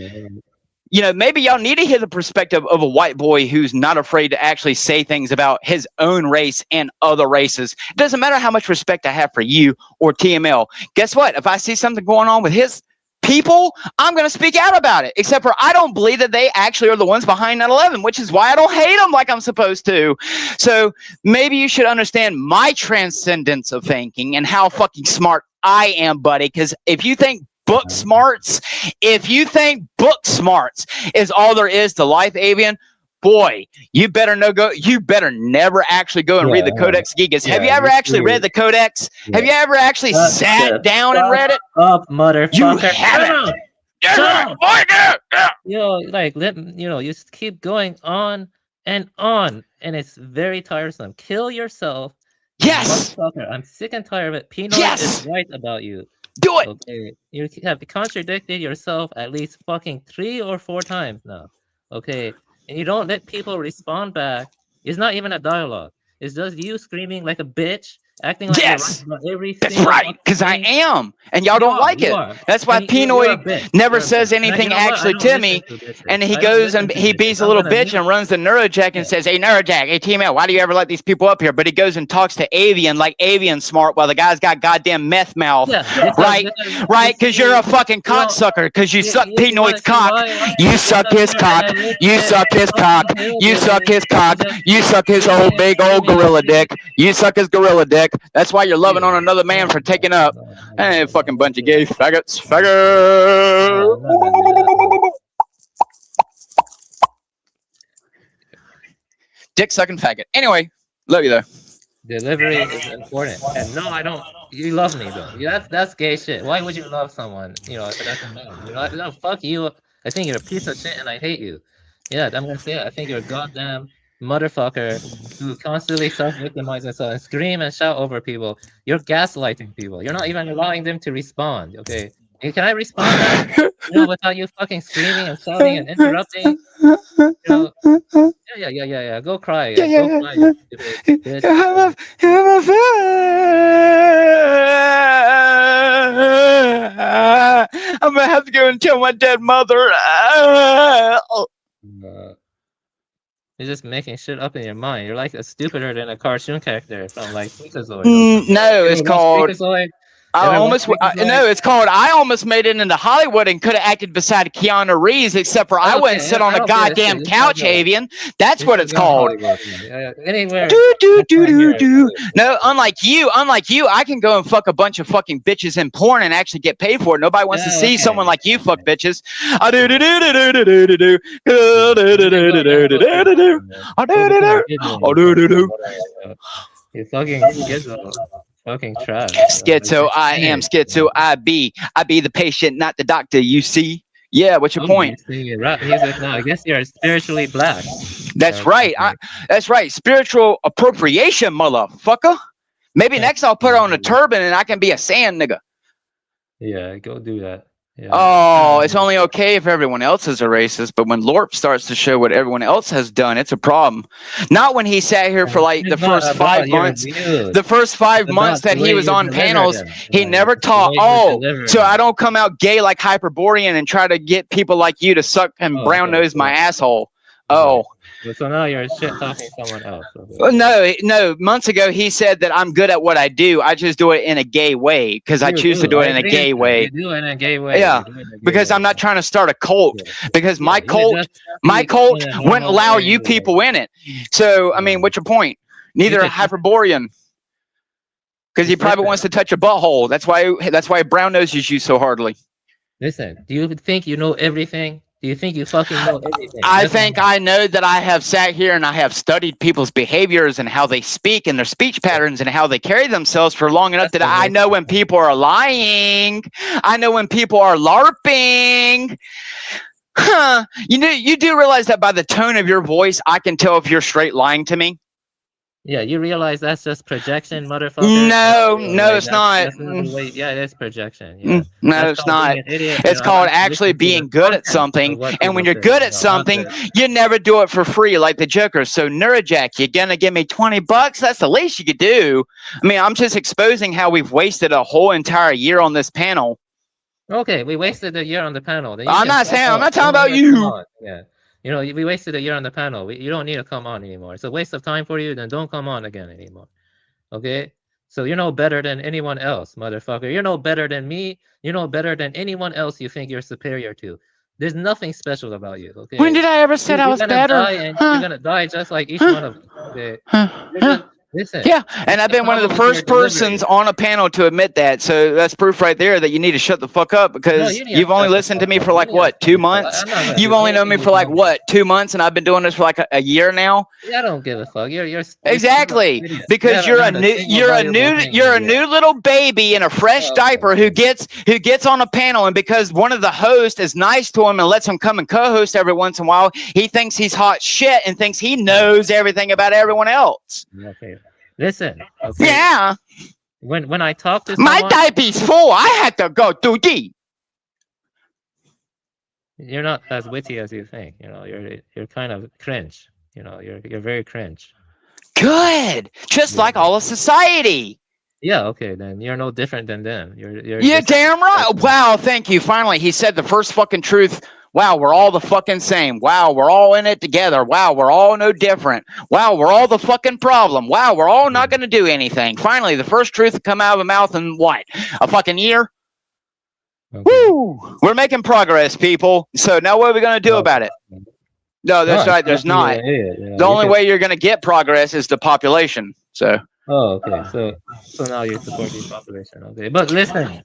maybe y'all need to hear the perspective of a white boy who's not afraid to actually say things about his own race and other races. It doesn't matter how much respect I have for you or TML. Guess what? If I see something going on with his people, I'm going to speak out about it, except for I don't believe that they actually are the ones behind 9/11, which is why I don't hate them like I'm supposed to. So maybe you should understand my transcendence of thinking and how fucking smart I am, buddy, because if you think book smarts is all there is to life, Avian, boy, you better never actually go and read the Codex Gigas. Have you ever actually read the Codex? Have you ever actually sat down and read it? Up, motherfucker. You haven't. Shut up. You just keep going on and on, and it's very tiresome. Kill yourself. Yes. Motherfucker. I'm sick and tired of it. Pinoy is right about you. Do it. Okay. You have contradicted yourself at least fucking 3 or 4 times now. Okay. And you don't let people respond back. It's not even a dialogue. It's just you screaming like a bitch, acting like you're right about every That's single right, because I am, and y'all don't like it. That's why Pinoy never says anything actually to me, and he goes and he beats a little bitch and runs to Neurojack and says, "Hey Neurojack, hey TML, why do you ever let these people up here?" But he goes and talks to Avian like Avian's smart, while the guy's got goddamn meth mouth, right? Because you're a fucking cocksucker, because you suck Pinoy's cock, you suck his cock, you suck his cock, you suck his cock, you suck his old big old gorilla dick, you suck his gorilla dick. That's why you're loving on another man for taking up. Hey, fucking bunch of gay faggots. Dick sucking faggot. Anyway, love you though. Delivery is important. And no, I don't. You love me though. That's gay shit. Why would you love someone? If it doesn't matter. No, fuck you. I think you're a piece of shit and I hate you. Yeah, I'm gonna say it. I think you're a goddamn motherfucker who constantly self-victimize yourself and scream and shout over people. You're gaslighting people. You're not even allowing them to respond. Okay. Can I respond without you fucking screaming and shouting and interrupting? Yeah. Go cry. Go cry. I'm gonna have to go and tell my dead mother. You're just making shit up in your mind. You're like stupider than a cartoon character from like Freakazoid. No, it's called. It's called I almost made it into Hollywood and could have acted beside Keanu Reeves, except for I wouldn't sit on a goddamn couch, Avian. That's what it's called. Anywhere. No, unlike you, I can go and fuck a bunch of fucking bitches in porn and actually get paid for it. Nobody wants to see someone like you fuck bitches. You fucking fucking trash. Schizo, I am schizo. I be the patient, not the doctor. You see? Yeah. What's your point? Rap music now. I guess you're spiritually black. That's right. That's right. Spiritual appropriation, motherfucker. Maybe next I'll put on a turban and I can be a sand nigga. Yeah, go do that. Oh, it's only okay if everyone else is a racist, but when Lorp starts to show what everyone else has done, it's a problem. Not when he sat here for like the It's not first about 5 your months. views. The first 5 It's months about that the he way was you on deliver panels, them. he never It's the taught, way you deliver so them. I don't come out gay like Hyperborean and try to get people like you to suck and Oh, brown okay. nose my asshole. Okay. Oh. So now you're shit talking someone else. Okay. Well, no. Months ago, he said that I'm good at what I do. I just do it in a gay way because I You choose to do. do I it in a agree gay with you. way. You do it in a gay way. Yeah, You do it in a gay because way. I'm not trying to start a cult. Because Yeah, you just my speak cult in a wouldn't normal allow way. you people in it. So I mean, what's your point? Neither can- Hyperborean. Because he probably wants to touch a butthole. That's why brown noses you so hardly. Listen, do you think you know everything? Do you think you fucking know everything? I think I know that I have sat here and I have studied people's behaviors and how they speak and their speech patterns and how they carry themselves for long enough that I know when people are lying. I know when people are LARPing. Huh. You do realize that by the tone of your voice, I can tell if you're straight lying to me? Yeah, you realize that's just projection, motherfucker? No, Like, it's not. That's not the way. Yeah, it is projection. Yeah. No, That's it's called being not. an idiot. It's I called like to actually listen to the being good at content something. of what And when people you're say, good at something, you never do it for free like the Joker. So, Neurojack, you're going to give me $20? That's the least you could do. I mean, I'm just exposing how we've wasted a whole entire year on this panel. Okay, we wasted a year on the panel. Then you I'm can not fuck saying, I'm off. not talking You don't about need to come you. on. Yeah. You know, we wasted a year on the panel. You don't need to come on anymore. It's a waste of time for you. Then don't come on again anymore. Okay? So you're no better than anyone else, motherfucker. You're no better than me. You're no better than anyone else you think you're superior to. There's nothing special about you. Okay? When did I ever say I You're was gonna better? die, and you're gonna die just like each one of us. Okay? You're just, listen. Yeah, and I've been one of the problem with your first persons delivery. on a panel to admit that. So that's proof right there that you need to shut the fuck up because you need to you've only shut the listened to fuck me up. for You like need to what, shut 2 the fuck up. months? I'm not gonna You've do only known me anything for you like tell me. what, 2 months, and I've been doing this for like a year now. Yeah, I don't give a fuck. You're Exactly, because you're a new little baby in a fresh diaper who gets on a panel, and because one of the hosts is nice to him and lets him come and co-host every once in a while, he thinks he's hot shit and thinks he knows everything about everyone else. Okay. Listen. Okay. Yeah. When I talk to My someone, diaper's full. I had to go too deep. you're not as witty as you think. You know, you're kind of cringe. You know, you're very cringe. Good. Just like all of society. Yeah. Okay. Then you're no different than them. You're Yeah, just damn right. Wow, thank you. Finally, he said the first fucking truth. Wow, we're all the fucking same. Wow, we're all in it together. Wow, we're all no different. Wow, we're all the fucking problem. Wow, we're all not going to do anything. Finally, the first truth to come out of the mouth in what? A fucking year? Woo! We're making progress, people. So now what are we going to do about it? No, that's right. There's not. The only way you're going to get progress is the population. So. Oh, okay. So now you support the population. Okay, but listen.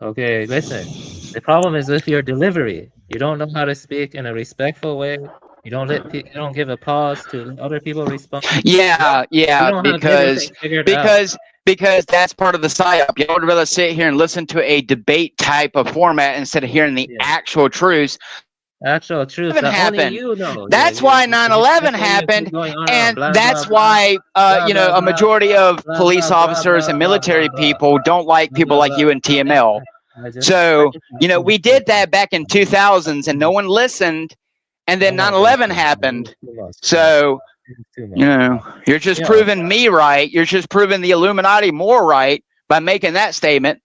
Okay, listen. The problem is with your delivery. You don't know how to speak in a respectful way. You don't you don't give a pause to let other people respond. Yeah, You don't have everything figured out. because that's part of the psyop. You would rather sit here and listen to a debate type of format instead of hearing the actual truths. Actual truth That that happened. only you know. That's why 9/11 happened, and that's why a majority of police officers and military people don't like people like you and TML. So we did that back in 2000s, and no one listened, and then 9/11 happened. So you're just proving me right. You're just proving the Illuminati more right by making that statement.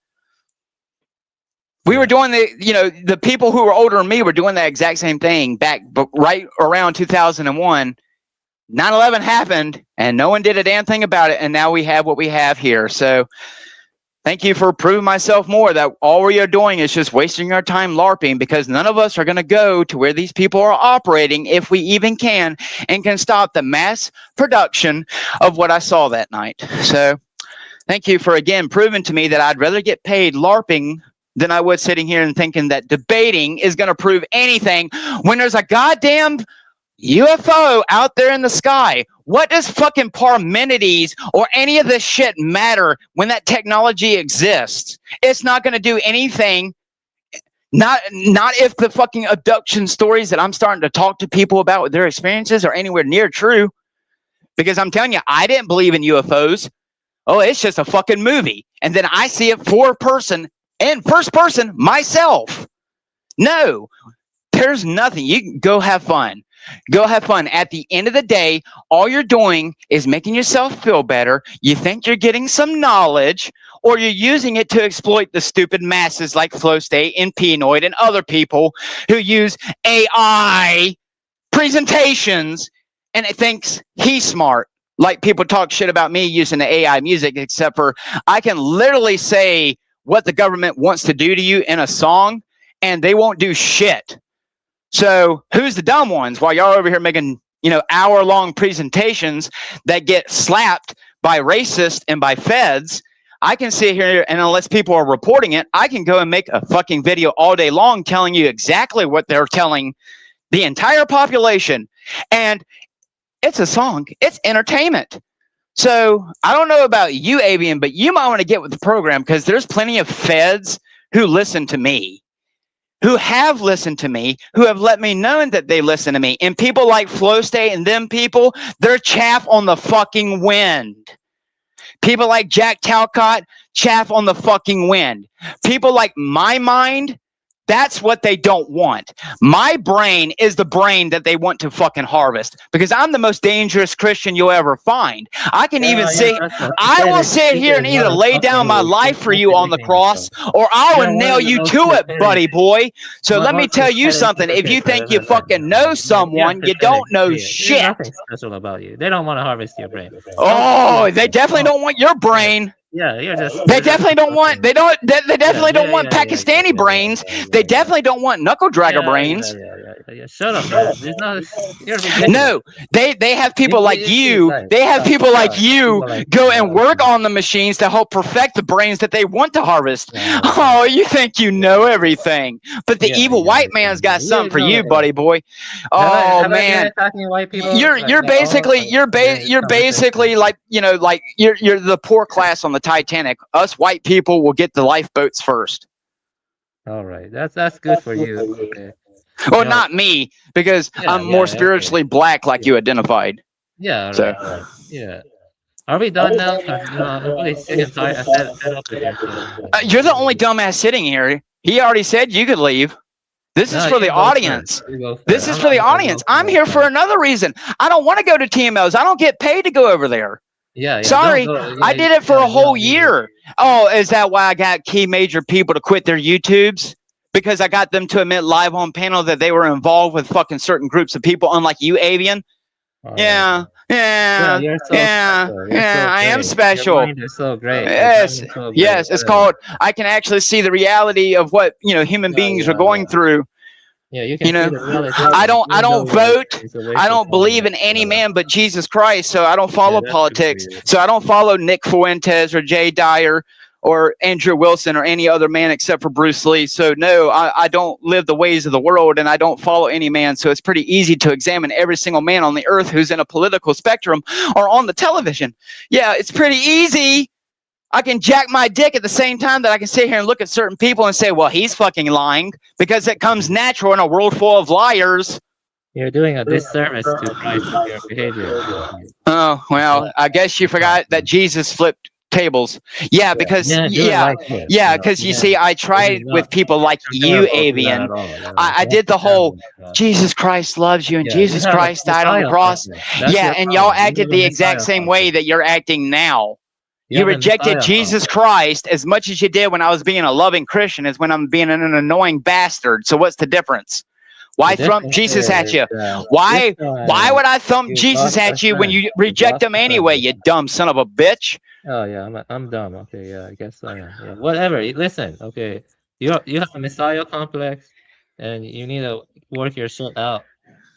We were doing the people who were older than me were doing that exact same thing back right around 2001. 9/11 happened and no one did a damn thing about it. And now we have what we have here. So thank you for proving myself more that all we are doing is just wasting our time LARPing, because none of us are going to go to where these people are operating, if we even can, and can stop the mass production of what I saw that night. So thank you for again proving to me that I'd rather get paid LARPing than I would sitting here and thinking that debating is going to prove anything when there's a goddamn UFO out there in the sky. What does fucking Parmenides or any of this shit matter when that technology exists? It's not going to do anything. Not if the fucking abduction stories that I'm starting to talk to people about with their experiences are anywhere near true. Because I'm telling you, I didn't believe in UFOs. Oh, it's just a fucking movie. And then I see it in first person myself. No, there's nothing. You can go have fun. Go have fun. At the end of the day, all you're doing is making yourself feel better. You think you're getting some knowledge, or you're using it to exploit the stupid masses like Flow State and Penoid and other people who use AI presentations and it thinks he's smart. Like people talk shit about me using the AI music, except for I can literally say what the government wants to do to you in a song, and they won't do shit. So who's the dumb ones while y'all over here making, hour-long presentations that get slapped by racists and by feds? I can sit here and unless people are reporting it, I can go and make a fucking video all day long telling you exactly what they're telling the entire population. And it's a song. It's entertainment. So I don't know about you, Avian, but you might want to get with the program because there's plenty of feds who listen to me, who have listened to me, who have let me know that they listen to me. And people like Flow State and them people, they're chaff on the fucking wind. People like Jack Talcott, chaff on the fucking wind. People like my mind, that's what they don't want. My brain is the brain that they want to fucking harvest because I'm the most dangerous Christian you'll ever find. I can even say, I will sit here and either lay down my life for you on the cross or I will nail you to it, buddy boy. So let me tell you something. If you think you fucking know someone, you don't know shit. There's nothing special about you. They don't want to harvest your brain. Oh, they definitely don't want your brain. Yeah, you're just. They definitely don't want. They definitely don't want Pakistani brains. They definitely don't want knuckle dragger brains. Yeah. Shut up, man. There's not. You're ridiculous. No, they have people like you. They have people like you go and work on the machines to help perfect the brains that they want to harvest. Oh, you think you know everything, but the evil white man's got something for you, buddy boy. Oh man, you're basically like you're the poor class on the Titanic. Us white people will get the lifeboats first. All right, that's good for you. Okay. Well, not me, because I'm more spiritually black, like you identified. Yeah. Right, So. right. Yeah. Are we done now? I'm really sick and tired. I fed up with you. You're the only dumbass sitting here. He already said you could leave. This is for the audience. This is for the audience. I'm here for another reason. I don't want to go to TMOs. I don't get paid to go over there. Yeah. Sorry, I did it for a whole year. Oh, is that why I got key major people to quit their YouTubes? Because I got them to admit live on panel that they were involved with fucking certain groups of people, unlike you, Avian. Yeah. I am special. Your mind is so great. Yes, yes. It's called. I can actually see the reality of what human beings are going through. Yeah, you can. See the reality. I don't vote. I don't believe in any man but Jesus Christ. So I don't follow politics. So I don't follow Nick Fuentes or Jay Dyer or Andrew Wilson or any other man except for Bruce Lee. So no, I don't live the ways of the world and I don't follow any man. So it's pretty easy to examine every single man on the earth who's in a political spectrum or on the television. Yeah, it's pretty easy. I can jack my dick at the same time that I can sit here and look at certain people and say, well, he's fucking lying, because it comes natural in a world full of liars. You're doing a disservice to Christ with your behavior. Oh, well, I guess you forgot that Jesus flipped tables. Yeah, because because you see, I tried with people like you, Avian. I did the whole Jesus Christ loves you and Jesus Christ died on the cross. Yeah, and y'all acted the exact same way that you're acting now. You rejected Jesus Christ as much as you did when I was being a loving Christian as when I'm being an annoying bastard. So what's the difference? Why thump Jesus at you? Why would I thump Jesus at you when you reject him anyway, you dumb son of a bitch? Oh yeah, I'm dumb. Okay, yeah, I guess I am. Yeah. Whatever. Listen, okay, you have a Messiah complex, and you need to work your shit out.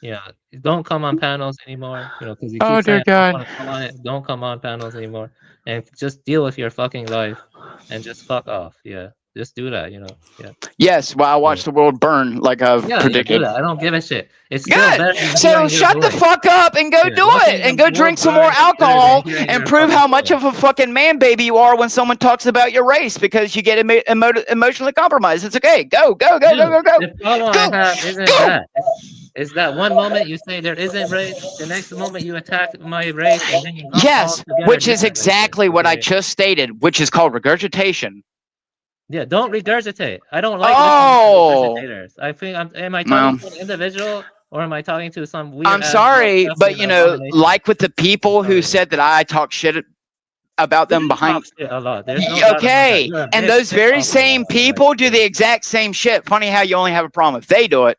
Yeah, don't come on panels anymore. Because you keep saying, I don't wanna come on it. Don't come on panels anymore, and just deal with your fucking life, and just fuck off. Yeah, just do that. Yeah. Yes, well, I watched the world burn like I've predicted. Do that. I don't give a shit. It's good. So shut the fuck up and go do it, and go drink some more alcohol and prove how much of a fucking man baby you are when someone talks about your race because you get emotionally compromised. It's okay. Go. The problem I have isn't that. Is that one moment you say there isn't race, the next moment you attack my race, and then you yes, which is exactly what I just stated, which is called regurgitation. Yeah, don't regurgitate. I don't like Oh, listening to regurgitators. I think am I well, talking to an individual or am I talking to some weird I'm ass sorry, but disgusting abomination? like with the people who sorry. said that I talk shit about You them do talk behind. shit a lot. There's no doubt about that. Okay, You're a and big those shit very talker. same people do the exact same shit. Funny how you only have a problem if they do it.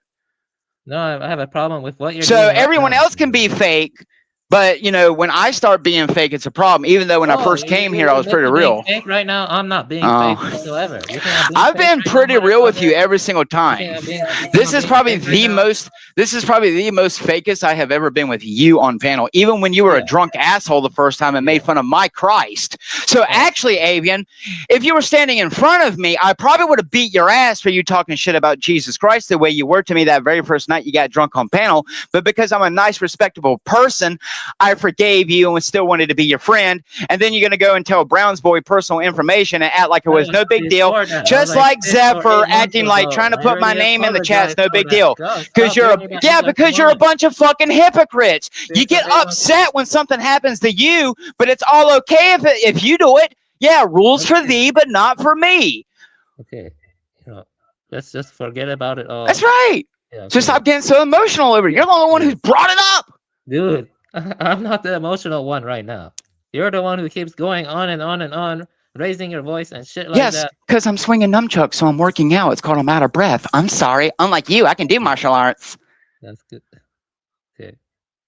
No, I have a problem with what you're So doing right everyone now. else can be fake, but when I start being fake, it's a problem. Even though when I first came here, I You was admit pretty to being real. fake right now. I'm not being Oh. fake whatsoever. You think I'm being I've fake been right now, pretty real with you motherfucker? every single You time. think I'm being This is probably fake right the now? most. This is probably the most fakest I have ever been with you on panel. Even when you were a drunk asshole the first time and made fun of my Christ. So actually, Avian, if you were standing in front of me, I probably would have beat your ass for you talking shit about Jesus Christ the way you were to me that very first night you got drunk on panel. But because I'm a nice, respectable person, I forgave you and still wanted to be your friend. And then you're going to go and tell Brown's boy personal information and act like it was no big deal. Before that, I was Just like like 6 or 8 Zephyr months acting like ago. trying to I put my already name in the chat's apologized no for big that. deal. Go, Because stop you're bringing that up like because you're a once. bunch of fucking hypocrites. You 6 or get 8 months. upset when something happens to you, but it's all okay if you do it. Yeah, rules for thee, but not for me. Okay, let's just forget about it all. That's right. Yeah, So stop getting so emotional over it. You're the only one who's brought it up. Dude, I'm not the emotional one right now. You're the one who keeps going on and on and on, raising your voice and shit like Yes, that. because I'm swinging nunchucks, so I'm working out. It's called I'm out of breath. I'm sorry. Unlike you, I can do martial arts. That's good. Okay.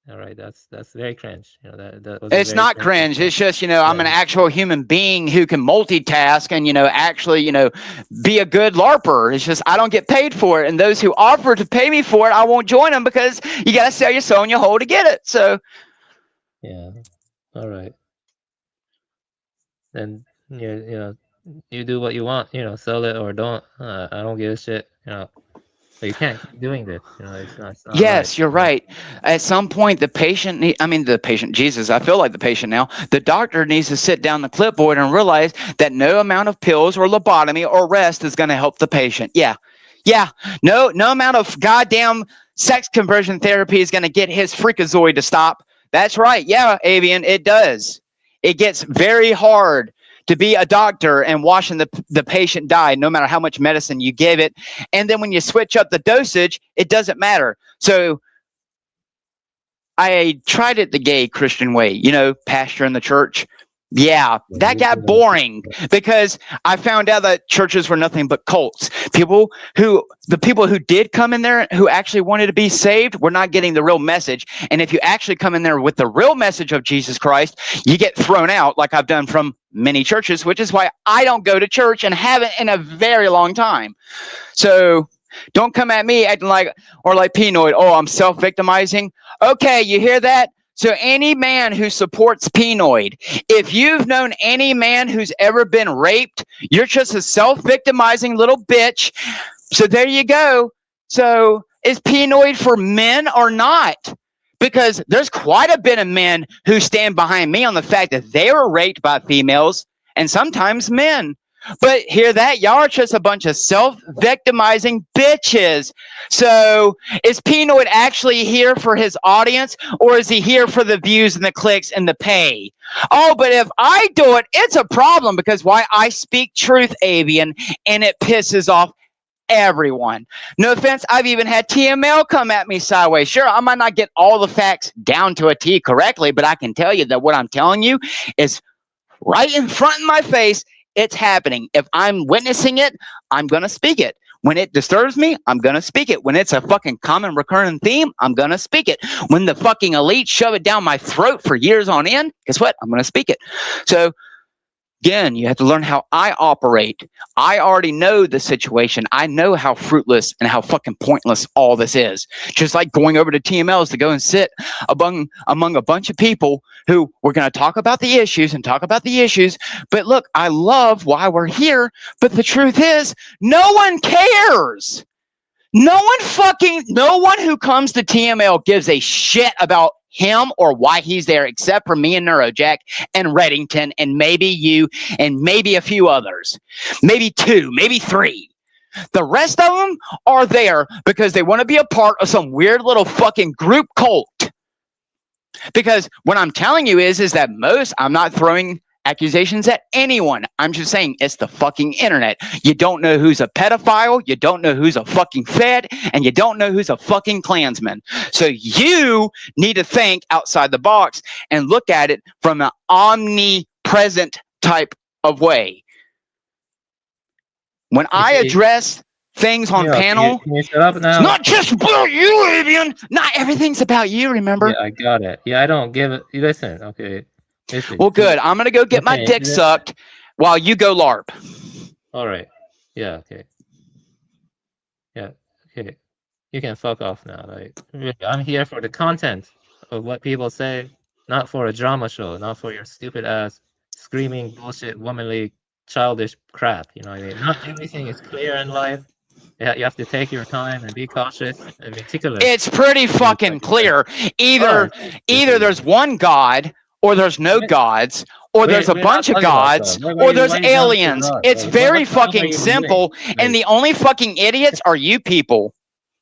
All right, that's very cringe. That was It's not cringe. It's just, I'm an actual human being who can multitask and, actually, be a good LARPer. It's just I don't get paid for it. And those who offer to pay me for it, I won't join them because you got to sell your soul and your whole to get it. So, yeah. All right. Then, you do what you want, sell it or don't. I don't give a shit, But you can't keep doing this. It's not yes, right. you're right. At some point, the patient, Jesus, I feel like the patient now. The doctor needs to sit down the clipboard and realize that no amount of pills or lobotomy or rest is going to help the patient. Yeah. No amount of goddamn sex conversion therapy is going to get his freakazoid to stop. That's right. Yeah, Avian, it does. It gets very hard to be a doctor and watching the patient die, no matter how much medicine you give it. And then when you switch up the dosage, it doesn't matter. So I tried it the gay Christian way, pastor in the church. Yeah, that got boring because I found out that churches were nothing but cults. The people who did come in there who actually wanted to be saved were not getting the real message. And if you actually come in there with the real message of Jesus Christ, you get thrown out like I've done from many churches, which is why I don't go to church and haven't in a very long time. So don't come at me acting like Pinoid. Oh, I'm self-victimizing. Okay, you hear that? So any man who supports Pinoid, if you've known any man who's ever been raped, you're just a self-victimizing little bitch. So there you go. So is Pinoid for men or not? Because there's quite a bit of men who stand behind me on the fact that they were raped by females and sometimes men. But hear that? Y'all are just a bunch of self-victimizing bitches. So is Pinoid actually here for his audience, or is he here for the views and the clicks and the pay? Oh, but if I do it, it's a problem because I speak truth, Avian, and it pisses off everyone. No offense, I've even had TML come at me sideways. Sure, I might not get all the facts down to a T correctly, but I can tell you that what I'm telling you is right in front of my face. It's happening. If I'm witnessing it, I'm going to speak it. When it disturbs me, I'm going to speak it. When it's a fucking common recurring theme, I'm going to speak it. When the fucking elite shove it down my throat for years on end, guess what? I'm going to speak it. So, again, you have to learn how I operate. I already know the situation. I know how fruitless and how fucking pointless all this is. Just like going over to TMLs to go and sit among a bunch of people who we're going to talk about the issues and talk about the issues. But look, I love why we're here. But the truth is, no one cares. No one who comes to TML gives a shit about him or why he's there, except for me and Neurojack and Reddington and maybe you and maybe a few others. Maybe 2, maybe 3. The rest of them are there because they want to be a part of some weird little fucking group cult. Because what I'm telling you is that I'm not throwing accusations at anyone. I'm just saying it's the fucking internet. You don't know who's a pedophile, you don't know who's a fucking Fed, and you don't know who's a fucking Klansman. So you need to think outside the box and look at it from an omnipresent type of way. When I address things on panel, Can you shut up now? it's not just about you, Avian. Not everything's about you, remember? Yeah, I got it. Yeah, I don't give it. Listen, okay. Listen. Well, good. I'm going to go get my dick sucked while you go LARP. All right. Yeah, okay. Yeah, okay. You can fuck off now. Like, really, I'm here for the content of what people say, not for a drama show, not for your stupid ass screaming bullshit, womanly, childish crap. You know what I mean? Not everything is clear in life. Yeah, you have to take your time and be cautious and meticulous. It's pretty fucking clear. Either there's one God, or there's no gods, or there's a bunch of gods, or there's aliens. It's very fucking simple, and the only fucking idiots are you people.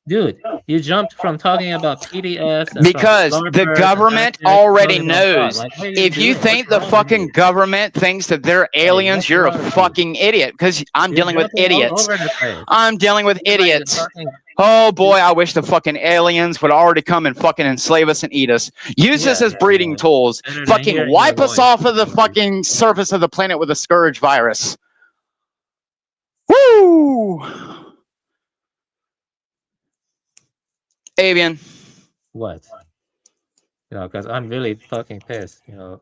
Dude, you jumped from talking about PDS because the government already knows. If you think the fucking government thinks that they're aliens, you're a fucking idiot. Because I'm dealing with idiots. I'm dealing with idiots. Oh boy, I wish the fucking aliens would already come and fucking enslave us and eat us. Use us as breeding tools. Fucking wipe us off of the fucking surface of the planet with a scourge virus. Woo! Avian. What? You know, because I'm really fucking pissed. You know,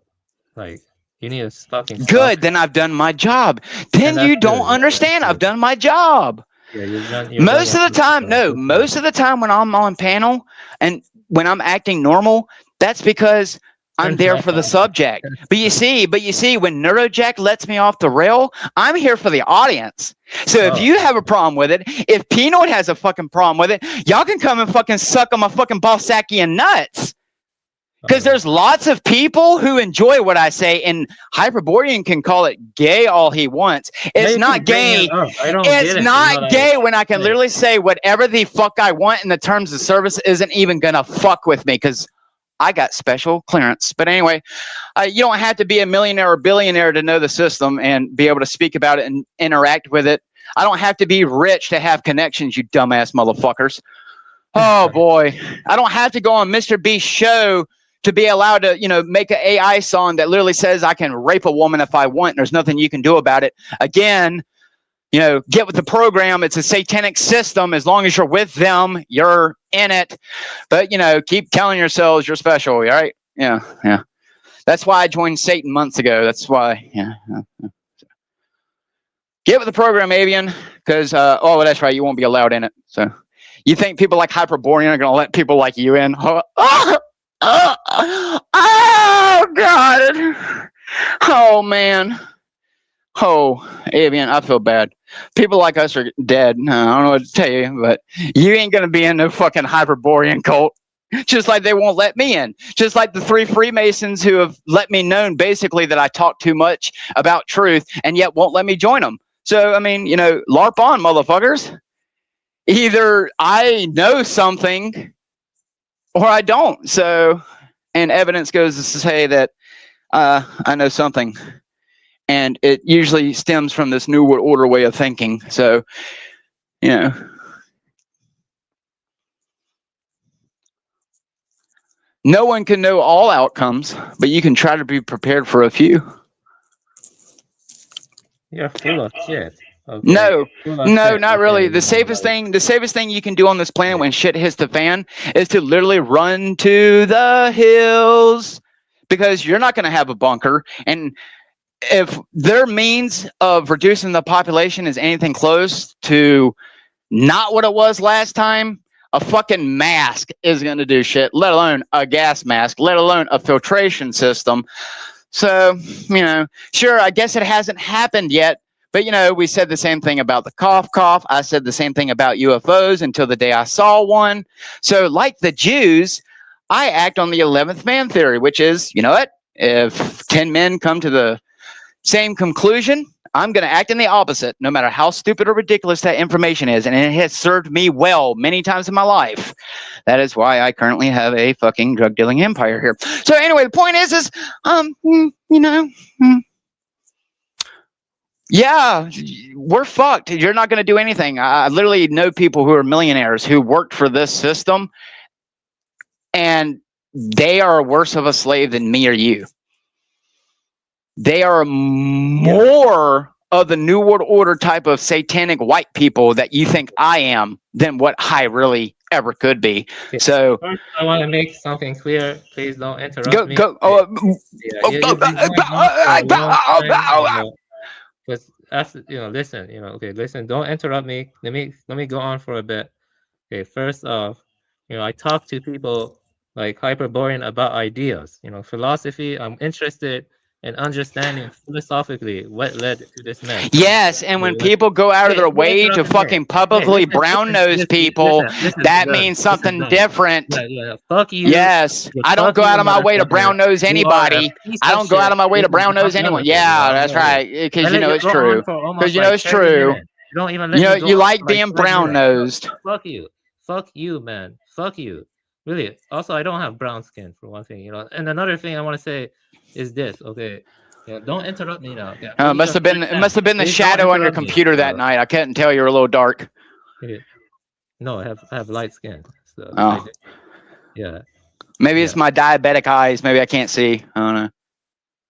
like you need to fucking stop. Good. Then I've done my job. Then you don't understand. I've done my job. Yeah, most of the time, no. Most of the time when I'm on panel and when I'm acting normal, that's because I'm there for the subject. But you see, when Neurojack lets me off the rail, I'm here for the audience. So if you have a problem with it, if Peanut has a fucking problem with it, y'all can come and fucking suck on my fucking Balsackian nuts. Because there's lots of people who enjoy what I say, and Hyperborean can call it gay all he wants. It's not gay. It's not gay when I can literally say whatever the fuck I want, and the terms of service isn't even gonna fuck with me because I got special clearance. But anyway, you don't have to be a millionaire or billionaire to know the system and be able to speak about it and interact with it. I don't have to be rich to have connections, you dumbass motherfuckers. Oh boy. I don't have to go on Mr. Beast's show to be allowed to, you know, make an AI song that literally says I can rape a woman if I want. And there's nothing you can do about it. Again, you know, get with the program. It's a satanic system. As long as you're with them, you're in it. But, you know, keep telling yourselves you're special, all right? Yeah, yeah. That's why I joined Satan months ago. That's why, yeah. Get with the program, Avian, because, oh, that's right, you won't be allowed in it. So you think people like Hyperborean are going to let people like you in? Oh, God. Oh, man. Oh, Avian, I feel bad. People like us are dead. I don't know what to tell you, but you ain't going to be in no fucking Hyperborean cult. Just like they won't let me in. Just like the 3 Freemasons who have let me know basically that I talk too much about truth and yet won't let me join them. So, I mean, you know, LARP on, motherfuckers. Either I know something or I don't. So, and evidence goes to say that I know something. And it usually stems from this New World Order way of thinking. So, you know. No one can know all outcomes, but you can try to be prepared for a few. You're full of shit. Okay. No, not really. The safest thing you can do on this planet when shit hits the fan is to literally run to the hills, because you're not going to have a bunker. And if their means of reducing the population is anything close to not what it was last time, a fucking mask is going to do shit, let alone a gas mask, let alone a filtration system. So, you know, sure, I guess it hasn't happened yet. But, you know, we said the same thing about the cough. I said the same thing about UFOs until the day I saw one. So, like the Jews, I act on the 11th man theory, which is, you know what? If 10 men come to the same conclusion, I'm going to act in the opposite, no matter how stupid or ridiculous that information is. And it has served me well many times in my life. That is why I currently have a fucking drug dealing empire here. So anyway, the point is, you know, Yeah, we're fucked. You're not going to do anything. I literally know people who are millionaires who worked for this system, and they are worse of a slave than me or you. They are more of the New World Order type of satanic white people that you think I am than what I really ever could be. Okay. So First, I want to make something clear. Please don't interrupt go me. go. Yeah, you've been going on for a long time. But after, listen, okay, listen. Don't interrupt me. Let me go on for a bit. Okay, first off, I talk to people like Hyperborean about ideas. Philosophy. I'm interested in understanding philosophically what led to this mess. Yes, and when people go out of their Don't way to interrupt me. fucking publicly brown nose people, that means something different. Yeah, fuck you. Yes, Yeah, I don't fuck go you, out of my way to motherfucker. brown nose You are a anybody. piece I of don't go out shit. of my way to Listen, brown nose I'm done anyone. with you, bro. Yeah, I'm that's done with right. you. Because I you let know you it's go on true. for Because almost you know like it's 30 true. minutes. You don't even let me go You on like for like being 10 brown minutes. nosed. Fuck you. Fuck you, man. Fuck you. Really. Also, I don't have brown skin for one thing, And another thing I want to say is this, okay? Don't interrupt me now. Okay, It must have been the Please don't shadow on your interrupt me. computer that night. I couldn't tell you were a little dark. Okay. No, I have light skin. So Oh, yeah. maybe Yeah. it's my diabetic eyes. Maybe I can't see. I don't know.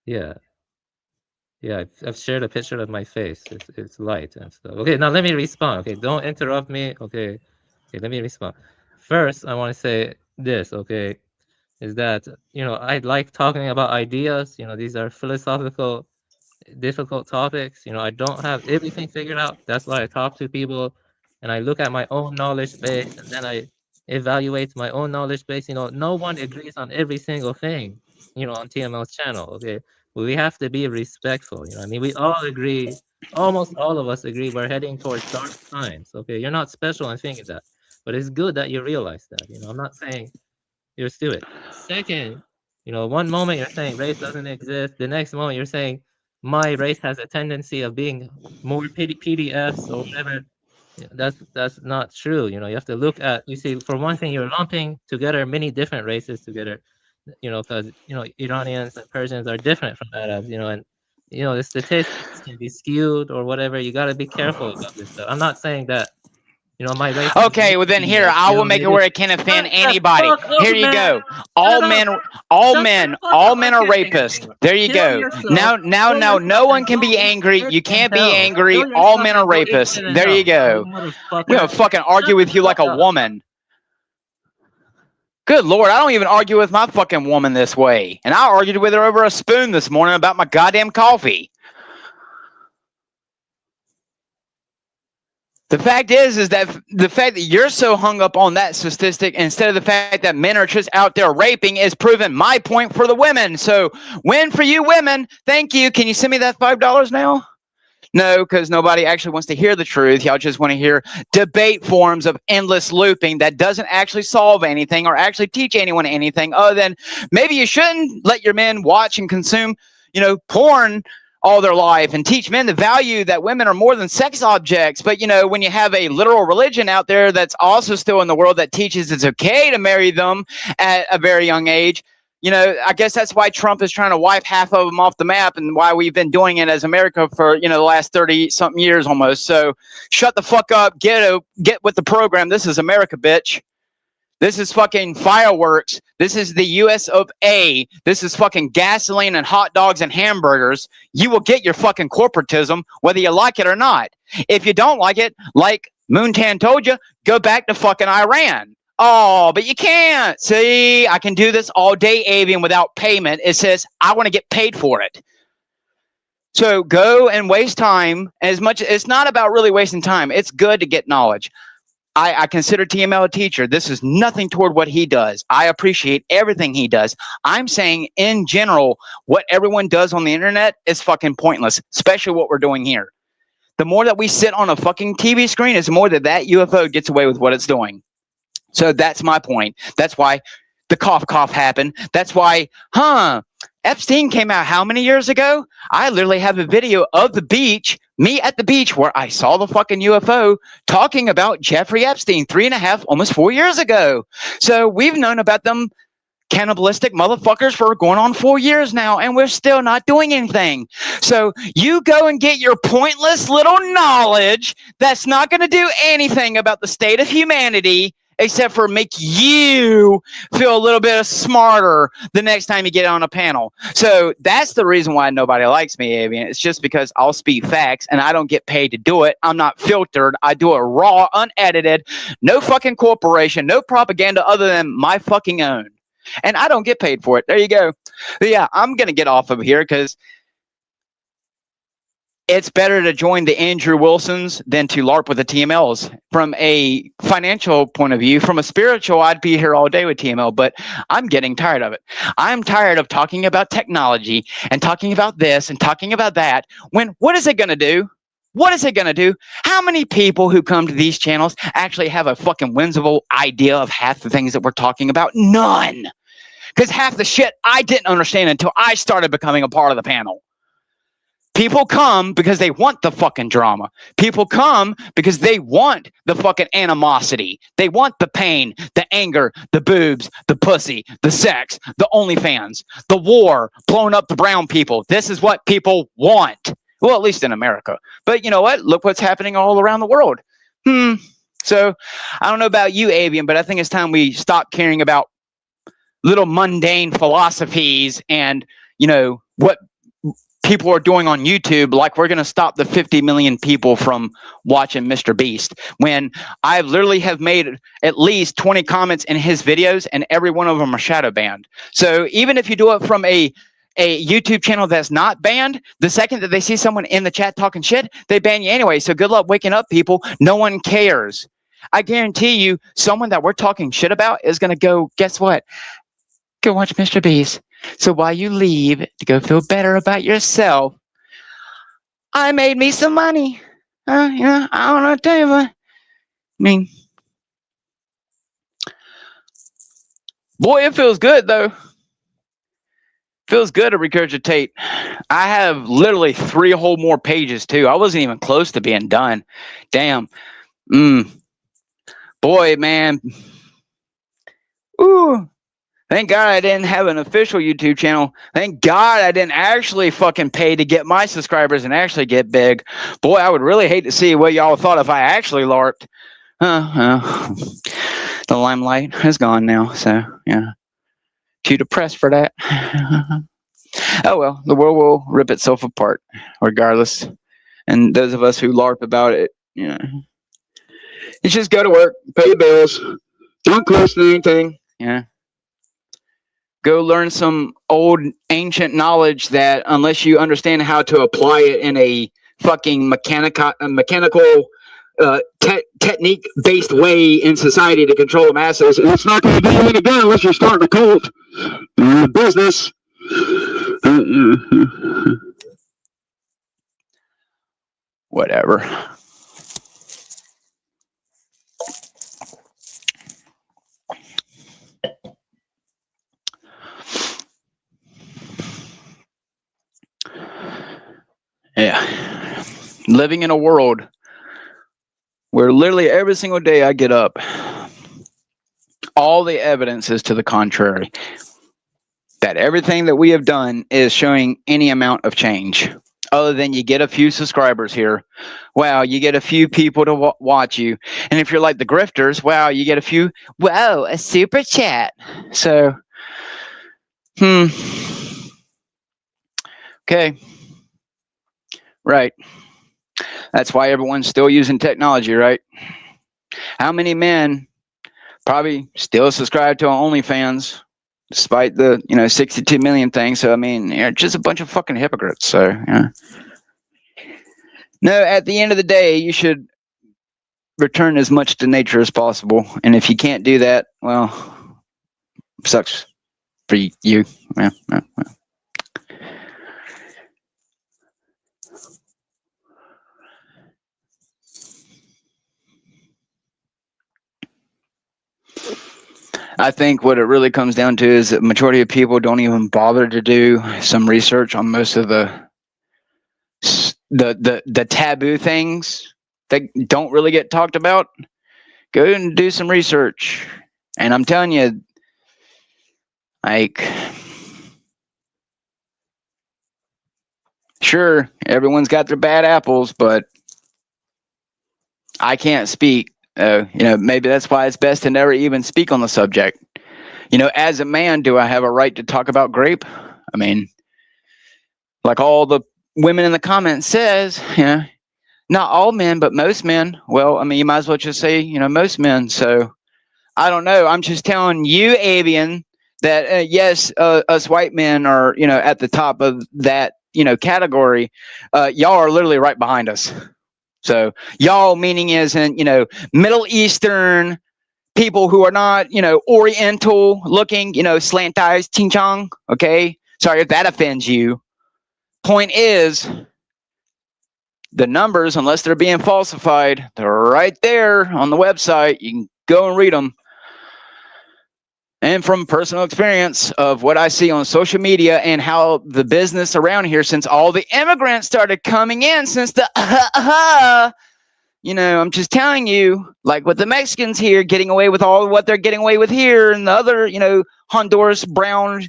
Yeah. Yeah, I've shared a picture of my face. It's light and stuff. Okay, now let me respond. Okay, don't interrupt me. Okay, let me respond. First, I want to say this. Okay, is that I like talking about ideas. These are philosophical, difficult topics. I don't have everything figured out. That's why I talk to people, and I look at my own knowledge base, and then I evaluate my own knowledge base. No one agrees on every single thing. On TML's channel. Okay, we have to be respectful. I mean, we all agree. Almost all of us agree we're heading towards dark times. Okay, you're not special in thinking that, but it's good that you realize that. I'm not saying you're stupid. Second, one moment you're saying race doesn't exist, the next moment you're saying my race has a tendency of being more PDFs or whatever. That's not true. You have to look at. You see, for one thing, you're lumping together many different races together. Because Iranians and Persians are different from Arabs. And the statistics can be skewed or whatever. You got to be careful about this stuff. I'm not saying that. My race. Okay, well then here I will make it where it can offend anybody. Here you go. All men are rapists. There you go. Now, no one can be angry. You can't be angry. All men are rapists. There you go. I'm gonna fucking argue with you like a woman. Good Lord, I don't even argue with my fucking woman this way. And I argued with her over a spoon this morning about my goddamn coffee. The fact is that the fact that you're so hung up on that statistic instead of the fact that men are just out there raping is proving my point for the women. So win for you women. Thank you. Can you send me that $5 now? No, because nobody actually wants to hear the truth. Y'all just want to hear debate forums of endless looping that doesn't actually solve anything or actually teach anyone anything other than maybe you shouldn't let your men watch and consume, porn all their life and teach men the value that women are more than sex objects. But, when you have a literal religion out there that's also still in the world that teaches it's okay to marry them at a very young age, I guess that's why Trump is trying to wipe half of them off the map and why we've been doing it as America for, the last 30-something years almost. So shut the fuck up. Get with the program. This is America, bitch. This is fucking fireworks. This is the US of A. This is fucking gasoline and hot dogs and hamburgers. You will get your fucking corporatism whether you like it or not. If you don't like it, like Moontan told you, go back to fucking Iran. Oh, but you can't. See, I can do this all day, Avian, without payment. It says I want to get paid for it. So go and waste time as much. It's not about really wasting time. It's good to get knowledge. I consider TML a teacher. This is nothing toward what he does. I appreciate everything he does. I'm saying in general, what everyone does on the internet is fucking pointless, especially what we're doing here. The more that we sit on a fucking TV screen is the more that UFO gets away with what it's doing. So that's my point. That's why the cough happened. That's why, Epstein came out how many years ago? I literally have a video of the beach, me at the beach where I saw the fucking UFO talking about Jeffrey Epstein 3.5, almost 4 years ago. So we've known about them cannibalistic motherfuckers for going on 4 years now, and we're still not doing anything. So you go and get your pointless little knowledge that's not going to do anything about the state of humanity except for make you feel a little bit smarter the next time you get on a panel. So that's the reason why nobody likes me, Avian. It's just because I'll speak facts and I don't get paid to do it. I'm not filtered. I do it raw, unedited, no fucking corporation, no propaganda other than my fucking own. And I don't get paid for it. There you go. But yeah, I'm going to get off of here because it's better to join the Andrew Wilsons than to LARP with the TMLs. From a financial point of view, from a spiritual, I'd be here all day with TML, but I'm getting tired of it. I'm tired of talking about technology and talking about this and talking about that. When, what is it going to do? What is it going to do? How many people who come to these channels actually have a fucking whimsical idea of half the things that we're talking about? None. Because half the shit I didn't understand until I started becoming a part of the panel. People come because they want the fucking drama. People come because they want the fucking animosity. They want the pain, the anger, the boobs, the pussy, the sex, the OnlyFans, the war, blowing up the brown people. This is what people want. Well, at least in America. But you know what? Look what's happening all around the world. So I don't know about you, Avian, but I think it's time we stop caring about little mundane philosophies and, you know, what people are doing on YouTube. Like we're going to stop the 50 million people from watching Mr. Beast when I literally have made at least 20 comments in his videos and every one of them are shadow banned. So even if you do it from a YouTube channel that's not banned, the second that they see someone in the chat talking shit, they ban you anyway. So good luck waking up, people. No one cares. I guarantee you someone that we're talking shit about is going to go, guess what? Go watch Mr. Beast. So while you leave to go feel better about yourself, I made me some money. Yeah, I don't know what to tell you, but I mean, boy, it feels good though. Feels good to regurgitate. I have literally 3 whole more pages too. I wasn't even close to being done. Damn. Boy, man. Ooh. Thank God I didn't have an official YouTube channel. Thank God I didn't actually fucking pay to get my subscribers and actually get big. Boy, I would really hate to see what y'all thought if I actually LARPed. The limelight is gone now, so yeah. Too depressed for that. Oh well, the world will rip itself apart regardless. And those of us who LARP about it, you know, you just go to work, pay the bills, don't question anything, yeah. Go learn some old ancient knowledge that unless you understand how to apply it in a fucking mechanical technique-based way in society to control the masses, it's not going to do you any good unless you're starting a cult. Business. Whatever. Yeah. Living in a world where literally every single day I get up, all the evidence is to the contrary. That everything that we have done is showing any amount of change. Other than you get a few subscribers here. Wow, you get a few people to watch you. And if you're like the grifters, wow, you get a few, wow, a super chat. So, okay. Right. That's why everyone's still using technology, right? How many men probably still subscribe to OnlyFans despite the, 62 million thing? So, I mean, just a bunch of fucking hypocrites. So, yeah. No, at the end of the day, you should return as much to nature as possible. And if you can't do that, well, sucks for you. Yeah. I think what it really comes down to is that the majority of people don't even bother to do some research on most of the taboo things that don't really get talked about. Go and do some research. And I'm telling you, Like, sure, everyone's got their bad apples, but I can't speak. Maybe that's why it's best to never even speak on the subject. As a man, do I have a right to talk about grape? I mean, like all the women in the comments says, not all men, but most men. Well, I mean, you might as well just say, most men. So I don't know. I'm just telling you, Avian, that yes, us white men are, at the top of that, category. Y'all are literally right behind us. So y'all meaning isn't, Middle Eastern people who are not, Oriental looking, slant eyes, ching chong. Okay. Sorry if that offends you. Point is, the numbers, unless they're being falsified, they're right there on the website. You can go and read them. And from personal experience of what I see on social media and how the business around here, since all the immigrants started coming in, since the I'm just telling you, like with the Mexicans here getting away with all what they're getting away with here, and the other, Honduras, brown,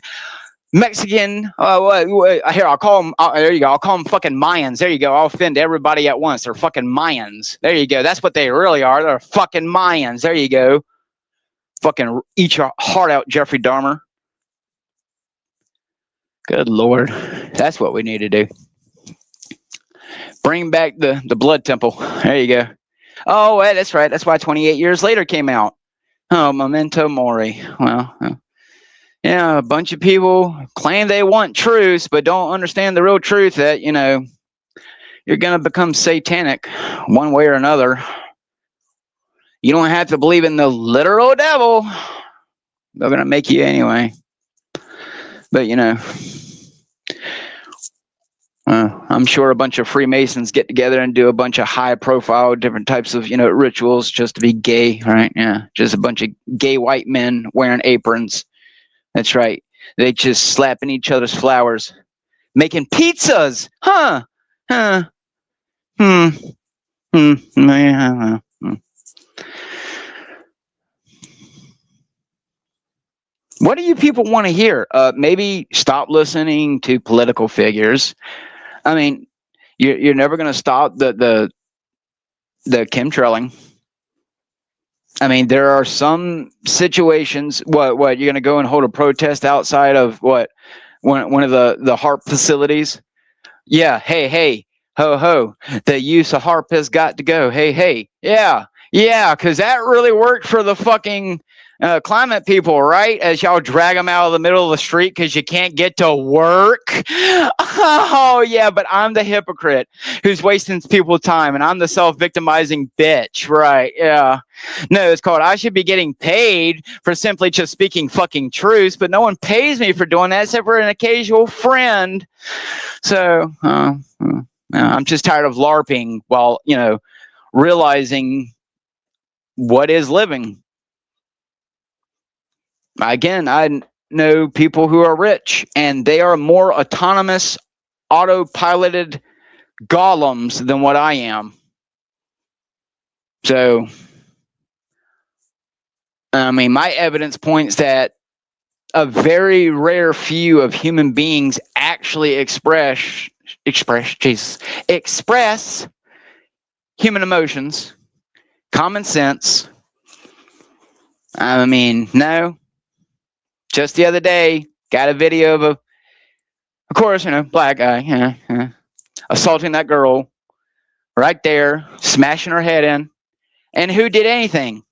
Mexican, here, I'll call them, there you go, I'll call them fucking Mayans. There you go, I'll offend everybody at once. They're fucking Mayans. There you go, that's what they really are. They're fucking Mayans. There you go. Fucking eat your heart out, Jeffrey Dahmer. Good Lord. That's what we need to do. Bring back the blood temple. There you go. Oh, that's right. That's why 28 years later came out. Oh, Memento Mori. Well, a bunch of people claim they want truth, but don't understand the real truth that, you're going to become satanic one way or another. You don't have to believe in the literal devil. They're going to make you anyway. But, I'm sure a bunch of Freemasons get together and do a bunch of high profile different types of, rituals just to be gay, right? Yeah. Just a bunch of gay white men wearing aprons. That's right. They just slapping each other's flowers. Making pizzas. Huh. What do you people want to hear? Maybe stop listening to political figures. I mean, you're never going to stop the chemtrailing. I mean, there are some situations. What you're going to go and hold a protest outside of one of the HARP facilities? Yeah. Hey, ho ho. The use of HARP has got to go. Hey. Yeah. Because that really worked for the fucking climate people, right? As y'all drag them out of the middle of the street because you can't get to work. Oh, yeah, but I'm the hypocrite who's wasting people's time, and I'm the self-victimizing bitch, right? Yeah. No, it's called I should be getting paid for simply just speaking fucking truth, but no one pays me for doing that except for an occasional friend. So, I'm just tired of LARPing while, realizing what is living. Again, I know people who are rich, and they are more autonomous, autopiloted golems than what I am. So, I mean, my evidence points that a very rare few of human beings actually express human emotions, common sense. I mean, no. Just the other day, got a video of course, black guy, assaulting that girl right there, smashing her head in. And who did anything?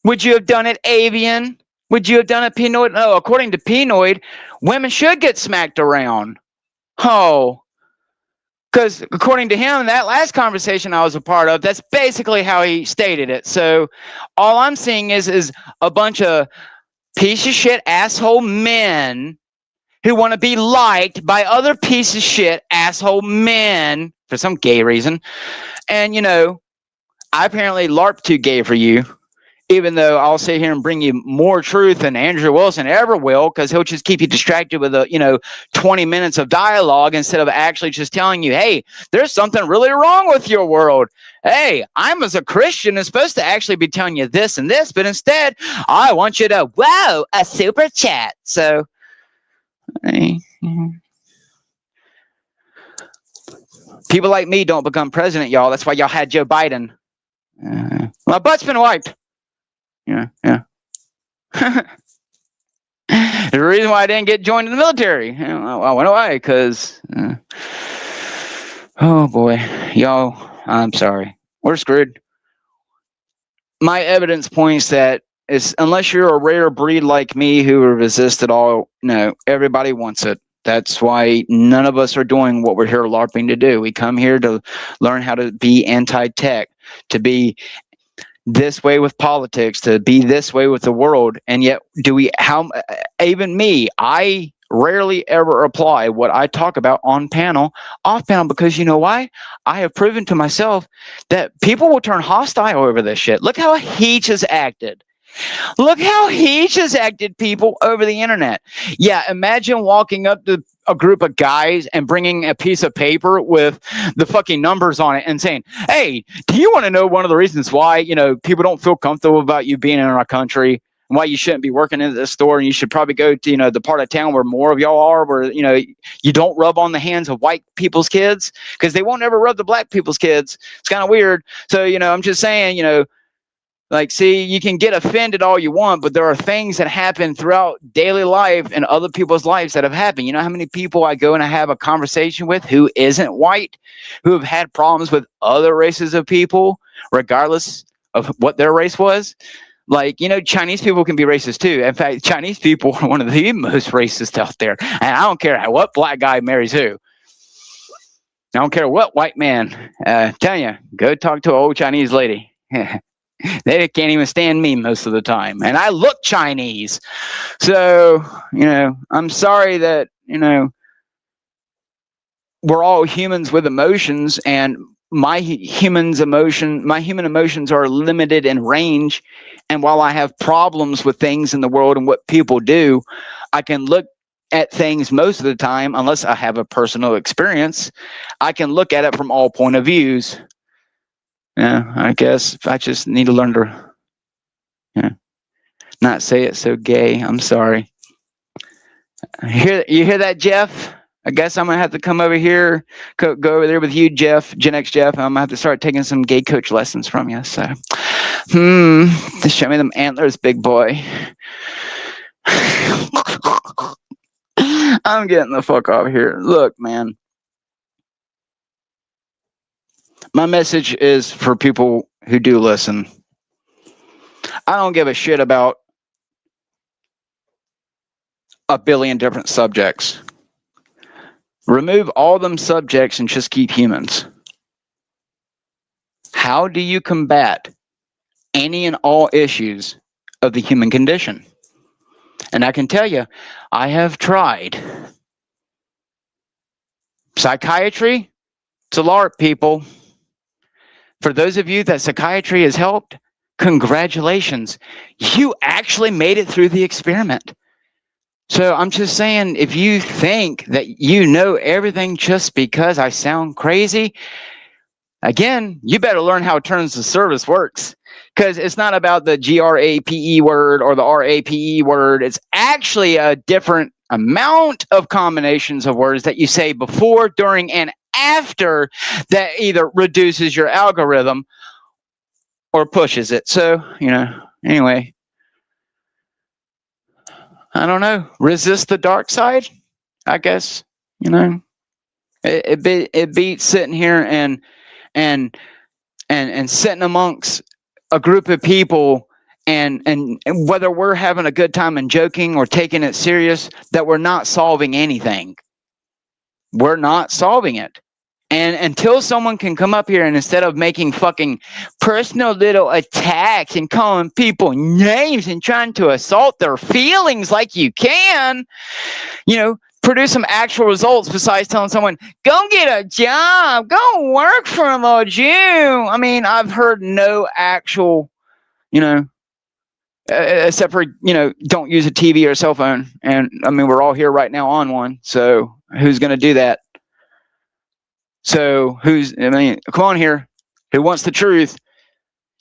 Would you have done it, Avian? Would you have done it, Pinoid? No, according to Pinoid, women should get smacked around. Oh. Because according to him, that last conversation I was a part of, that's basically how he stated it. So all I'm seeing is a bunch of piece of shit asshole men who want to be liked by other piece of shit asshole men for some gay reason. And, I apparently LARP too gay for you. even though I'll sit here and bring you more truth than Andrew Wilson ever will, because he'll just keep you distracted with 20 minutes of dialogue instead of actually just telling you, hey, there's something really wrong with your world. Hey, I'm as a Christian is supposed to actually be telling you this and this, but instead I want you to, whoa, a super chat. So, people like me don't become president, y'all. That's why y'all had Joe Biden. My butt's been wiped. Yeah. The reason why I didn't get joined in the military. I went away because, oh boy, y'all, I'm sorry. We're screwed. My evidence points that unless you're a rare breed like me who resist it all, no, everybody wants it. That's why none of us are doing what we're here LARPing to do. We come here to learn how to be anti-tech, to be this way with politics, to be this way with the world. And yet even me, I rarely ever apply what I talk about on panel, off panel, because you know why? I have proven to myself that people will turn hostile over this shit. Look how he just acted. Look how he just acted, people, over the internet. Yeah, imagine walking up to a group of guys and bringing a piece of paper with the fucking numbers on it and saying, hey, do you want to know one of the reasons why, people don't feel comfortable about you being in our country and why you shouldn't be working in this store and you should probably go to, the part of town where more of y'all are, where, you don't rub on the hands of white people's kids because they won't ever rub the black people's kids. It's kind of weird. So, I'm just saying, see, you can get offended all you want, but there are things that happen throughout daily life and other people's lives that have happened. You know how many people I go and I have a conversation with who isn't white, who have had problems with other races of people, regardless of what their race was? Chinese people can be racist too. In fact, Chinese people are one of the most racist out there. And I don't care what black guy marries who. I don't care what white man. Tell you, go talk to an old Chinese lady. They can't even stand me most of the time. And I look Chinese. So, I'm sorry that, we're all humans with emotions, and my human emotions are limited in range. And while I have problems with things in the world and what people do, I can look at things most of the time, unless I have a personal experience, I can look at it from all point of views. Yeah, I guess I just need to learn to not say it so gay. I'm sorry. You hear that, Jeff? I guess I'm going to have to come over here, go over there with you, Jeff, Gen X Jeff, and I'm going to have to start taking some gay coach lessons from you. So, to show me them antlers, big boy. I'm getting the fuck off here. Look, man. My message is for people who do listen. I don't give a shit about a billion different subjects. Remove all them subjects and just keep humans. How do you combat any and all issues of the human condition? And I can tell you, I have tried. Psychiatry, it's a LARP, people. For those of you that psychiatry has helped, congratulations. You actually made it through the experiment. So I'm just saying, if you think that you know everything just because I sound crazy, again, you better learn how terms of service works. Because it's not about the GRAPE word or the RAPE word. It's actually a different amount of combinations of words that you say before, during, and after that either reduces your algorithm or pushes it. So, anyway, I don't know. Resist the dark side, I guess. It beats sitting here and sitting amongst a group of people and whether we're having a good time and joking or taking it serious, that we're not solving anything. We're not solving it. And until someone can come up here and instead of making fucking personal little attacks and calling people names and trying to assault their feelings like you can, produce some actual results besides telling someone, go get a job, go work for them, old Jew. I mean, I've heard no actual, except for, don't use a TV or a cell phone. And I mean, we're all here right now on one. So who's going to do that? So come on here. Who wants the truth?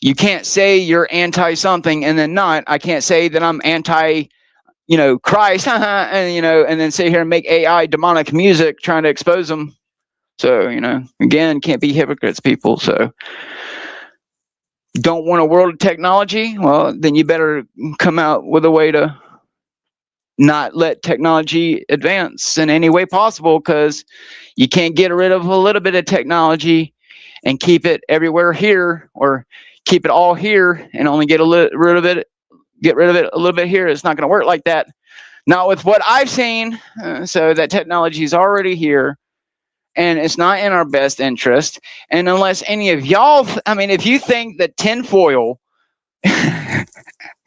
You can't say you're anti something and then not. I can't say that I'm anti, Christ, and and then sit here and make AI demonic music trying to expose them. So, again, can't be hypocrites, people. So don't want a world of technology? Well, then you better come out with a way to not let technology advance in any way possible, because you can't get rid of a little bit of technology and keep it everywhere here, or keep it all here and only get rid of it a little bit here. It's not going to work like that. Not with what I've seen. So that technology is already here, and it's not in our best interest. And unless any of y'all, if you think that tinfoil,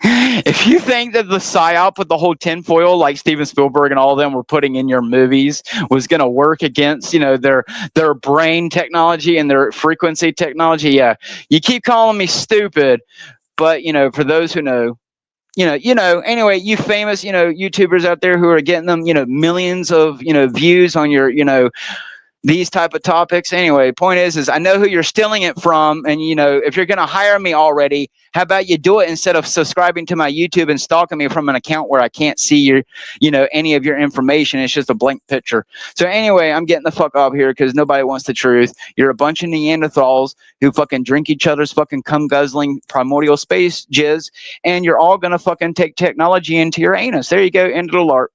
if you think that the psyop with the whole tinfoil, like Steven Spielberg and all of them were putting in your movies, was going to work against, their brain technology and their frequency technology, yeah, you keep calling me stupid, but for those who know, anyway, you famous, YouTubers out there who are getting them, millions of, views on your, these type of topics. Anyway, point is I know who you're stealing it from. And, if you're going to hire me already, how about you do it instead of subscribing to my YouTube and stalking me from an account where I can't see your, any of your information. It's just a blank picture. So anyway, I'm getting the fuck off here because nobody wants the truth. You're a bunch of Neanderthals who fucking drink each other's fucking cum guzzling primordial space jizz. And you're all going to fucking take technology into your anus. There you go. End of the LARP.